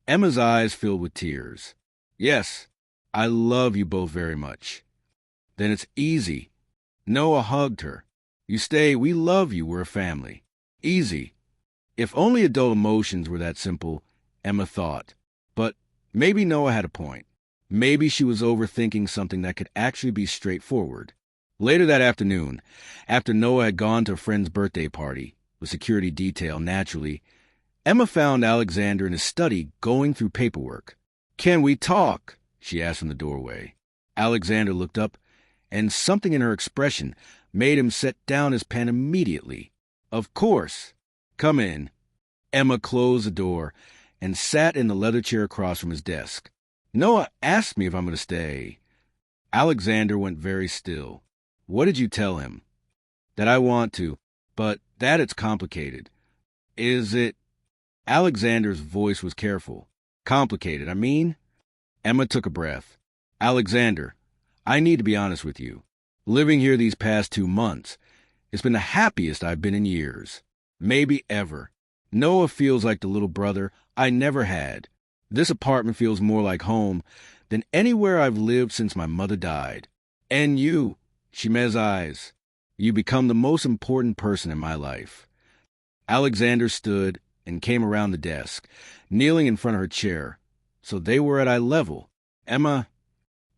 Emma's eyes filled with tears. Yes, I love you both very much. Then it's easy. Noah hugged her. You stay, we love you, we're a family. Easy. If only adult emotions were that simple, Emma thought. But maybe Noah had a point. Maybe she was overthinking something that could actually be straightforward. Later that afternoon, after Noah had gone to a friend's birthday party, with security detail naturally, Emma found Alexander in his study going through paperwork. "Can we talk?" she asked from the doorway. Alexander looked up, and something in her expression made him set down his pen immediately. "Of course. Come in." Emma closed the door and sat in the leather chair across from his desk. "Noah asked me if I'm going to stay." Alexander went very still. "What did you tell him?" "That I want to, but that it's complicated." "Is it?" Alexander's voice was careful. "Complicated, I mean?" Emma took a breath. "Alexander, I need to be honest with you. Living here these past 2 months, it's been the happiest I've been in years. Maybe ever. Noah feels like the little brother I never had. This apartment feels more like home than anywhere I've lived since my mother died. And you," she met his eyes, "you become the most important person in my life." Alexander stood and came around the desk, kneeling in front of her chair, so they were at eye level. "Emma,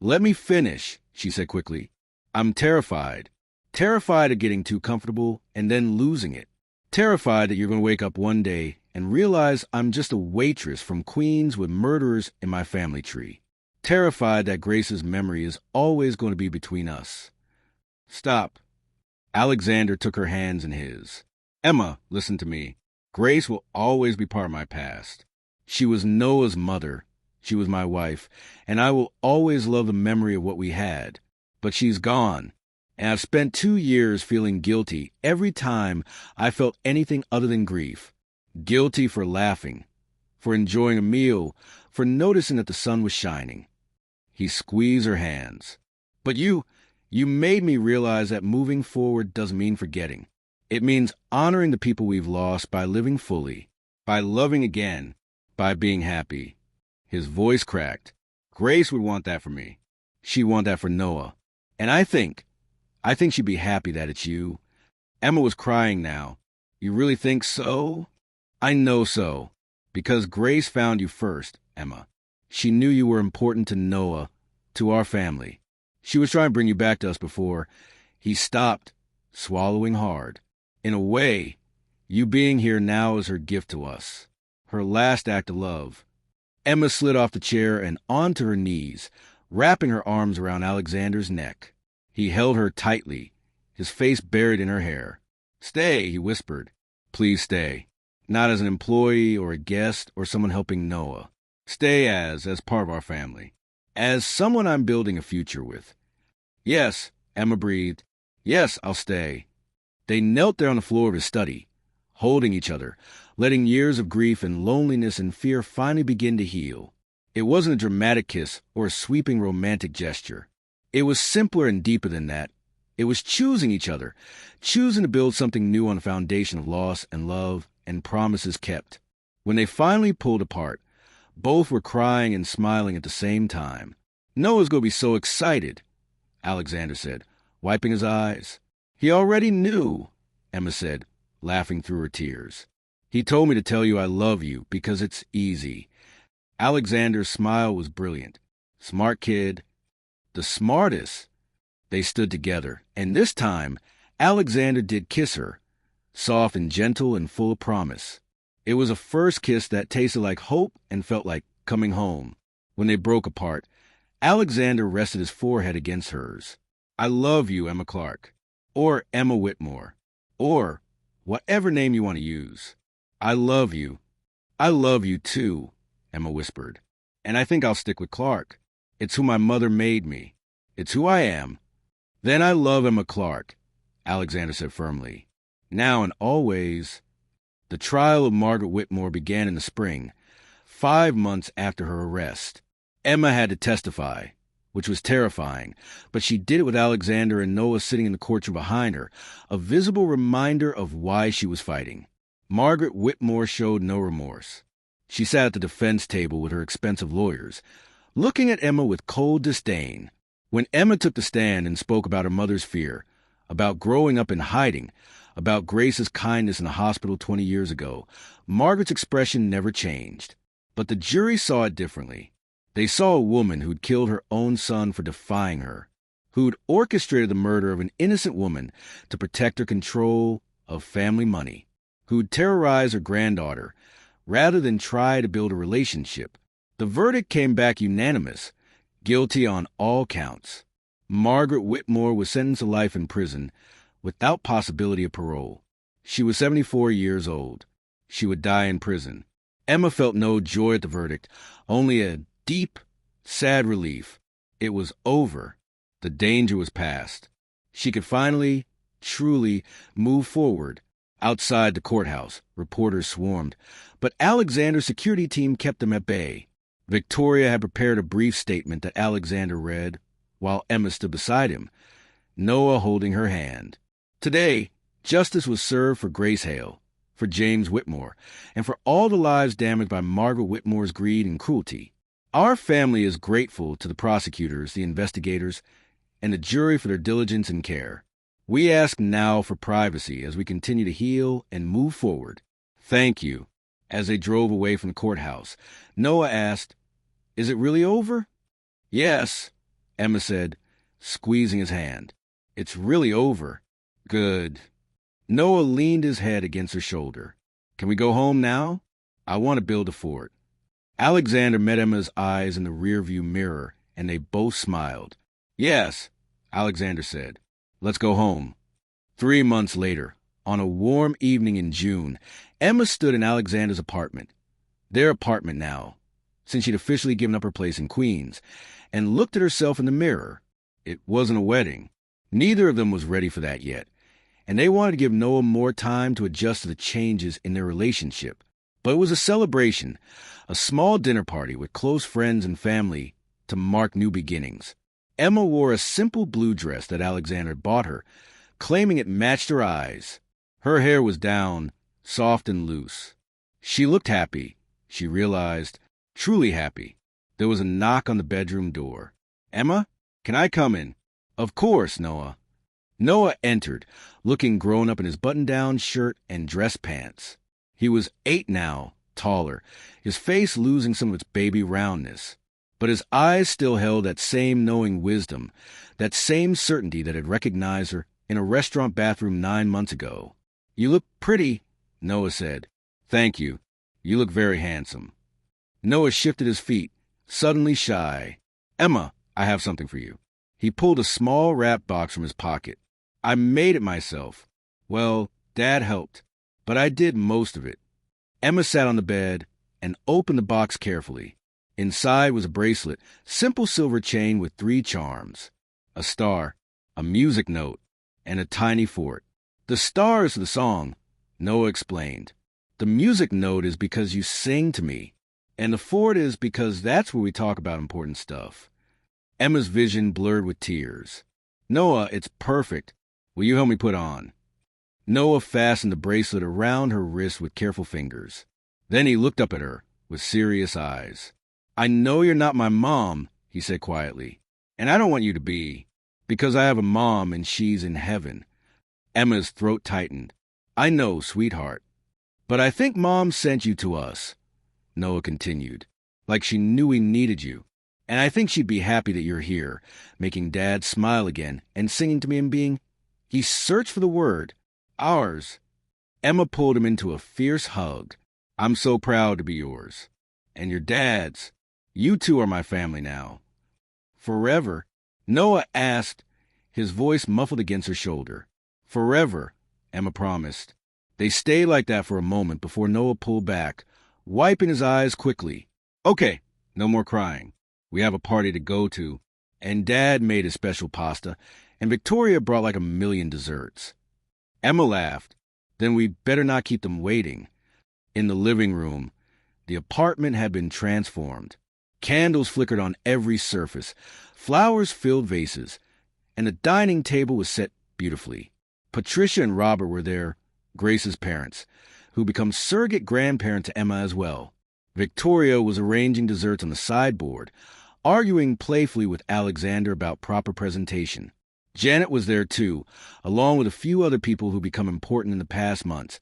let me finish," she said quickly. "I'm terrified. Terrified of getting too comfortable and then losing it. Terrified that you're going to wake up one day and realize I'm just a waitress from Queens with murderers in my family tree. Terrified that Grace's memory is always going to be between us." "Stop." Alexander took her hands in his. "Emma, listen to me. Grace will always be part of my past. She was Noah's mother. She was my wife, and I will always love the memory of what we had. But she's gone, and I've spent 2 years feeling guilty every time I felt anything other than grief. Guilty for laughing, for enjoying a meal, for noticing that the sun was shining." He squeezed her hands. "But you made me realize that moving forward doesn't mean forgetting. It means honoring the people we've lost by living fully, by loving again, by being happy." His voice cracked. "Grace would want that for me. She'd want that for Noah. And I think she'd be happy that it's you." Emma was crying now. "You really think so?" "I know so. Because Grace found you first, Emma. She knew you were important to Noah, to our family. She was trying to bring you back to us before." He stopped, swallowing hard. "In a way, you being here now is her gift to us. Her last act of love." Emma slid off the chair and onto her knees, wrapping her arms around Alexander's neck. He held her tightly, his face buried in her hair. "Stay," he whispered. "Please stay. Not as an employee or a guest or someone helping Noah. Stay as part of our family. As someone I'm building a future with." "Yes," Emma breathed. "Yes, I'll stay." They knelt there on the floor of his study, holding each other, letting years of grief and loneliness and fear finally begin to heal. It wasn't a dramatic kiss or a sweeping romantic gesture. It was simpler and deeper than that. It was choosing each other, choosing to build something new on a foundation of loss and love and promises kept. When they finally pulled apart, both were crying and smiling at the same time. "Noah's going to be so excited," Alexander said, wiping his eyes. "He already knew," Emma said, laughing through her tears. "He told me to tell you I love you because it's easy." Alexander's smile was brilliant. Smart kid. The smartest. They stood together, and this time, Alexander did kiss her, soft and gentle and full of promise. It was a first kiss that tasted like hope and felt like coming home. When they broke apart, Alexander rested his forehead against hers. "I love you, Emma Clark," or Emma Whitmore, or whatever name you want to use. "I love you. I love you too," Emma whispered. "And I think I'll stick with Clark. It's who my mother made me. It's who I am." "Then I love Emma Clark," Alexander said firmly. "Now and always." The trial of Margaret Whitmore began in the spring, 5 months after her arrest. Emma had to testify, which was terrifying, but she did it with Alexander and Noah sitting in the courtroom behind her, a visible reminder of why she was fighting. Margaret Whitmore showed no remorse. She sat at the defense table with her expensive lawyers, looking at Emma with cold disdain. When Emma took the stand and spoke about her mother's fear, about growing up in hiding, about Grace's kindness in the hospital 20 years ago. Margaret's expression never changed. But the jury saw it differently. They saw a woman who'd killed her own son for defying her, who'd orchestrated the murder of an innocent woman to protect her control of family money, who'd terrorized her granddaughter rather than try to build a relationship. The verdict came back unanimous, guilty on all counts. Margaret Whitmore was sentenced to life in prison without possibility of parole. She was 74 years old. She would die in prison. Emma felt no joy at the verdict, only a deep, sad relief. It was over. The danger was past. She could finally, truly move forward. Outside the courthouse, reporters swarmed, but Alexander's security team kept them at bay. Victoria had prepared a brief statement that Alexander read while Emma stood beside him, Noah holding her hand. Today, justice was served for Grace Hale, for James Whitmore, and for all the lives damaged by Margaret Whitmore's greed and cruelty. Our family is grateful to the prosecutors, the investigators, and the jury for their diligence and care. We ask now for privacy as we continue to heal and move forward. Thank you. As they drove away from the courthouse, Noah asked, Is it really over? Yes, Emma said, squeezing his hand. It's really over. Good. Noah leaned his head against her shoulder. Can we go home now? I want to build a fort. Alexander met Emma's eyes in the rearview mirror, and they both smiled. Yes, Alexander said. Let's go home. 3 months later, on a warm evening in June, Emma stood in Alexander's apartment, their apartment now, since she'd officially given up her place in Queens, and looked at herself in the mirror. It wasn't a wedding. Neither of them was ready for that yet, and they wanted to give Noah more time to adjust to the changes in their relationship. But it was a celebration, a small dinner party with close friends and family to mark new beginnings. Emma wore a simple blue dress that Alexander bought her, claiming it matched her eyes. Her hair was down, soft and loose. She looked happy, she realized, truly happy. There was a knock on the bedroom door. Emma, can I come in? Of course, Noah. Noah entered, looking grown up in his button-down shirt and dress pants. He was 8 now, taller, his face losing some of its baby roundness. But his eyes still held that same knowing wisdom, that same certainty that had recognized her in a restaurant bathroom 9 months ago. You look pretty, Noah said. Thank you. You look very handsome. Noah shifted his feet, suddenly shy. Emma, I have something for you. He pulled a small wrap box from his pocket. I made it myself. Well, Dad helped, but I did most of it. Emma sat on the bed and opened the box carefully. Inside was a bracelet, simple silver chain with 3 charms, a star, a music note, and a tiny fort. The star is the song, Noah explained. The music note is because you sing to me, and the fort is because that's where we talk about important stuff. Emma's vision blurred with tears. Noah, it's perfect. Will you help me put on? Noah fastened the bracelet around her wrist with careful fingers. Then he looked up at her with serious eyes. I know you're not my mom, he said quietly, and I don't want you to be, because I have a mom and she's in heaven. Emma's throat tightened. I know, sweetheart. But I think Mom sent you to us, Noah continued, like she knew we needed you. And I think she'd be happy that you're here, making Dad smile again and singing to me and being... He searched for the word. Ours. Emma pulled him into a fierce hug. I'm so proud to be yours. And your dad's. You two are my family now. Forever? Noah asked, his voice muffled against her shoulder. Forever, Emma promised. They stayed like that for a moment before Noah pulled back, wiping his eyes quickly. Okay, no more crying. We have a party to go to, and Dad made his special pasta, and Victoria brought like 1,000,000 desserts. Emma laughed. Then we'd better not keep them waiting. In the living room, the apartment had been transformed. Candles flickered on every surface, flowers filled vases, and the dining table was set beautifully. Patricia and Robert were there, Grace's parents, who become surrogate grandparent to Emma as well. Victoria was arranging desserts on the sideboard, arguing playfully with Alexander about proper presentation. Janet was there too, along with a few other people who'd become important in the past months.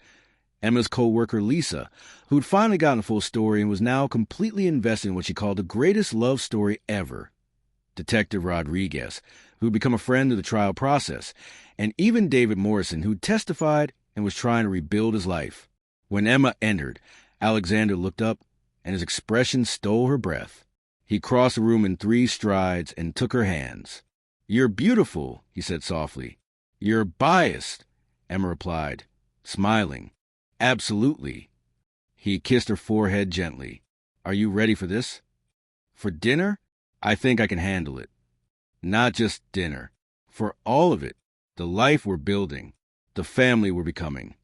Emma's co-worker Lisa, who'd finally gotten a full story and was now completely invested in what she called the greatest love story ever. Detective Rodriguez, who'd become a friend through the trial process, and even David Morrison, who'd testified and was trying to rebuild his life. When Emma entered, Alexander looked up, and his expression stole her breath. He crossed the room in 3 strides and took her hands. "You're beautiful," he said softly. "You're biased," Emma replied, smiling. "Absolutely." He kissed her forehead gently. "Are you ready for this?" "For dinner? I think I can handle it." "Not just dinner. For all of it. The life we're building. The family we're becoming."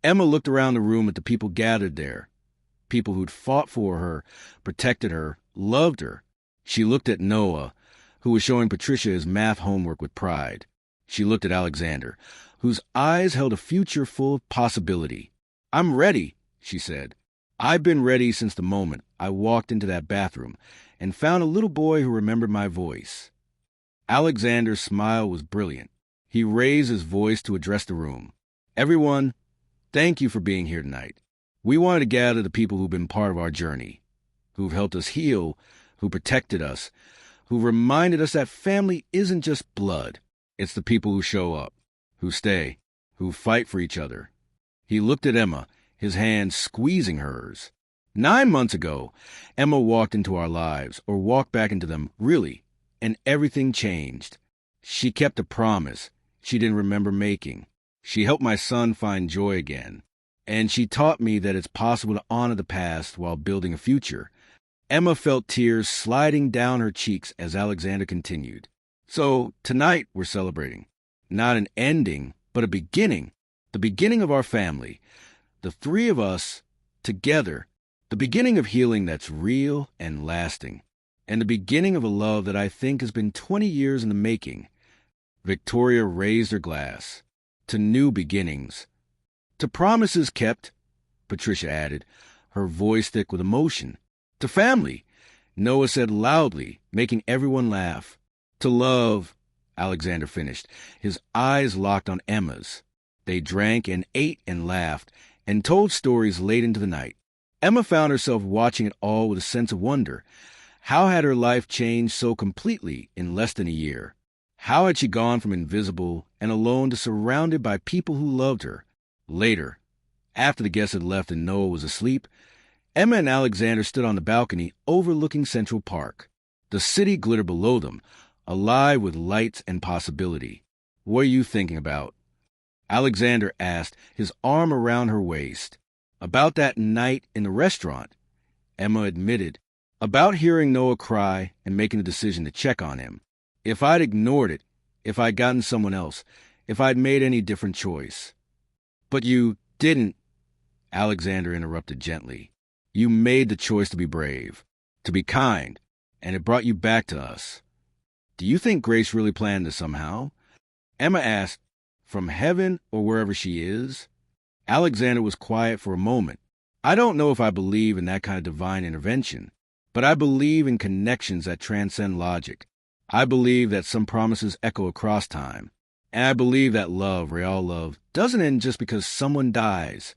Emma looked around the room at the people gathered there. People who'd fought for her, protected her, loved her. She looked at Noah, who was showing Patricia his math homework with pride. She looked at Alexander, whose eyes held a future full of possibility. "I'm ready," she said. "I've been ready since the moment I walked into that bathroom and found a little boy who remembered my voice." Alexander's smile was brilliant. He raised his voice to address the room. "Everyone, thank you for being here tonight. We wanted to gather the people who've been part of our journey, who've helped us heal, who protected us, who reminded us that family isn't just blood. It's the people who show up, who stay, who fight for each other." He looked at Emma, his hand squeezing hers. 9 months ago, Emma walked into our lives, or walked back into them, really, and everything changed. She kept a promise she didn't remember making. She helped my son find joy again. And she taught me that it's possible to honor the past while building a future. Emma felt tears sliding down her cheeks as Alexander continued. "So tonight we're celebrating. Not an ending, but a beginning. The beginning of our family. The 3 of us, together. The beginning of healing that's real and lasting. And the beginning of a love that I think has been 20 years in the making." Victoria raised her glass. "To new beginnings. To promises kept," Patricia added, her voice thick with emotion. "To family," Noah said loudly, making everyone laugh. "To love," Alexander finished, his eyes locked on Emma's. They drank and ate and laughed and told stories late into the night. Emma found herself watching it all with a sense of wonder. How had her life changed so completely in less than a year? How had she gone from invisible and alone to surrounded by people who loved her? Later, after the guests had left and Noah was asleep, Emma and Alexander stood on the balcony overlooking Central Park. The city glittered below them, alive with lights and possibility. "What are you thinking about?" Alexander asked, his arm around her waist. "About that night in the restaurant," Emma admitted. "About hearing Noah cry and making the decision to check on him. If I'd ignored it, if I'd gotten someone else, if I'd made any different choice." "But you didn't," Alexander interrupted gently. "You made the choice to be brave, to be kind, and it brought you back to us." "Do you think Grace really planned this somehow?" Emma asked. "From heaven or wherever she is?" Alexander was quiet for a moment. "I don't know if I believe in that kind of divine intervention, but I believe in connections that transcend logic. I believe that some promises echo across time. And I believe that love, real love, doesn't end just because someone dies."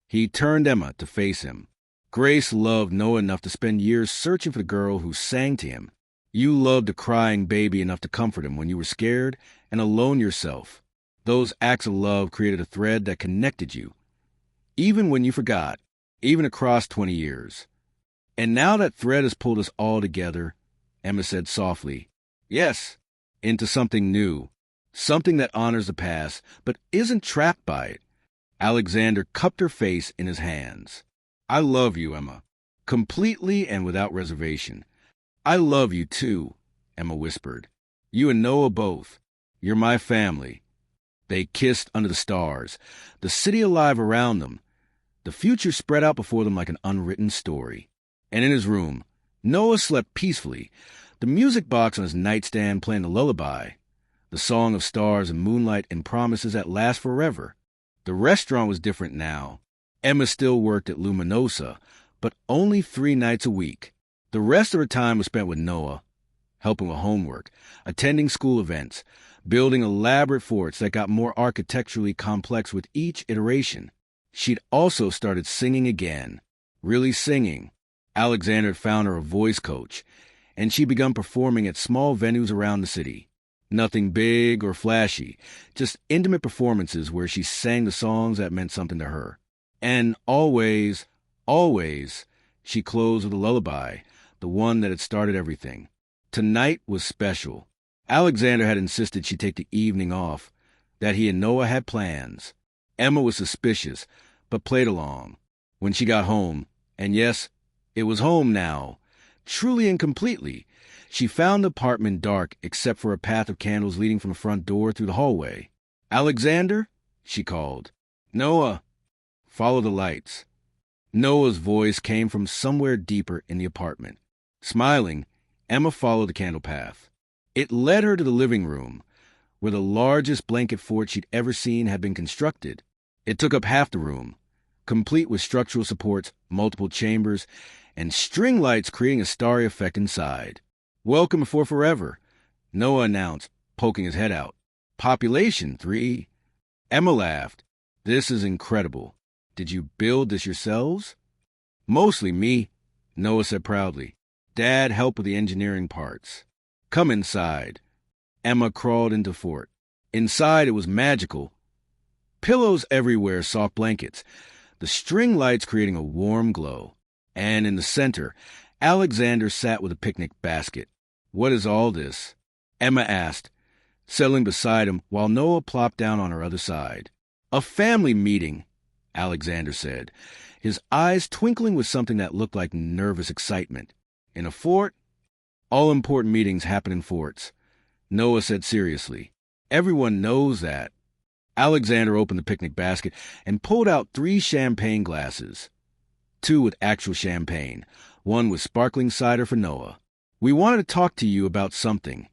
He turned Emma to face him. "Grace loved Noah enough to spend years searching for the girl who sang to him. You loved a crying baby enough to comfort him when you were scared and alone yourself. Those acts of love created a thread that connected you, even when you forgot, even across 20 years. And now that thread has pulled us all together," Emma said softly. "Yes, into something new. Something that honors the past, but isn't trapped by it." Alexander cupped her face in his hands. "I love you, Emma. Completely and without reservation." "I love you, too," Emma whispered. "You and Noah both. You're my family." They kissed under the stars, the city alive around them. The future spread out before them like an unwritten story. And in his room, Noah slept peacefully, the music box on his nightstand playing a lullaby, the song of stars and moonlight and promises that last forever. The restaurant was different now. Emma still worked at Luminosa, but only 3 nights a week. The rest of her time was spent with Noah, helping with homework, attending school events, building elaborate forts that got more architecturally complex with each iteration. She'd also started singing again, really singing. Alexander had found her a voice coach, and she'd begun performing at small venues around the city. Nothing big or flashy, just intimate performances where she sang the songs that meant something to her. And always, always, she closed with a lullaby, the one that had started everything. Tonight was special. Alexander had insisted she take the evening off, that he and Noah had plans. Emma was suspicious, but played along. When she got home, and yes, it was home now, truly and completely, she found the apartment dark except for a path of candles leading from the front door through the hallway. "Alexander?" she called. "Noah." "Follow the lights." Noah's voice came from somewhere deeper in the apartment. Smiling, Emma followed the candle path. It led her to the living room, where the largest blanket fort she'd ever seen had been constructed. It took up half the room, complete with structural supports, multiple chambers, and string lights creating a starry effect inside. "Welcome for forever," Noah announced, poking his head out. "Population 3. Emma laughed. "This is incredible. Did you build this yourselves?" "Mostly me," Noah said proudly. "Dad helped with the engineering parts." "Come inside." Emma crawled into the fort. Inside it was magical. Pillows everywhere, soft blankets, the string lights creating a warm glow. And in the center, Alexander sat with a picnic basket. "What is all this?" Emma asked, settling beside him while Noah plopped down on her other side. "A family meeting," Alexander said, his eyes twinkling with something that looked like nervous excitement. "In a fort?" "All important meetings happen in forts," Noah said seriously. "Everyone knows that." Alexander opened the picnic basket and pulled out 3 champagne glasses. 2 with actual champagne, 1 with sparkling cider for Noah. "We wanted to talk to you about something,"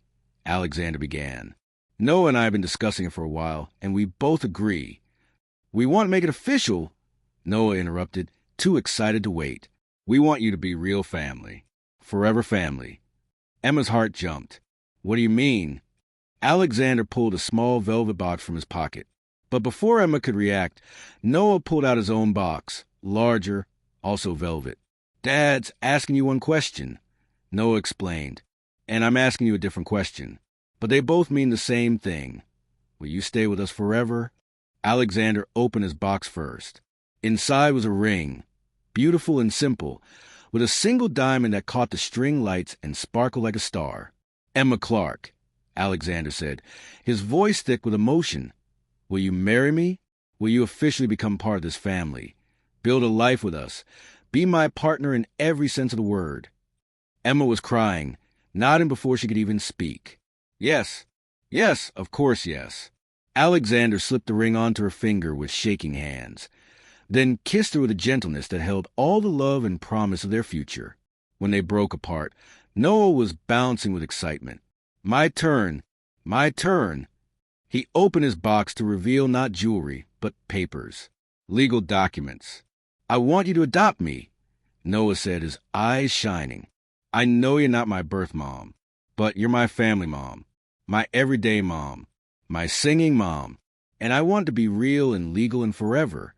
Alexander began. "Noah and I have been discussing it for a while, and we both agree." "We want to make it official," Noah interrupted, too excited to wait. "We want you to be real family. Forever family." Emma's heart jumped. "What do you mean?" Alexander pulled a small velvet box from his pocket. But before Emma could react, Noah pulled out his own box, larger, also velvet. "Dad's asking you one question," Noah explained, "and I'm asking you a different question. But they both mean the same thing. Will you stay with us forever?" Alexander opened his box first. Inside was a ring, beautiful and simple, with a single diamond that caught the string lights and sparkled like a star. "Emma Clark," Alexander said, his voice thick with emotion. "Will you marry me? Will you officially become part of this family? Build a life with us? Be my partner in every sense of the word?" Emma was crying, nodding before she could even speak. "Yes, yes, of course yes." Alexander slipped the ring onto her finger with shaking hands, then kissed her with a gentleness that held all the love and promise of their future. When they broke apart, Noah was bouncing with excitement. "My turn, my turn." He opened his box to reveal not jewelry, but papers, legal documents. "I want you to adopt me," Noah said, his eyes shining. "I know you're not my birth mom, but you're my family mom, my everyday mom, my singing mom, and I want to be real and legal and forever."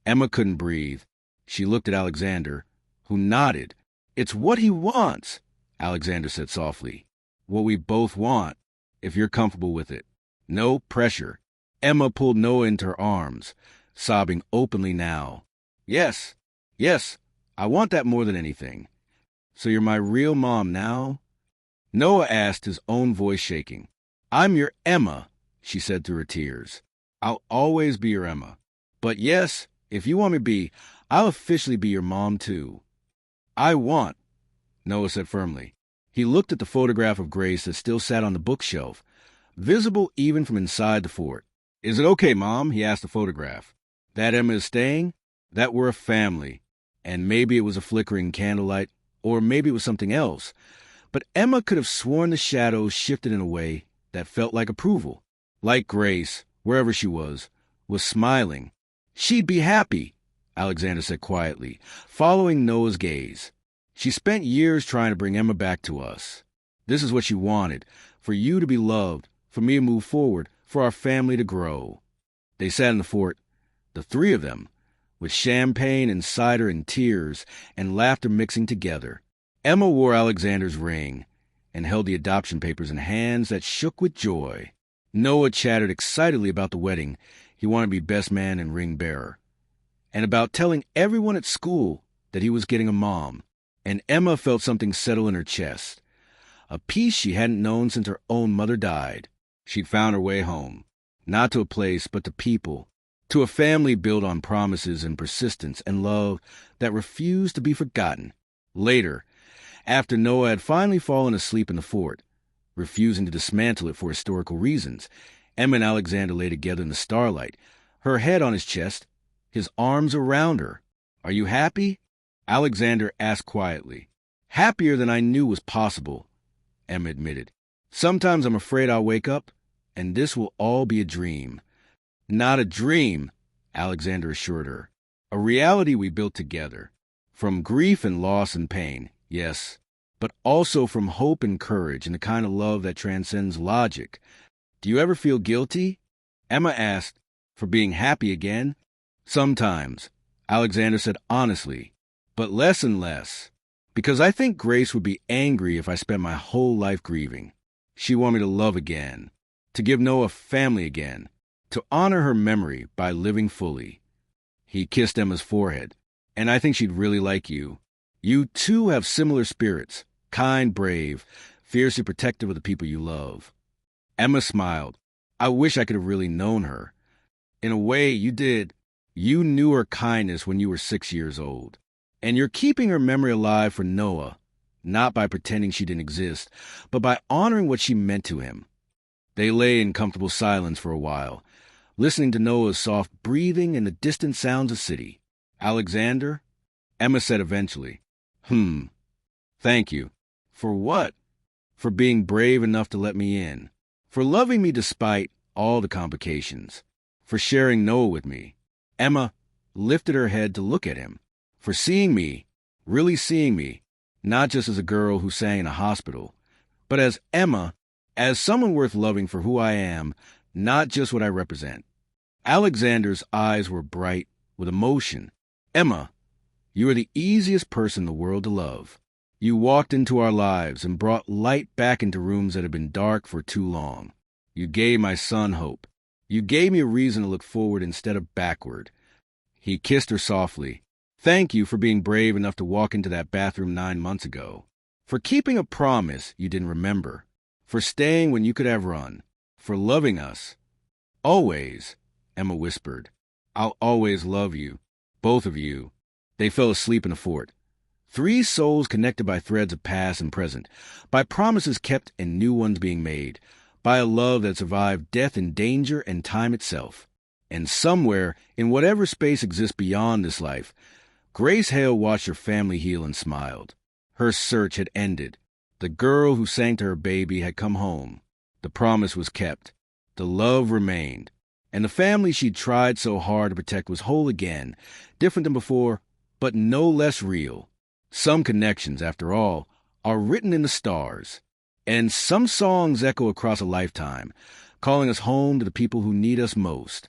Emma couldn't breathe. She looked at Alexander, who nodded. "It's what he wants," Alexander said softly. "What we both want, if you're comfortable with it. No pressure." Emma pulled Noah into her arms, sobbing openly now. "Yes, yes, I want that more than anything. So you're my real mom now?" Noah asked, his own voice shaking. "I'm your Emma," she said through her tears. "I'll always be your Emma. But yes, if you want me to be, I'll officially be your mom too." "I want," Noah said firmly. He looked at the photograph of Grace that still sat on the bookshelf, visible even from inside the fort. "Is it okay, Mom?" he asked the photograph. "That Emma is staying? That we're a family?" And maybe it was a flickering candlelight, or maybe it was something else. But Emma could have sworn the shadows shifted in a way that felt like approval. Like Grace, wherever she was smiling. "She'd be happy," Alexander said quietly, following Noah's gaze. "She spent years trying to bring Emma back to us. This is what she wanted, for you to be loved, for me to move forward, for our family to grow. They sat in the fort, the three of them, with champagne and cider and tears and laughter mixing together. Emma wore Alexander's ring and held the adoption papers in hands that shook with joy. Noah chattered excitedly about the wedding. He wanted to be best man and ring bearer. And about telling everyone at school that he was getting a mom. And Emma felt something settle in her chest. A peace she hadn't known since her own mother died. She'd found her way home. Not to a place, but to people. To a family built on promises and persistence and love that refused to be forgotten. Later, after Noah had finally fallen asleep in the fort, refusing to dismantle it for historical reasons, Emma and Alexander lay together in the starlight, her head on his chest, his arms around her. "Are you happy?" Alexander asked quietly. "Happier than I knew was possible," Emma admitted. "Sometimes I'm afraid I'll wake up, and this will all be a dream." "Not a dream," Alexander assured her. "A reality we built together. From grief and loss and pain, yes, but also from hope and courage and the kind of love that transcends logic. Do you ever feel guilty?" Emma asked, "For being happy again?" "Sometimes," Alexander said honestly, "but less and less. Because I think Grace would be angry if I spent my whole life grieving. She wanted me to love again, to give Noah a family again, to honor her memory by living fully." He kissed Emma's forehead. "And I think she'd really like you. You too have similar spirits, kind, brave, fiercely protective of the people you love." Emma smiled. "I wish I could have really known her. In a way, you did. You knew her kindness when you were 6 years old. And you're keeping her memory alive for Noah, not by pretending she didn't exist, but by honoring what she meant to him." They lay in comfortable silence for a while, listening to Noah's soft breathing and the distant sounds of the city. "Alexander," Emma said eventually. Thank you." "For what?" "For being brave enough to let me in. For loving me despite all the complications. For sharing Noah with me." Emma lifted her head to look at him. "For seeing me, really seeing me, not just as a girl who sang in a hospital, but as Emma, as someone worth loving for who I am, not just what I represent." Alexander's eyes were bright with emotion. "Emma, you are the easiest person in the world to love. You walked into our lives and brought light back into rooms that had been dark for too long. You gave my son hope. You gave me a reason to look forward instead of backward." He kissed her softly. "Thank you for being brave enough to walk into that bathroom 9 months ago. For keeping a promise you didn't remember. For staying when you could have run. For loving us. Always," Emma whispered. "I'll always love you. Both of you." They fell asleep in the fort. 3 souls connected by threads of past and present, by promises kept and new ones being made, by a love that survived death and danger and time itself. And somewhere, in whatever space exists beyond this life, Grace Hale watched her family heal and smiled. Her search had ended. The girl who sang to her baby had come home. The promise was kept. The love remained. And the family she'd tried so hard to protect was whole again, different than before, but no less real. Some connections, after all, are written in the stars. And some songs echo across a lifetime, calling us home to the people who need us most.